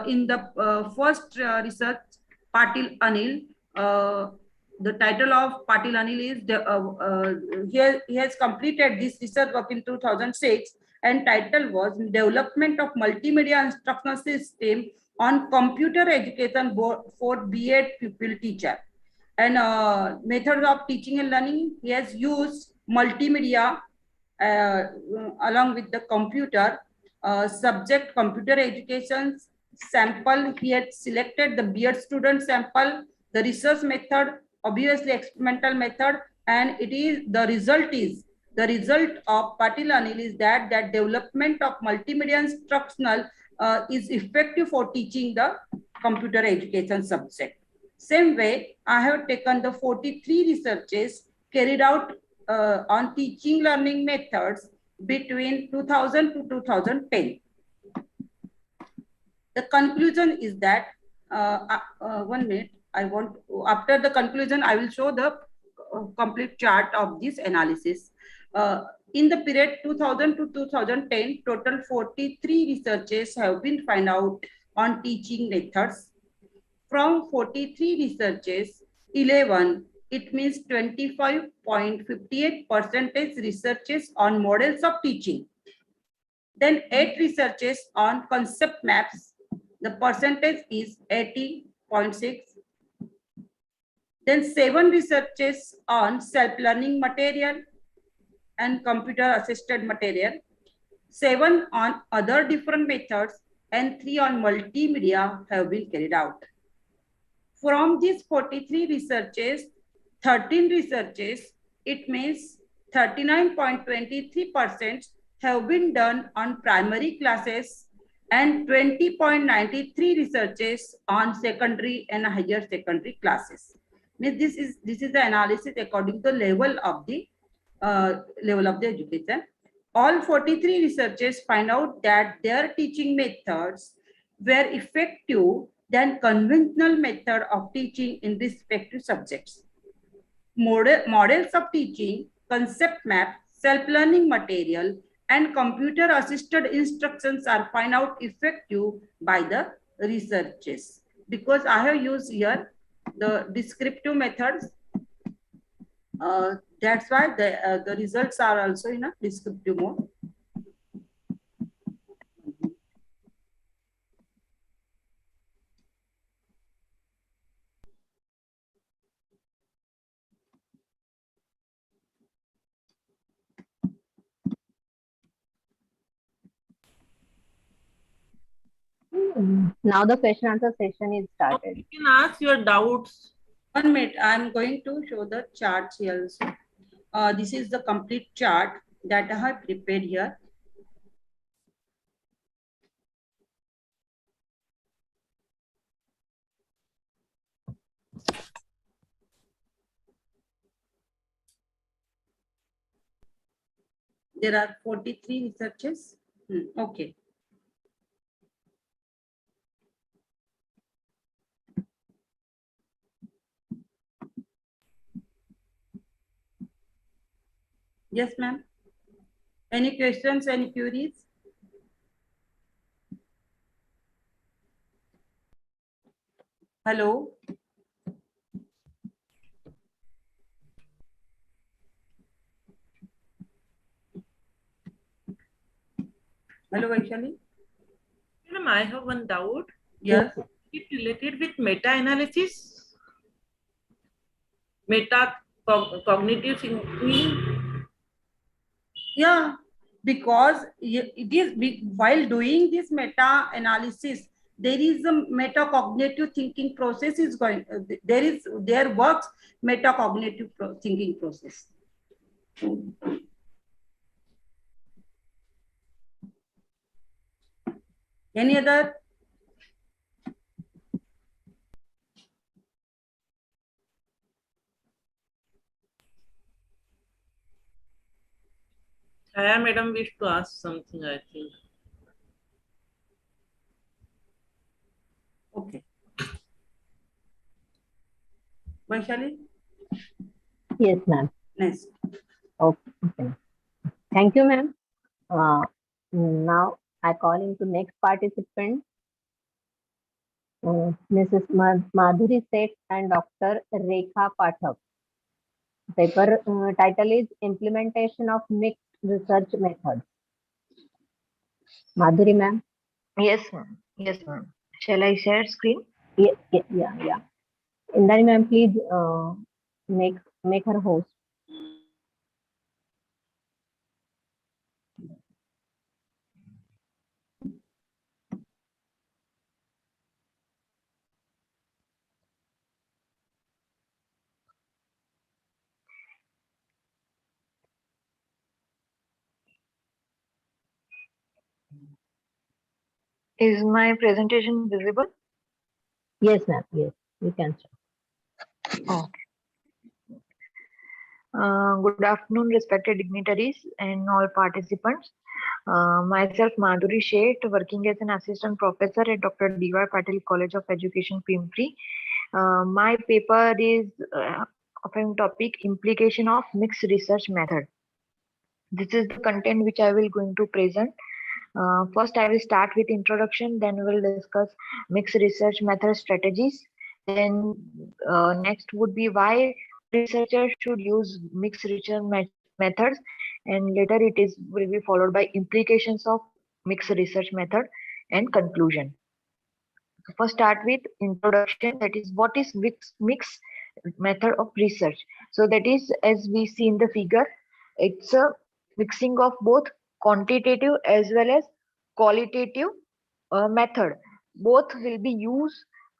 in the first research, Patil Anil, the title of Patil Anil is he has completed this research work in 2006, and title was Development of Multimedia Instructional System on Computer Education for B.Ed Pupil Teacher. And methods of teaching and learning, he has used multimedia along with the computer. Subject computer education, sample, he had selected the B.Ed student sample. The research method, obviously experimental method, and the result of Patil Anil is that development of multimedia instructional is effective for teaching the computer education subject. Same way, I have taken the 43 researches carried out on teaching learning methods between 2000 to 2010. The conclusion is that 1 minute. After the conclusion, I will show the complete chart of this analysis. In the period 2000 to 2010, total 43 researches have been found out on teaching methods. From 43 researches, 11, it means 25.58% researches on models of teaching. Then 8 researches on concept maps. The percentage is 80.6. Then 7 researches on self-learning material and computer-assisted material, 7 on other different methods, and 3 on multimedia have been carried out. From these 43 researches, 13 researches, it means 39.23% have been done on primary classes and 20.93 researches on secondary and higher secondary classes. Means this is the analysis according to the level of the education. All 43 researchers find out that their teaching methods were effective than conventional method of teaching in respective subjects. Models of teaching, concept map, self-learning material, and computer-assisted instructions are found out effective by the researchers. Because I have used here the descriptive methods, that's why the results are also in a descriptive mode. Now the question answer session is started. You can ask your doubts. 1 minute, I'm going to show the charts here also. This is the complete chart that I have prepared here. There are 43 researches. Okay. Yes, ma'am. Any questions, any queries? Hello. Hello, Vaishali. Madam, I have one doubt. Yes. It related with meta-analysis, cognitive thinking. Yeah, because it is while doing this meta analysis, there is a metacognitive thinking process is going. There works metacognitive thinking process. Any other? Chaya madam wished to ask something, I think. Okay. Vaishali? Yes, ma'am. Next. Okay. Thank you, ma'am. Now I call into next participant, Mrs. Madhuri Seth and Dr. Rekha Pathak. Paper title is Implementation of Mixed Research Methods. Madhuri, ma'am. Yes, ma'am. Yes, ma'am. Shall I share screen? Yeah. Indani, ma'am, please make her host. Is my presentation visible? Yes, ma'am. Yes, you can start. Okay. Good afternoon, respected dignitaries and all participants. Myself, Madhuri Sheth, working as an assistant professor at Dr. D.Y. Patil College of Education, Pimpri. My paper is of a topic implication of mixed research method. This is the content which I will going to present. First, I will start with introduction, then we will discuss mixed research method strategies. Then next would be why researchers should use mixed research methods, and later it is will be followed by implications of mixed research method and conclusion. First, start with introduction. That is, what is mixed method of research? So that is, as we see in the figure, it's a mixing of both quantitative as well as qualitative method. Both will be used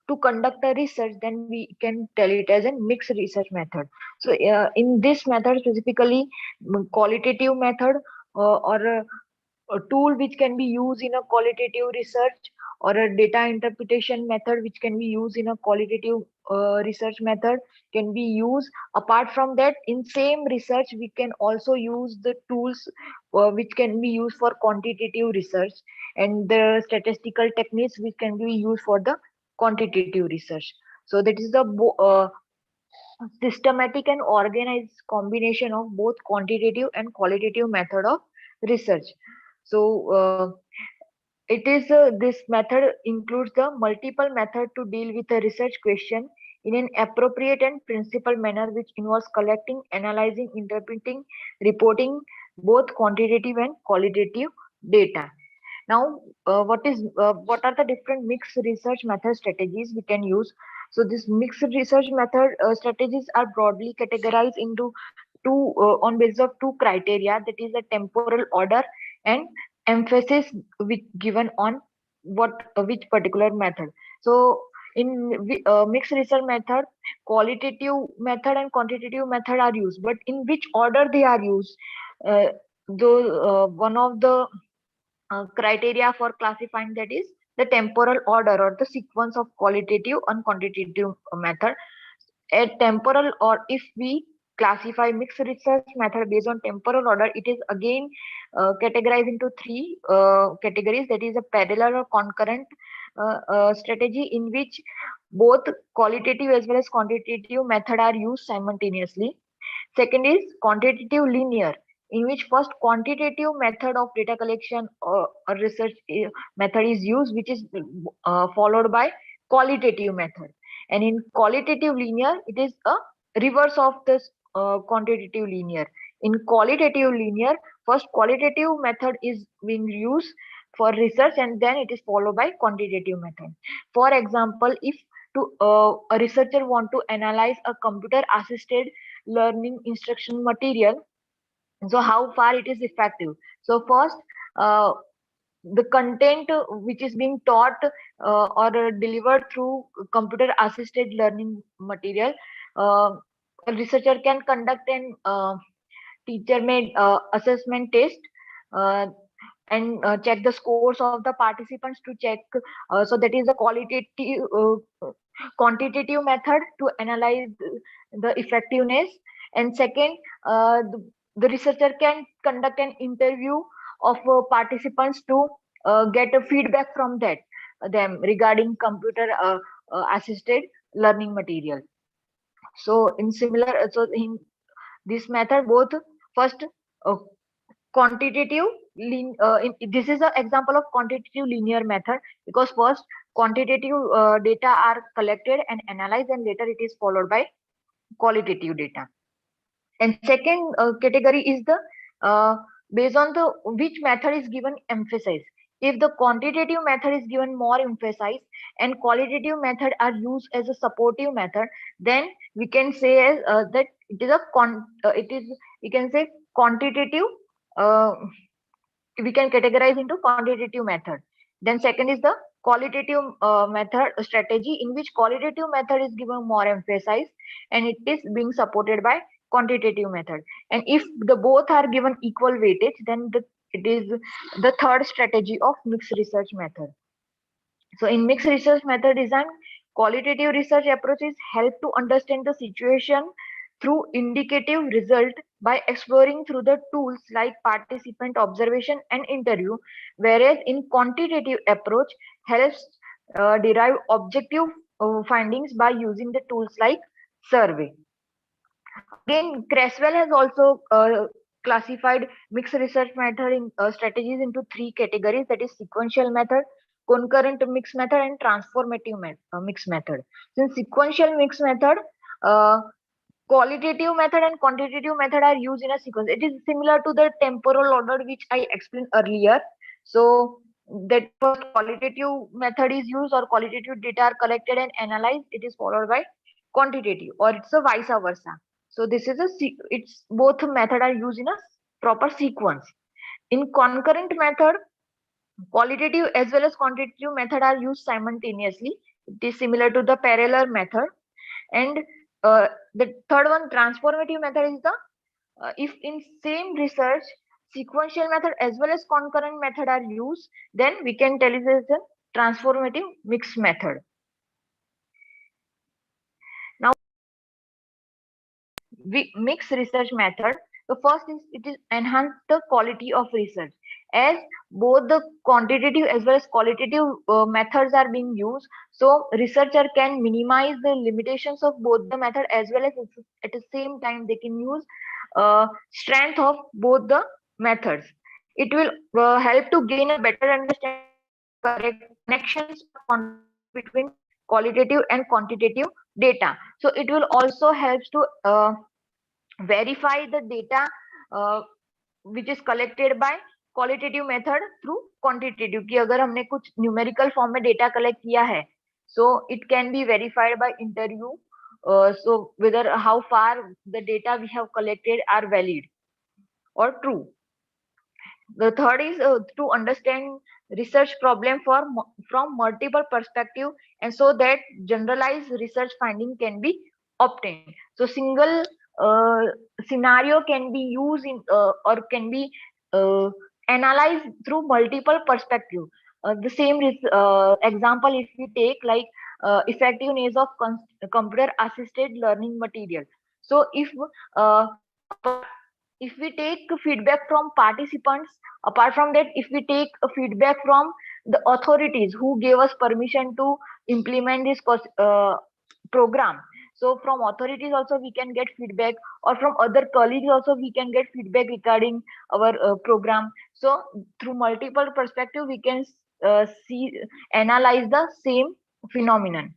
to conduct a research, then we can tell it as a mixed research method. So in this method specifically, qualitative method or a tool which can be used in a qualitative research, or a data interpretation method which can be used in a qualitative research method can be used. Apart from that, in same research we can also use the tools which can be used for quantitative research, and the statistical techniques which can be used for the quantitative research. So that is the systematic and organized combination of both quantitative and qualitative method of research. So it is this method includes the multiple method to deal with a research question in an appropriate and principled manner, which involves collecting, analyzing, interpreting, reporting both quantitative and qualitative data. Now, what are the different mixed research method strategies we can use? So this mixed research method strategies are broadly categorized into two on basis of two criteria, that is the temporal order and emphasis which given on which particular method. So in mixed research method, qualitative method and quantitative method are used, but in which order they are used? One of the criteria for classifying that is the temporal order or the sequence of qualitative and quantitative method. A temporal, or if we classify mixed research method based on temporal order, it is again categorized into three categories, that is a parallel or concurrent strategy in which both qualitative as well as quantitative method are used simultaneously. Second is quantitative linear, in which first quantitative method of data collection or research method is used, which is followed by qualitative method. And in qualitative linear, it is a reverse of this quantitative linear. In qualitative linear, first qualitative method is being used for research, and then it is followed by quantitative method. For example, if a researcher want to analyze a computer assisted learning instruction material, So how far it is effective? So first, the content which is being taught or delivered through computer assisted learning material, a researcher can conduct an teacher made assessment test, uh, and check the scores of the participants to check, so that is a quantitative method to analyze the effectiveness. And second, the researcher can conduct an interview of participants to get a feedback from them regarding computer assisted learning material. So in similar, so in this method, both first, uh, quantitative this is an example of quantitative linear method, because first quantitative data are collected and analyzed, and later it is followed by qualitative data. And second category is the based on the which method is given emphasis. If the quantitative method is given more emphasis and qualitative method are used as a supportive method, then we can say as, that it is it is, we can say, quantitative, uh, we can categorize into quantitative method. Then second is the qualitative method strategy, in which qualitative method is given more emphasis and it is being supported by quantitative method. And if the both are given equal weightage, then it is the third strategy of mixed research method. So in mixed research method design, qualitative research approaches help to understand the situation through indicative result by exploring through the tools like participant observation and interview, whereas in quantitative approach helps derive objective findings by using the tools like survey. Again, Creswell has also classified mixed research method in strategies into three categories, that is sequential method, concurrent mixed method, and transformative mixed method. So in sequential mixed method, uh, qualitative method and quantitative method are used in a sequence. It is similar to the temporal order which I explained earlier. So that first qualitative method is used, or qualitative data are collected and analyzed. It is followed by quantitative, or it's a vice versa. So this is it's both method are used in a proper sequence. In concurrent method, qualitative as well as quantitative method are used simultaneously. It is similar to the parallel method. And the third one, transformative method, is the if in same research sequential method as well as concurrent method are used, then we can tell it as a transformative mixed method. Now, mixed research method, the first is it is enhance the quality of research, as both the quantitative as well as qualitative methods are being used. So researcher can minimize the limitations of both the method, as well as at the same time they can use strength of both the methods. It will help to gain a better understanding correct connections or conflicts between qualitative and quantitative data. So it will also help to verify the data which is collected by qualitative method through quantitative, कि अगर हमने कुछ numerical form में data collect किया है, so it can be verified by interview, so whether how far the data we have collected are valid or true. The third is to understand research problem from multiple perspective, and so that generalized research finding can be obtained. So single scenario can be used in or can be analyzed through multiple perspective. The same example if we take, like effectiveness of computer assisted learning material. So uh, if we take feedback from participants, apart from that, if we take feedback from the authorities who gave us permission to implement this program, so from authorities also we can get feedback, or from other colleagues also we can get feedback regarding our program. So through multiple perspective we can analyze the same phenomenon.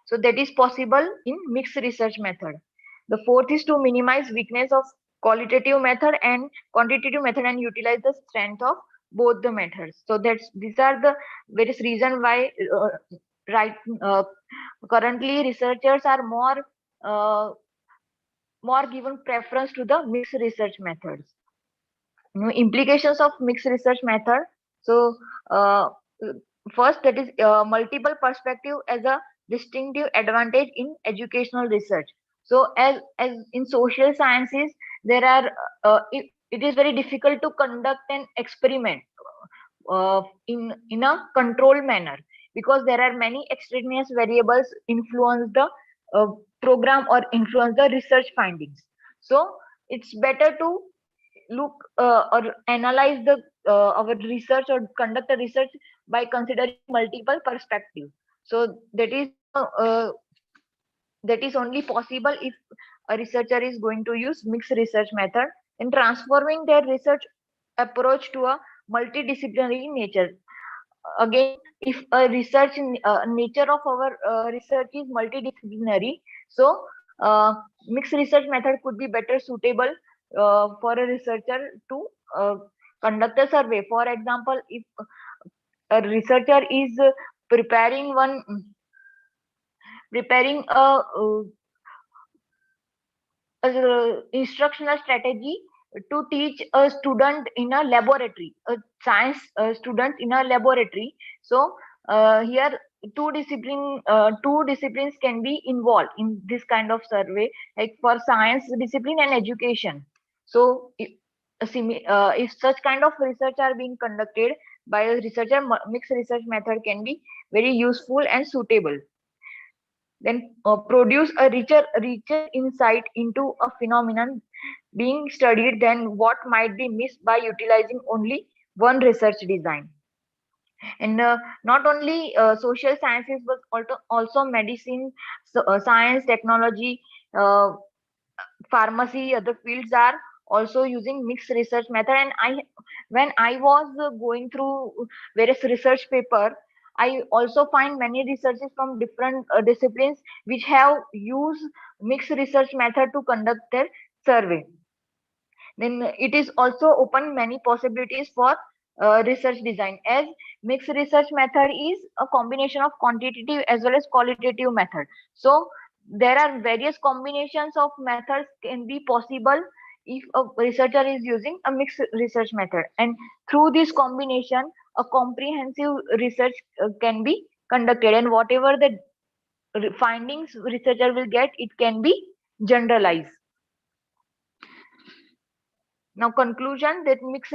So that is possible in mixed research method. The fourth is to minimize weakness of qualitative method and quantitative method and utilize the strength of both the methods. So these are the various reasons why currently researchers are more more given preference to the mixed research methods. Implications of mixed research method. So first, that is multiple perspective as a distinctive advantage in educational research. So as in social sciences, there are it is very difficult to conduct an experiment in a controlled manner, because there are many extraneous variables influence the program or influence the research findings. So it's better to look or analyze the our research or conduct a research by considering multiple perspectives. So that is only possible if a researcher is going to use mixed research method in transforming their research approach to a multidisciplinary nature. Again, if a research nature of our research is multidisciplinary, so mixed research method could be better suitable for a researcher to conduct a survey. For example, if a researcher is preparing a instructional strategy to teach a student in a laboratory, a science student in a laboratory. So here two disciplines can be involved in this kind of survey, like for science discipline and education. So if such kind of research are being conducted by a researcher, mixed research method can be very useful and suitable. Then produce a richer insight into a phenomenon being studied than what might be missed by utilizing only one research design. And not only social sciences, but also medicine, science, technology, uh, pharmacy, other fields are also using mixed research method. And when I was going through various research paper, I also find many researchers from different disciplines which have used mixed research method to conduct their survey. Then it is also open many possibilities for research design, as mixed research method is a combination of quantitative as well as qualitative method. So there are various combinations of methods can be possible if a researcher is using a mixed research method, and through this combination a comprehensive research can be conducted, and whatever the findings researcher will get, it can be generalized. Now, conclusion, that mixed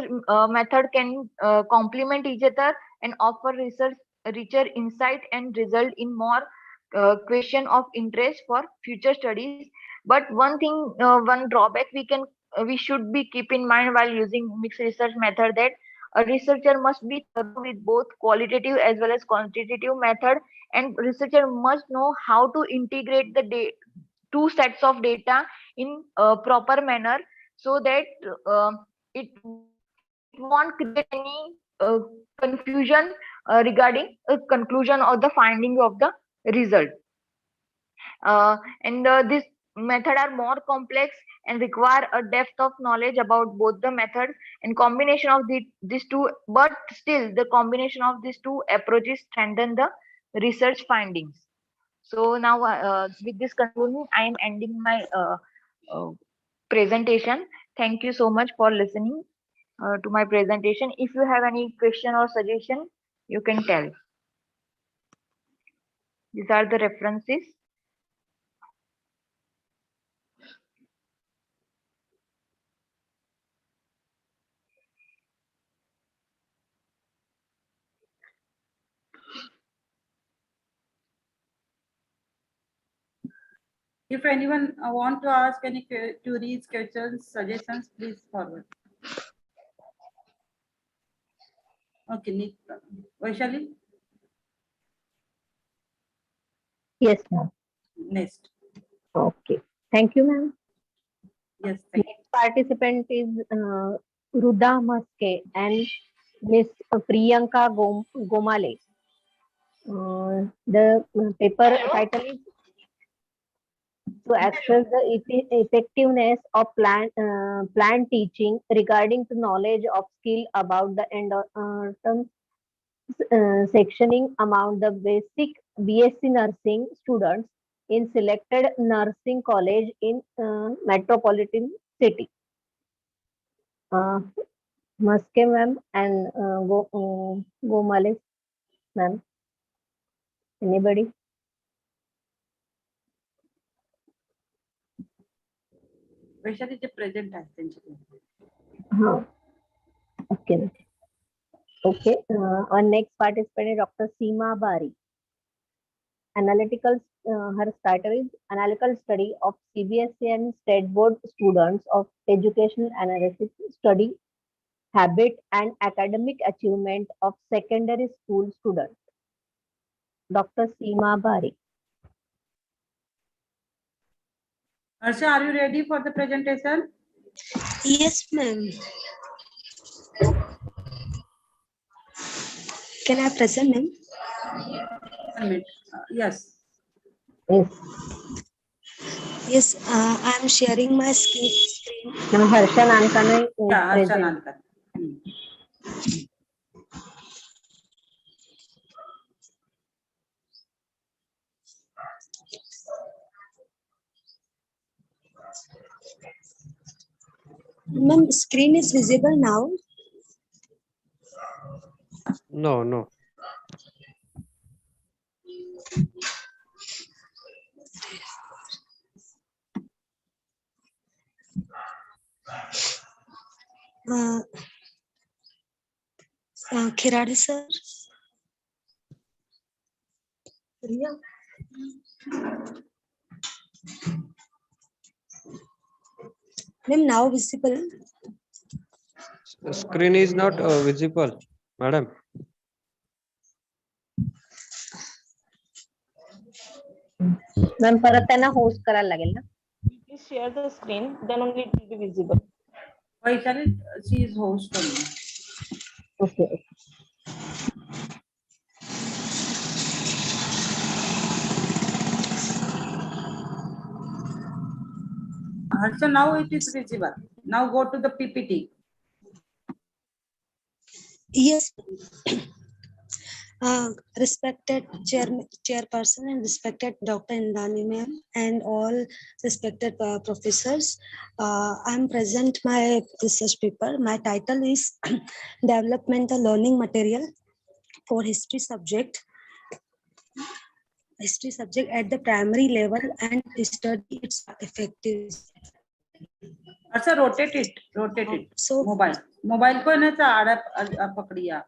method can complement each other and offer research richer insight and result in more question of interest for future studies. But one thing, one drawback we should be keep in mind while using mixed research method, that a researcher must be thorough with both qualitative as well as quantitative method, and researcher must know how to integrate the two sets of data in a proper manner, so that it won't create any confusion regarding a conclusion or the finding of the result. And this method are more complex and require a depth of knowledge about both the methods and combination of these two, but still the combination of these two approaches strengthen the research findings. So now with this conclusion, I am ending my uh, presentation. Thank you so much for listening to my presentation. If you have any question or suggestion, you can tell. These are the references. If anyone want to ask any queries, questions, suggestions, please forward. Okay, Vaishali. Yes, ma'am. Next. Okay. Thank you, ma'am. Yes, thank you. Next participant is Ruda Maske and Miss Priyanka Gomale. The paper title is to assess the effectiveness of plant teaching regarding the knowledge of skill about the terms sectioning among the basic BSc nursing students in selected nursing college in metropolitan city. Maske ma'am and Gomale ma'am. Anybody? Vaishali J present आहेत त्यांच्याकडे. हाँ. Okay. Okay. Our next participant is Dr. Seema Bari. Analytical. Her title is Analytical Study of CBSE and State Board Students of Educational Analysis Study Habit and Academic Achievement of Secondary School Students. Dr. Seema Bari. Harsha, are you ready for the presentation? Yes, ma'am. Can I present, ma'am? 1 minute. Yes. Yes. Yes, I am sharing my screen. Now Harsha Nankana is Yeah, Harsha present. Nankana. Ma'am, screen is visible now. No. Khiradi sir. Riya. Ma'am, now visible. Screen is not visible, madam. Ma'am परत त्यांना host करायला लागेल ना. Please share the screen, then only it will be visible. Vaishali, she is host only. Okay. Harsha, now it is visible. Now go to the PPT. Yes. Respected chairperson and respected Dr. Indani ma'am and all respected professors, I'm present my research paper. My title is Developmental Learning Material for History subject at the primary level and study its effectiveness. Harsha, rotate it. So mobile को ना आड़ा पकड़िया.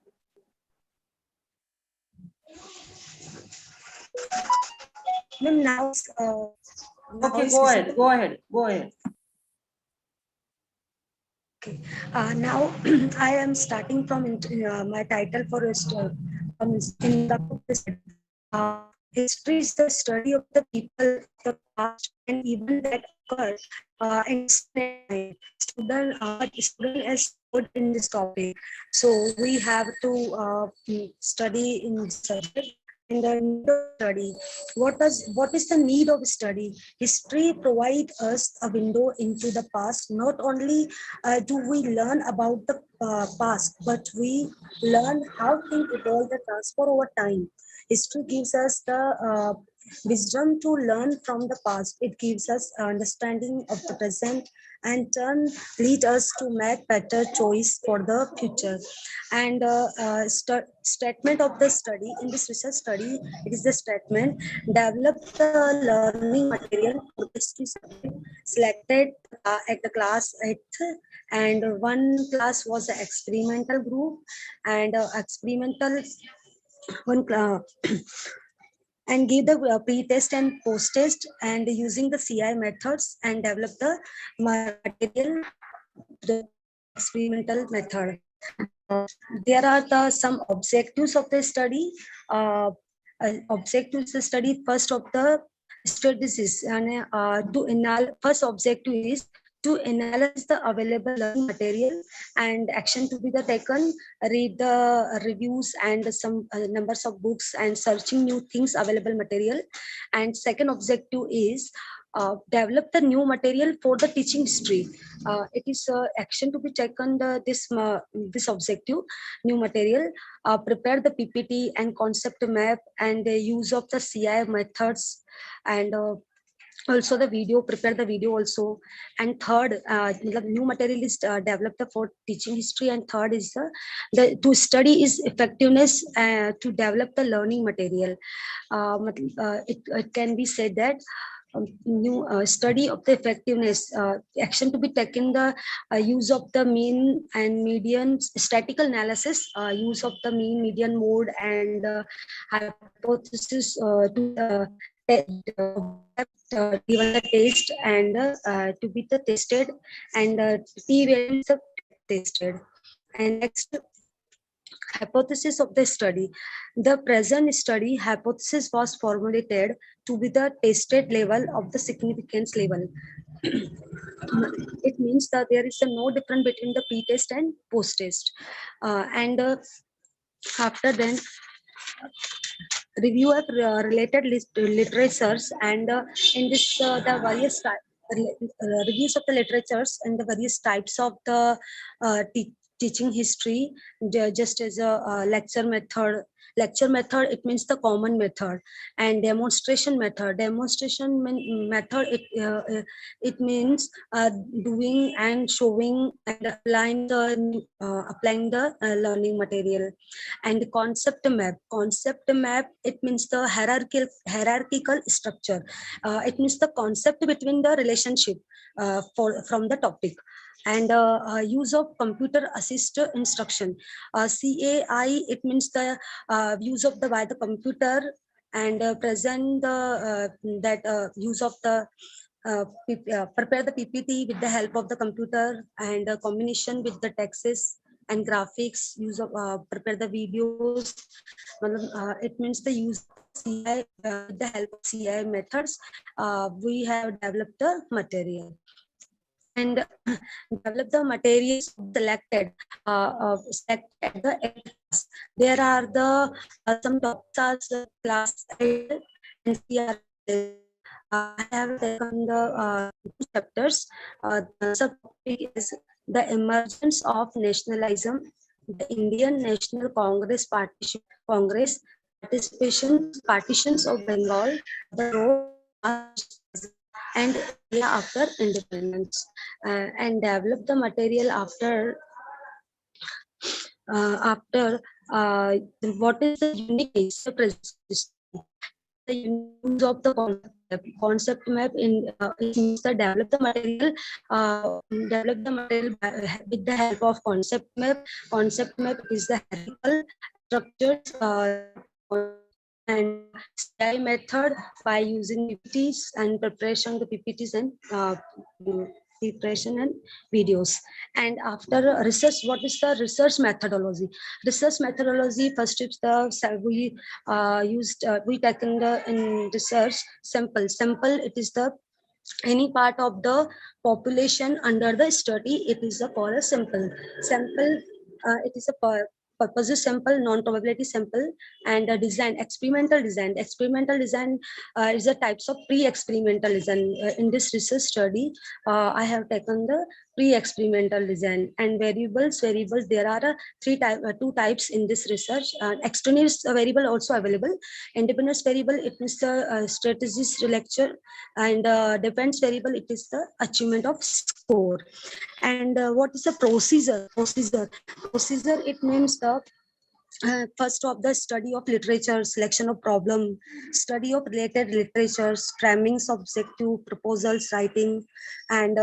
Ma'am, now okay, go ahead. Okay. Now I am starting from my title for history is the study of the people, the past, and even that occurred in student as good in this topic. So we have to study in this subject. In the need of study, what is the need of study? History provides us a window into the past. Not only do we learn about the past, but we learn how things evolve and transfer over time. History gives us the wisdom to learn from the past. It gives us understanding of the present and turn lead us to make better choice for the future. And statement of the study in this research study, it is the statement: develop the learning material for history subject selected at the class 8th, and one class was the experimental group and experimental one and give the pre-test and post-test and using the CI methods and develop the material, the experimental method. There are some objectives of the study. Objectives of the study, first of the studies is first objective is to analyze the available learning material and action to be taken, read the reviews and some numbers of books and searching new things available material. And second objective is develop the new material for the teaching history. It is action to be taken this objective, new material, prepare the PPT and concept map and the use of the CI methods, and also the video, prepare the video also. And third, the new material is developed for teaching history, and third is to study is effectiveness to develop the learning material. It can be said that new study of the effectiveness, action to be taken, the use of the mean and median, statistical analysis, use of the mean, median, mode, and hypothesis to given the test and to be the tested, and t-variance of tested. And next, hypothesis of the study. The present study hypothesis was formulated to be the tested level of the significance level. It means that there is no difference between the pre-test and post-test. And after then, review of related literatures, and in this the various reviews of the literatures and the various types of the teaching history, just as a lecture method. Lecture method, it means the common method, and demonstration method. Demonstration method, it means doing and showing and applying the learning material. And the concept map. Concept map, it means the hierarchical structure. It means the concept between the relationship from the topic. And use of computer assisted instruction. CAI, it means the use of by the computer, and present that use of the prepare the PPT with the help of the computer, and combination with the texts and graphics, use of prepare the videos. It means the use of CI, with the help of CI methods, we have developed the material. And develop the materials selected at the class. There are the some topics as class and CR. I have taken the two chapters. The subtopic is the emergence of nationalism, the Indian National Congress partitions of Bengal, the role and India after independence, and develop the material after what is the uniqueness of the use of the concept map in it means the develop the material with the help of concept map. Concept map is the hierarchical structures and CI method by using PPTs and preparation the PPTs and preparation and videos. And after research, what is the research methodology? Research methodology, first is the we taken the in research sample. It is the any part of the population under the study, it is a called a sample. It is a purposes sample, non-probability sample, and design, experimental design. Experimental design is a types of pre-experimental design. In this research study, I have taken the pre-experimental design. And variables, there are two types in this research. Extraneous variable also available. Independence variable, it is the strategies lecture, and depends variable, it is the achievement of score. And what is the procedure? Procedure, it means the first of the study of literature, selection of problem, study of related literatures, framing subjective proposals, writing, and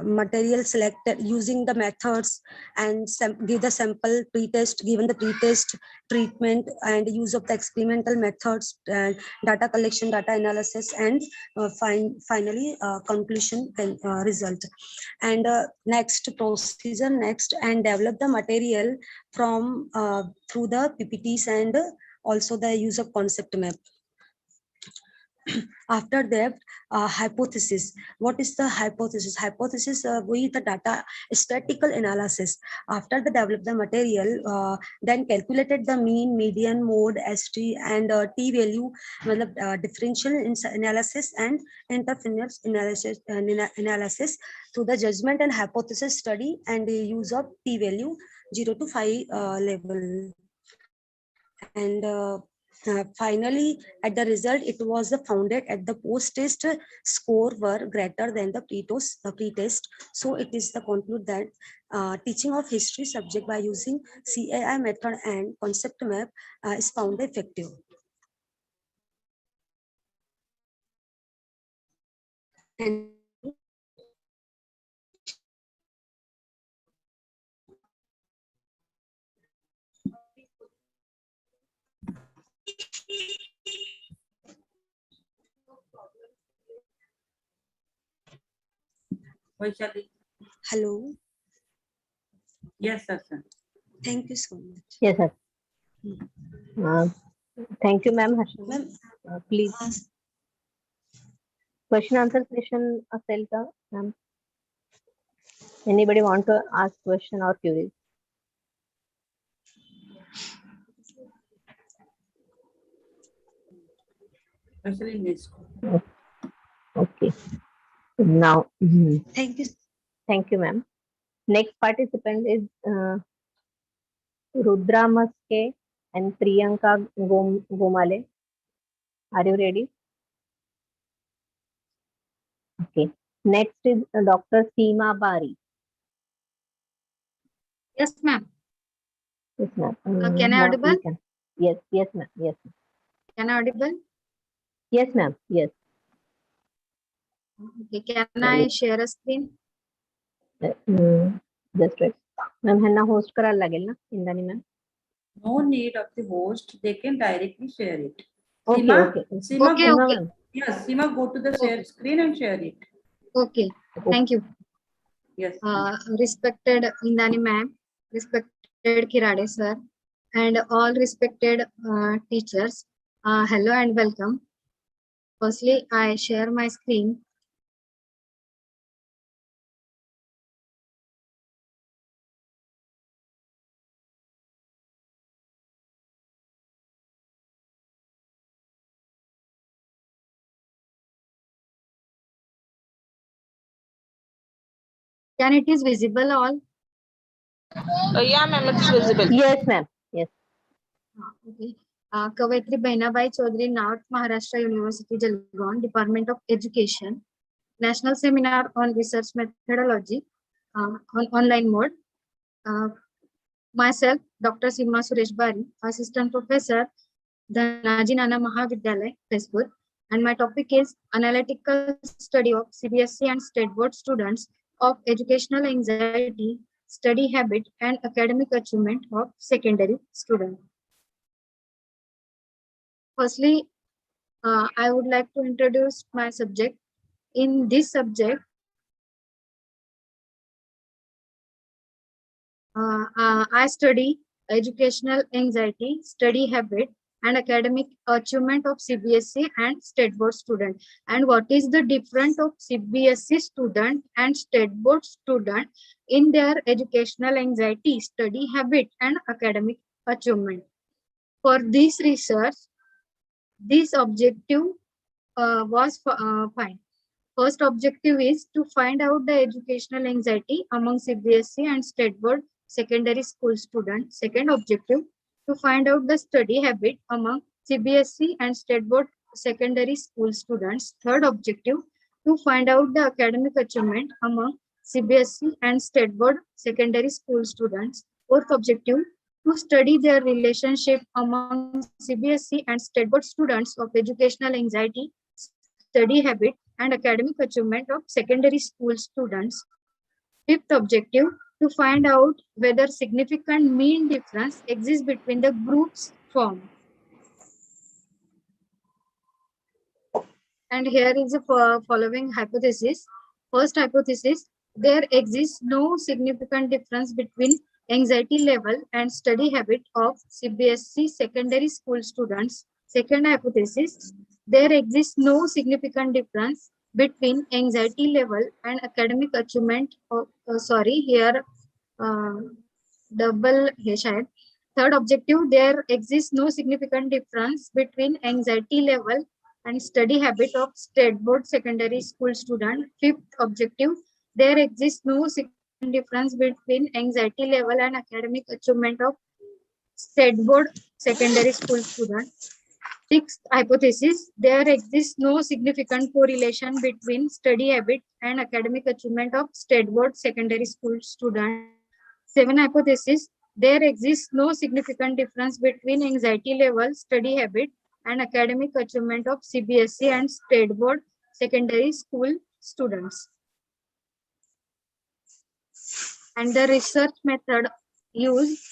material selected using the methods, and give the sample pre-test, given the pre-test treatment, and use of the experimental methods, and data collection, data analysis, and finally conclusion result. And next procedure, and develop the material from through the PPTs and also the use of concept map. After that, hypothesis. What is the hypothesis? Hypothesis with the data statistical analysis. After the develop the material, then calculated the mean, median, mode, ST, and t value, differential analysis and interference analysis to the judgment and hypothesis study and the use of t value 0 to 5 level. And finally, at the result, it was founded at the post-test score were greater than the pre-test. So it is the conclude that teaching of history subject by using CAI method and concept map is found effective. And Vaishali. hello. Yes, sir. Thank you so much. Yes, sir. Thank you, ma'am. Please. Question answer session असेल का, ma'am? Anybody want to ask question or queries? Especially in this. Okay. Now, thank you, ma'am. Next participant is Rudra Maske and Priyanka Gomale. Are you ready? Okay. Next is Dr. Seema Bari. Yes, ma'am. Yes, ma'am. Can I audible? Yes, ma'am. Yes. Can I audible? Yes, ma'am. Yes. Okay. Can I share a screen? Just right. Ma'am, henna host करायला लागेल ना, Indani ma'am? No need of the host. They can directly share it. Okay, Seema, okay. Seema, Okay, go, okay. yes, Seema, go to the share screen and share it. Okay. Thank you. Yes. Respected Indani ma'am, respected Kirade sir, and all respected teachers, hello and welcome. Firstly, I share my screen. Can it is visible all? Yeah, ma'am, it's visible. Yes, ma'am. Yes. Okay. Kavitri Bainabai Chaudhary, North Maharashtra University, Jalgaon, Department of Education, National Seminar on Research Methodology on online mode. Myself, Dr. Seema Suresh Bari, Assistant Professor, Dhanaji Nana Mahavidyalay, Tezpur, and my topic is Analytical Study of CBSE and State Board Students of Educational Anxiety, Study Habit, and Academic Achievement of Secondary Students. Firstly, I would like to introduce my subject. In this subject, I study educational anxiety, study habit, and academic achievement of CBSE and state board student. And what is the difference of CBSE student and state board student in their educational anxiety, study habit, and academic achievement? For this research, this objective was fine. First objective is to find out the educational anxiety among CBSE and state board secondary school students. Second objective, to find out the study habit among CBSE and state board secondary school students. Third objective, to find out the academic achievement among CBSE and state board secondary school students. Fourth objective, to study their relationship among CBSE and state board students of educational anxiety, study habit, and academic achievement of secondary school students. Fifth objective, to find out whether significant mean difference exists between the groups formed. And here is the following hypothesis. First hypothesis, there exists no significant difference between anxiety level and study habit of CBSE secondary school students. Second hypothesis, there exists no significant difference between anxiety level and academic achievement. Uh, double है. Third objective, there exists no significant difference between anxiety level and study habit of state board secondary school student. Fifth objective, there exists no significant difference between anxiety level and academic achievement of state board secondary school student. Sixth hypothesis, there exists no significant correlation between study habit and academic achievement of state board secondary school student. Seventh hypothesis, there exists no significant difference between anxiety level, study habit, and academic achievement of CBSE and state board secondary school students. And the research method used,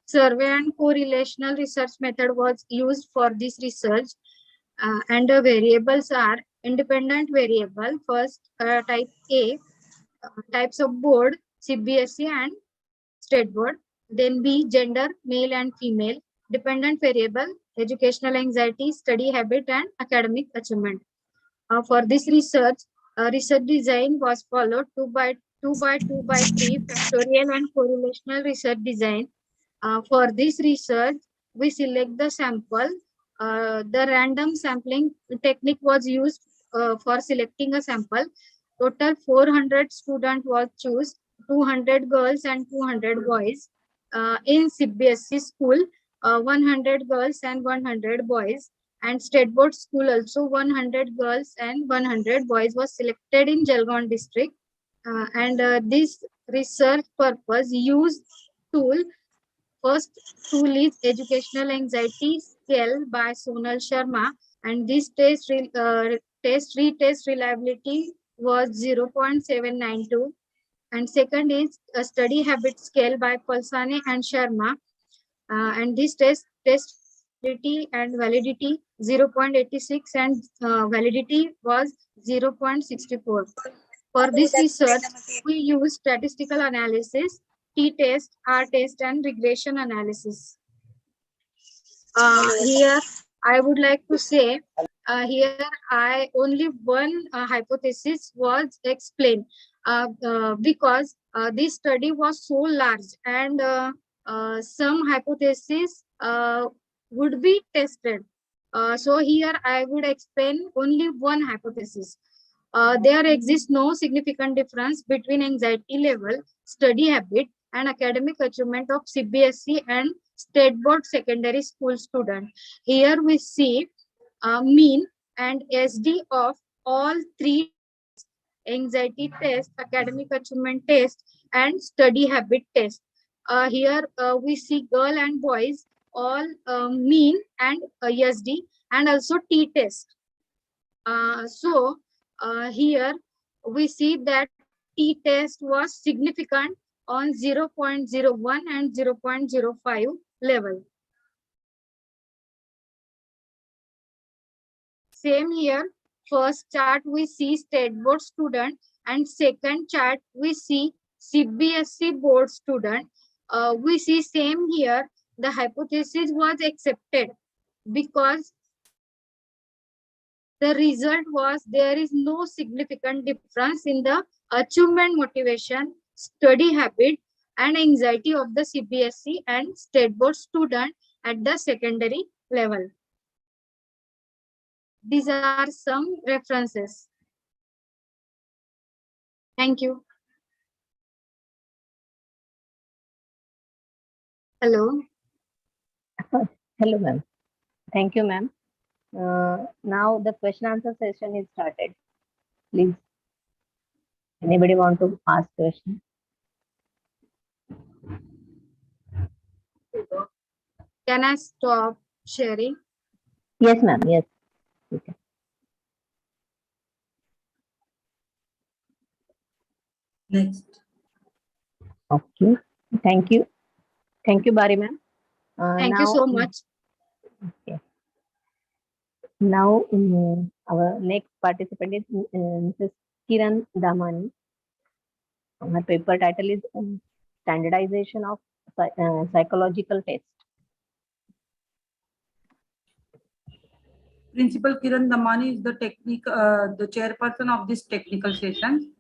survey and correlational research method was used for this research. And the variables are independent variable. First, type A, types of board, CBSE and state board. Then B, gender, male and female. Dependent variable, educational anxiety, study habit, and academic achievement. For this research, research design was followed 2 by 2 by 2 by 3 factorial and correlational research design. For this research, we select the sample. The random sampling technique was used for selecting a sample. Total 400 students was chosen, 200 girls and 200 boys. In CBSE school, 100 girls and 100 boys. And state board school also 100 girls and 100 boys was selected in Jalgaon district. This research purpose used tool. First tool is educational anxiety scale by Sonal Sharma, and this retest reliability was 0.792. And second is a study habit scale by Palsane and Sharma, and this test validity and validity 0.86 and validity was 0.64. For this research, we use statistical analysis, t-test, r-test, and regression analysis. Here, I would like to say, here only one hypothesis was explained because this study was so large and some hypotheses would be tested. So here I would explain only one hypothesis. There exists no significant difference between anxiety level, study habit, and academic achievement of CBSE and state board secondary school student. Here we see mean and SD of all three: anxiety test, academic achievement test, and study habit test. Here we see girl and boys all mean and SD, and also t-test. Here we see that t-test was significant on 0.01 and 0.05 level. Same here, first chart we see state board student, and second chart we see CBSE board student. We see same here, the hypothesis was accepted because the result was there is no significant difference in the achievement motivation, study habit, and anxiety of the CBSE and state board student at the secondary level. These are some references. Thank you. Hello. Hello, ma'am. Thank you, ma'am. Now the question answer session is started. Please, anybody want to ask question? Can I stop sharing? Yes, ma'am. Yes. Okay. Next. Okay. Thank you. Thank you, Bari ma'am. Thank you so much. Okay. Now, our next participant is Mrs. Kiran Damani. Her paper title is Standardization of Psychological Test. Principal Kiran Damani is the chairperson of this technical session.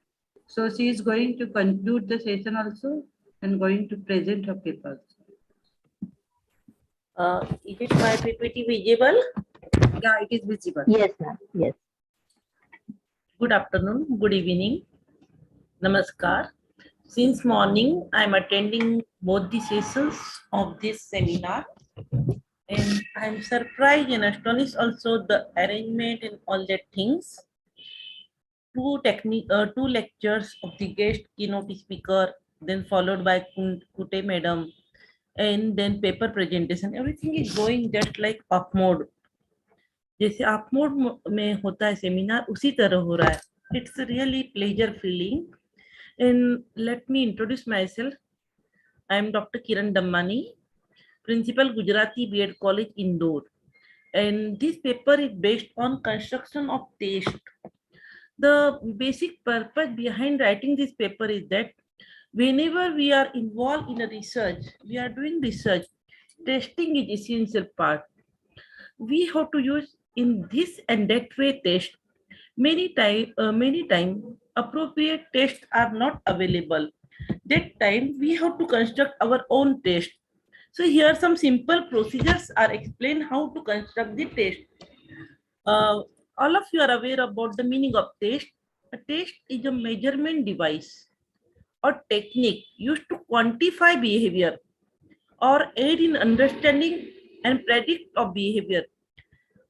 So she is going to conclude the session also and going to present her papers. Is it my PPT visible? Yeah, it is visible. Yes, ma'am. Yes. Good afternoon, good evening. Namaskar. Since morning, I am attending both the sessions of this seminar. And I am surprised and astonished also the arrangement and all that things. Two lectures of the guest keynote speaker, then followed by Kute madam, and then paper presentation. Everything is going just like up mode. जैसे आप mode में होता है seminar उसी तरह हो रहा है. It's a really pleasure feeling. And let me introduce myself. I am Dr. Kiran Dammani, Principal Gujarati B.Ed College, Indore. And this paper is based on construction of taste. The basic purpose behind writing this paper is that whenever we are involved in a research, we are doing research, testing is essential part. We have to use in this and that way test. Many time appropriate tests are not available. That time we have to construct our own test. So here some simple procedures are explained how to construct the test. All of you are aware about the meaning of test. A test is a measurement device or technique used to quantify behavior or aid in understanding and predict of behavior.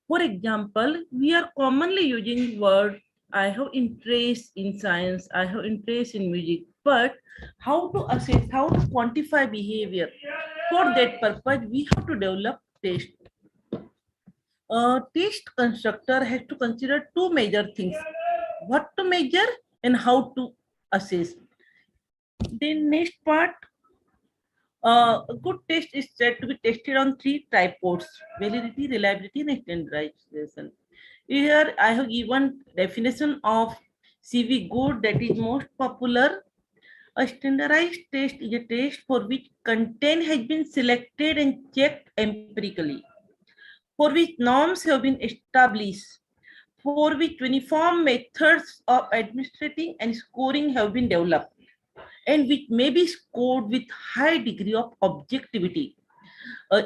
For example, we are commonly using word, I have interest in science, I have interest in music, but how to assess, how to quantify behavior? For that purpose, we have to develop test. Test constructor has to consider two major things: what to measure and how to assess. The next part, a good test is said to be tested on three tripods: validity, reliability, and standardization. Here I have given definition of CV good, that is most popular. A standardized test is a test for which content has been selected and checked empirically, for which norms have been established, for which uniform methods of administrating and scoring have been developed, and which may be scored with high degree of objectivity.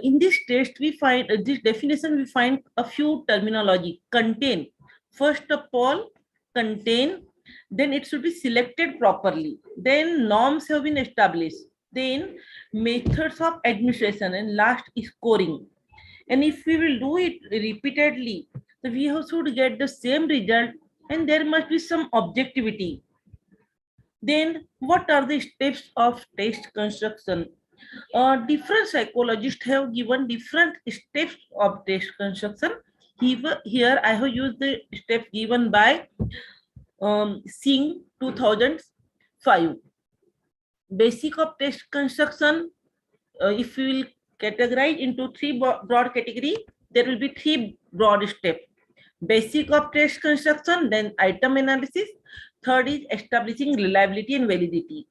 In this test, we find this definition, we find a few terminology. Contain, first of all, contain, then it should be selected properly, then norms have been established, then methods of administration, and last is scoring. And if we will do it repeatedly, so we should get the same result, and there must be some objectivity. Then what are the steps of test construction? Different psychologists have given different steps of test construction. Here I have used the steps given by Singh 2005. Basic of test construction, if we will categorize into three broad category, there will be three broad steps. Basic of test construction, then item analysis, third is establishing reliability and validity.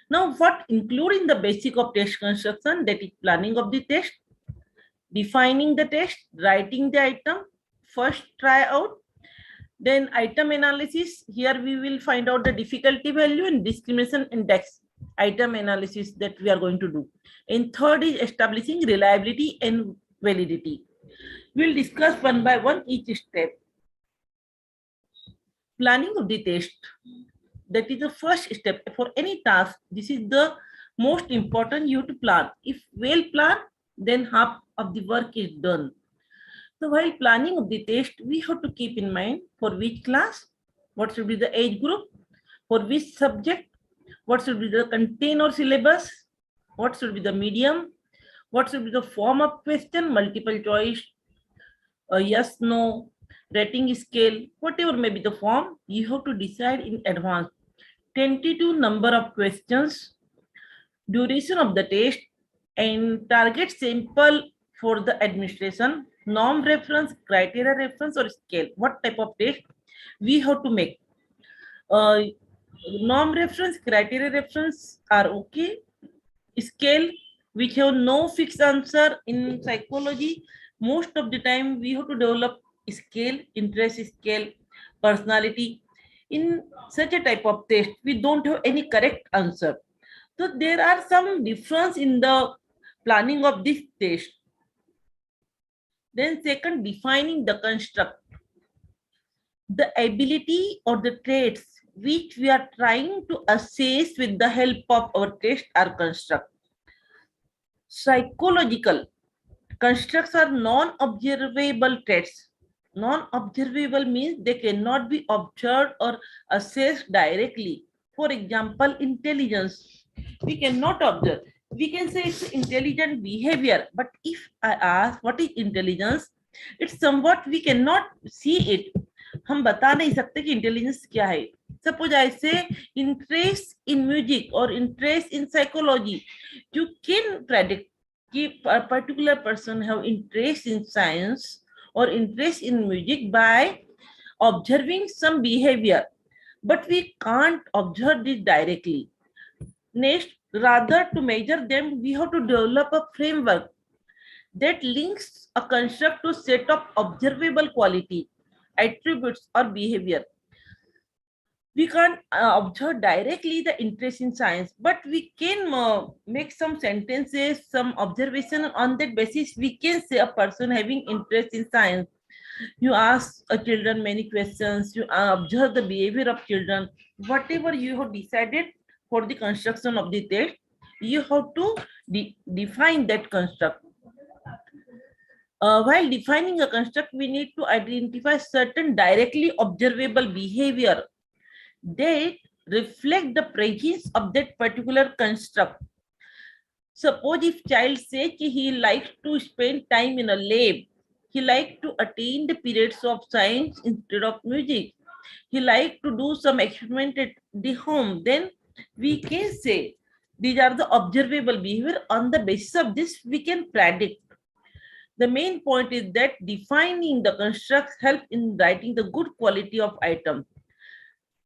Now, what include in the basic of test construction? That is planning of the test, defining the test, writing the item, first try out, then item analysis. Here we will find out the difficulty value and discrimination index item analysis that we are going to do. And third is establishing reliability and validity. We'll discuss one by one each step. Planning of the test. That is the first step for any task. This is the most important. You have to plan. If well planned, then half of the work is done. So while planning of the test, we have to keep in mind for which class, what should be the age group, for which subject, what should be the content or syllabus, what should be the medium, what should be the form of question, multiple choice, yes, no, rating scale, whatever may be the form, you have to decide in advance. Tentative number of questions, duration of the test, and target sample for the administration, norm reference, criteria reference, or scale. What type of test we have to make? Norm reference, criteria reference are okay. Scale, which have no fixed answer in psychology. Most of the time we have to develop scale, interest scale, personality. In such a type of test, we don't have any correct answer. So there are some difference in the planning of this test. Then second, defining the construct. The ability or the traits which we are trying to assess with the help of our test are construct. Psychological constructs are non-observable traits. Non-observable means they cannot be observed or assessed directly. For example, intelligence. We cannot observe. We can say it's intelligent behavior, but if I ask what is intelligence, it's somewhat we cannot see it. हम बता नहीं सकते कि intelligence क्या है. Suppose I say interest in music or interest in psychology, you can predict if a particular person have interest in science or interest in music by observing some behavior, but we can't observe this directly. Next, rather to measure them, we have to develop a framework that links a construct to set of observable quality, attributes or behavior. We can't observe directly the interest in science, but we can make some sentences, some observation. On that basis, we can say a person having interest in science. You ask a children many questions, you observe the behavior of children. Whatever you have decided for the construction of the text, you have to define that construct. While defining a construct, we need to identify certain directly observable behavior that reflect the presence of that particular construct. Suppose if child says he likes to spend time in a lab, he likes to attend the periods of science instead of music, he likes to do some experiment at the home, then we can say these are the observable behavior. On the basis of this, we can predict. The main point is that defining the constructs help in writing the good quality of item.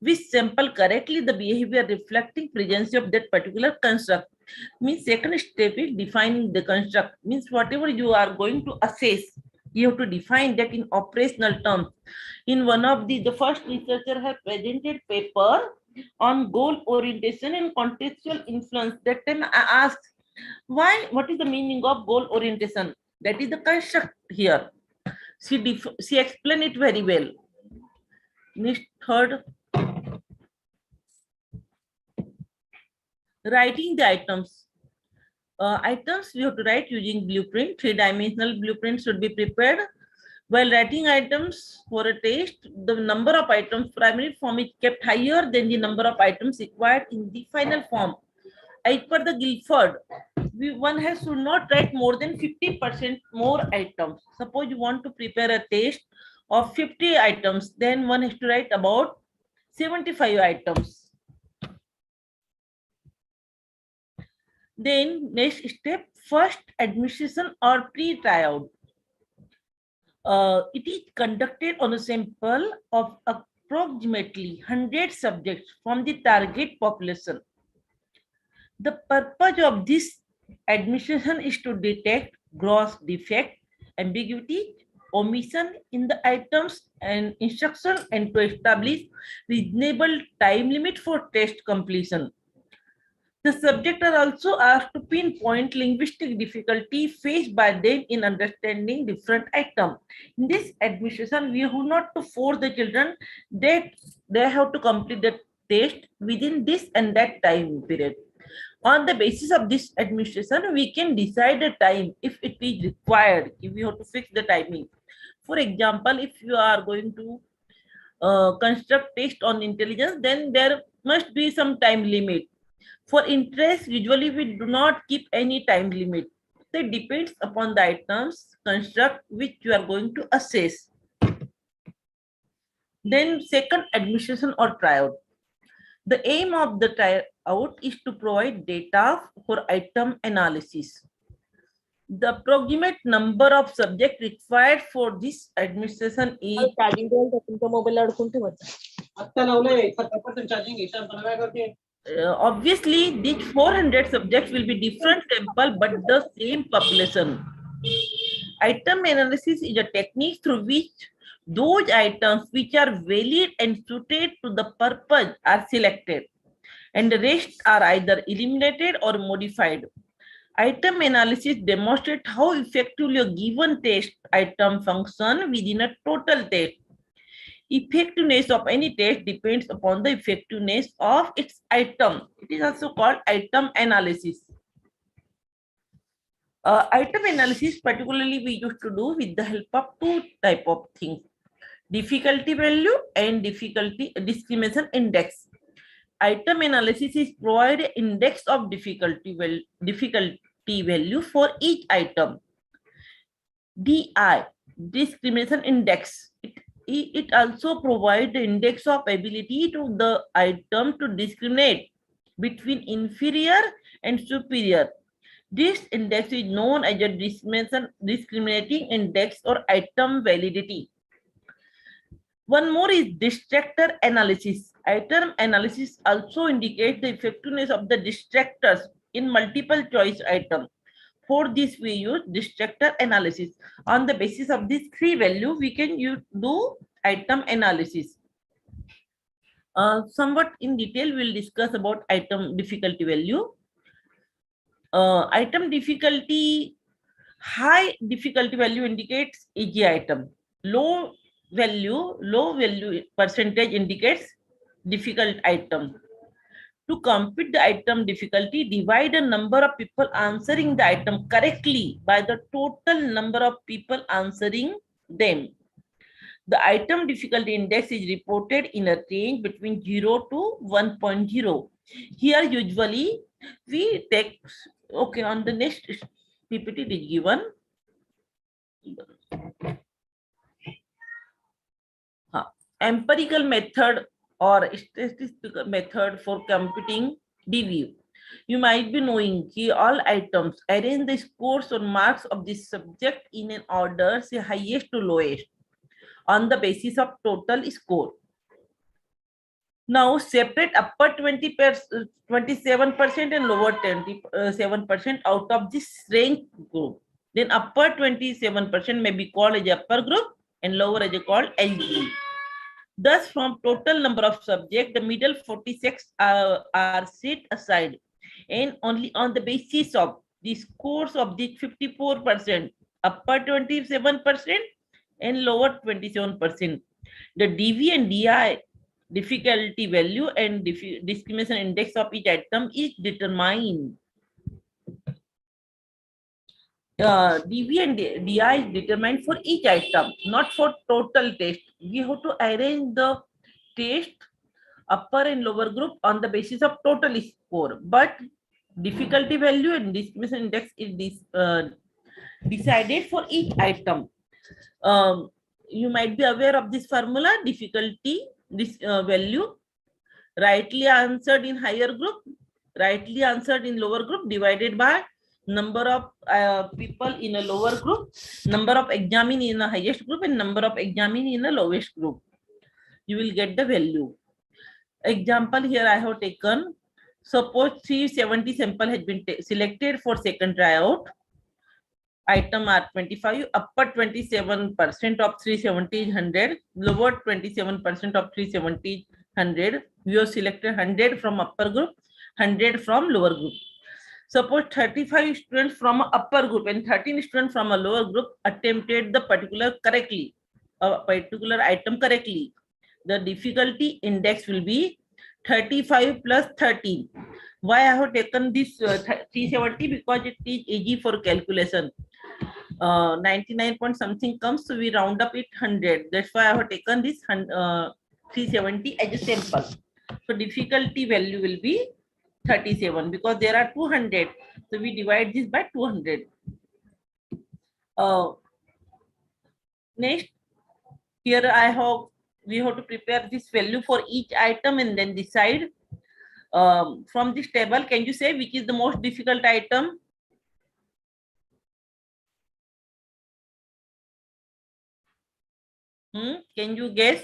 We sample correctly the behavior reflecting presence of that particular construct. Means second step is defining the construct. Means whatever you are going to assess, you have to define that in operational terms. In one of the first researcher have presented paper on goal orientation and contextual influence. That time I asked, what is the meaning of goal orientation? That is the construct here. She explained it very well. Next, third, writing the items. Items we have to write using blueprint. 3-dimensional blueprint should be prepared. While writing items for a test, the number of items primary form is kept higher than the number of items required in the final form. As per the Guilford, one should not write more than 50% more items. Suppose you want to prepare a test of 50 items, then one has to write about 75 items. Then next step, first administration or pre-tryout. It is conducted on a sample of approximately 100 subjects from the target population. The purpose of this administration is to detect gross defect, ambiguity, omission in the items and instruction, and to establish reasonable time limit for test completion. The subjects are also asked to pinpoint linguistic difficulty faced by them in understanding different items. In this administration, we have not to force the children that they have to complete the test within this and that time period. On the basis of this administration, we can decide the time if it is required, if we have to fix the timing. For example, if you are going to construct test on intelligence, then there must be some time limit. For interest, usually we do not keep any time limit. So it depends upon the items construct which you are going to assess. Then second, administration or tryout. The aim of the tryout is to provide data for item analysis. The approximate number of subjects required for this administration is obviously these 400 subjects will be different sample but the same population. Item analysis is a technique through which Those items which are valid and suited to the purpose are selected, and the rest are either eliminated or modified. Item analysis demonstrates how effectively a given test item functions within a total test. Effectiveness of any test depends upon the effectiveness of its item. It is also called item analysis. Item analysis particularly we used to do with the help of two type of things: difficulty value and difficulty discrimination index. Item analysis is provide an index of difficulty value for each item. DI, discrimination index. It also provides the index of ability to the item to discriminate between inferior and superior. This index is known as a discriminating index or item validity. One more is distractor analysis. Item analysis also indicates the effectiveness of the distractors in multiple choice item. For this, we use distractor analysis. On the basis of these three values, we can do item analysis. Somewhat in detail, we'll discuss about item difficulty value. Item difficulty, high difficulty value indicates easy item. Low value percentage indicates difficult item. To compute the item difficulty, divide the number of people answering the item correctly by the total number of people answering them. The item difficulty index is reported in a range between 0 to 1.0. Here usually we take, okay, on the next PPT it is given. Empirical method or statistical method for computing DV. You might be knowing that all items arrange the scores or marks of the subject in an order, say highest to lowest, on the basis of total score. Now separate upper 27% and lower 27% out of this range group. Then upper 27% may be called as upper group and lower as called LG. Thus, from total number of subjects, the middle 46 are set aside, and only on the basis of the scores of the 54%, upper 27% and lower 27%. The DV and DI, difficulty value and discrimination index of each item, is determined. DV and DI is determined for each item, not for total test. We have to arrange the test upper and lower group on the basis of total score, but difficulty value and discrimination index is decided for each item. You might be aware of this formula: difficulty value rightly answered in higher group, rightly answered in lower group, divided by number of people in a lower group, number of examined in the highest group, and number of examined in the lowest group. You will get the value. Example here I have taken. Suppose 370 sample has been selected for second tryout. Item are 25, upper 27% of 370 is 100, lower 27% of 370 is 100. We have selected 100 from upper group, 100 from lower group. Suppose 35 students from an upper group and 13 students from a lower group attempted the particular item correctly. The difficulty index will be 35 plus 13. Why I have taken this 370? Because it is easy for calculation. 99 point something comes, so we round up it 100. That's why I have taken this 370 as a sample. So difficulty value will be 37 because there are 200. So we divide this by 200. Next, here we have to prepare this value for each item and then decide. From this table, can you say which is the most difficult item? Can you guess?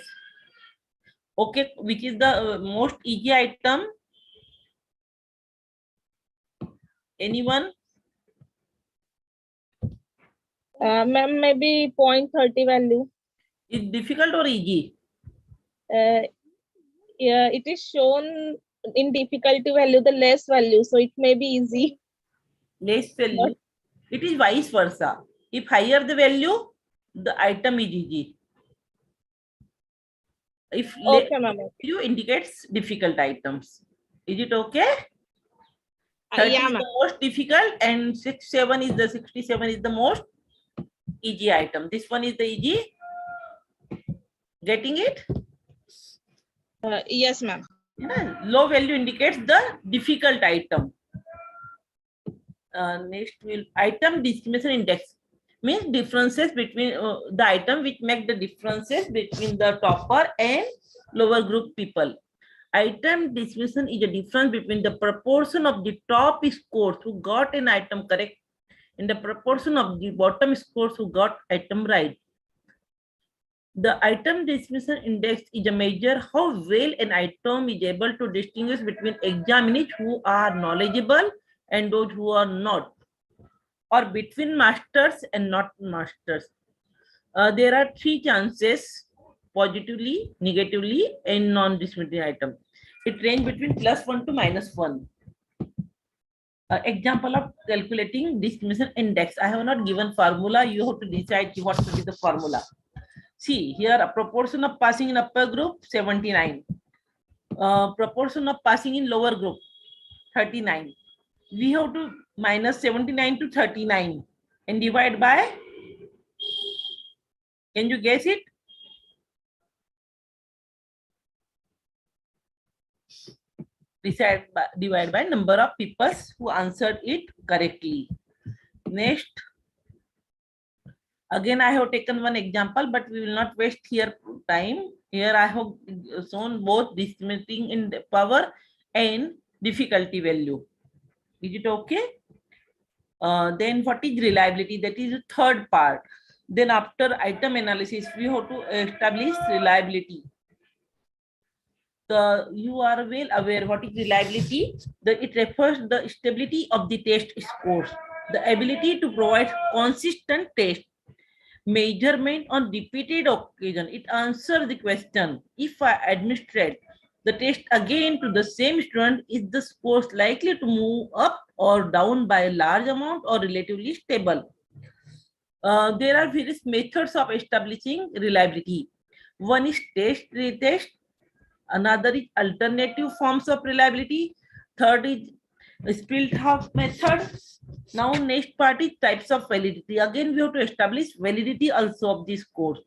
Okay, which is the most easy item? Anyone? Ma'am, maybe 0.30 value. Is difficult or easy? Yeah, it is shown in difficulty value, the less value, so it may be easy. Less value. It is vice versa. If higher the value, the item is easy. If less Okay, ma'am. value indicates difficult items. Is it okay? 30 Yeah, is ma'am. the most difficult and 67 is the most easy item. This one is the easy. Getting it? Yes, ma'am. Low value indicates the difficult item. Next will item discrimination index means differences between the item which make the differences between the topper and lower group people. Item discrimination is a difference between the proportion of the top scores who got an item correct and the proportion of the bottom scores who got item right. The item discrimination index is a measure how well an item is able to distinguish between examinations who are knowledgeable and those who are not, or between masters and not masters. There are three chances: positively, negatively, and non-discriminating item. It ranges between +1 to -1. Example of calculating discrimination index. I have not given formula. You have to decide what to be the formula. See here, a proportion of passing in upper group 79. Proportion of passing in lower group 39. We have to minus 79 to 39 and divide by. Can you guess it? Divide by number of people who answered it correctly. Next, again I have taken one example, but we will not waste here time. Here I have shown both discriminating in the power and difficulty value. Is it okay? Then what is reliability? That is the third part. Then after item analysis, we have to establish reliability. You are well aware what is reliability. It refers to the stability of the test scores, the ability to provide consistent test measurement on repeated occasion. It answers the question: if I administrate the test again to the same student, is the scores likely to move up or down by a large amount or relatively stable? There are various methods of establishing reliability. One is test retest. Another is alternative forms of reliability. Third is split half method. Now next part is types of validity. Again, we have to establish validity also of this course.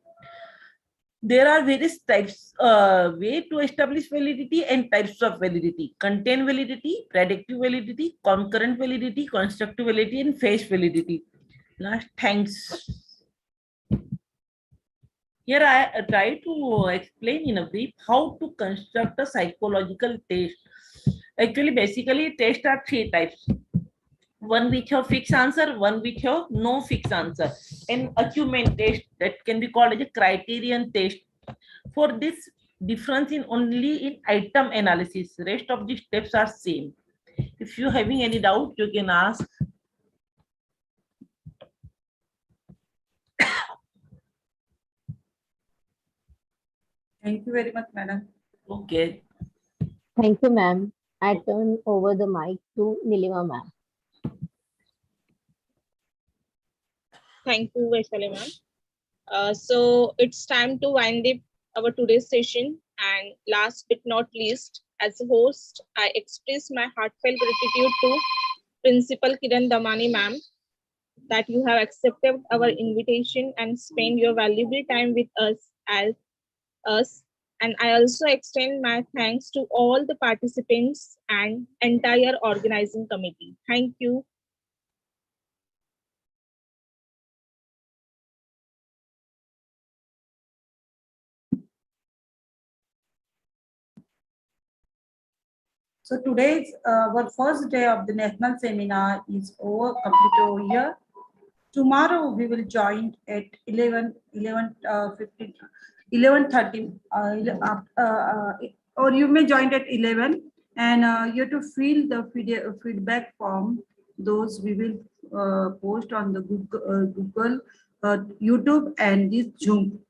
There are various types way to establish validity and types of validity: content validity, predictive validity, concurrent validity, constructive validity, and phase validity. Last, thanks. Here I try to explain in a brief how to construct a psychological test. Actually, basically, tests are three types. One which have fixed answer, one which have no fixed answer. An achievement test that can be called as a criterion test. For this, difference in only in item analysis. Rest of the steps are same. If you having any doubt, you can ask. Thank you very much, madam. Okay. Thank you, ma'am. I turn over the mic to Nilima, ma'am. Thank you, Vaishali ma'am. So it's time to wind up our today's session. And last but not least, as a host, I express my heartfelt gratitude to Principal Kiran Damani ma'am that you have accepted our invitation and spent your valuable time with us. And I also extend my thanks to all the participants and entire organizing committee. Thank you. So today's our first day of the national seminar is complete over here. Tomorrow we will join at 11:30, or you may join at 11, and you have to fill the feedback form. Those we will post on the Google YouTube and this Zoom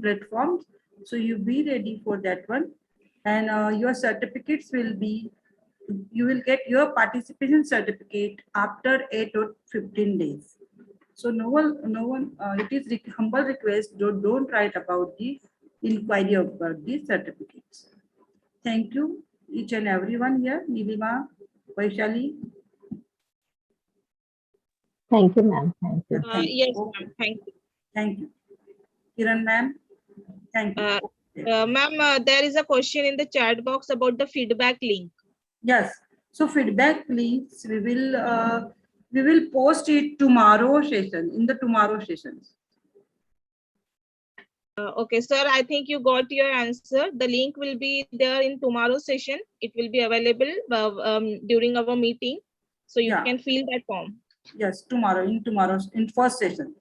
platforms. So you be ready for that one, and your certificates will be. You will get your participation certificate after 8 or 15 days. So no one. It is humble request. Don't write about the inquiry about the certificates. Thank you each and everyone here. Nilima, Vaishali. Thank you, ma'am. Thank you. Yes, ma'am. Thank you. Thank you. Kiran ma'am. Thank you. Ma'am, there is a question in the chat box about the feedback link. Yes. So feedback links we will post it tomorrow session in the tomorrow sessions. Okay, sir, I think you got your answer. The link will be there in tomorrow's session. It will be available during our meeting. So you can fill that form. Yes, tomorrow in first session.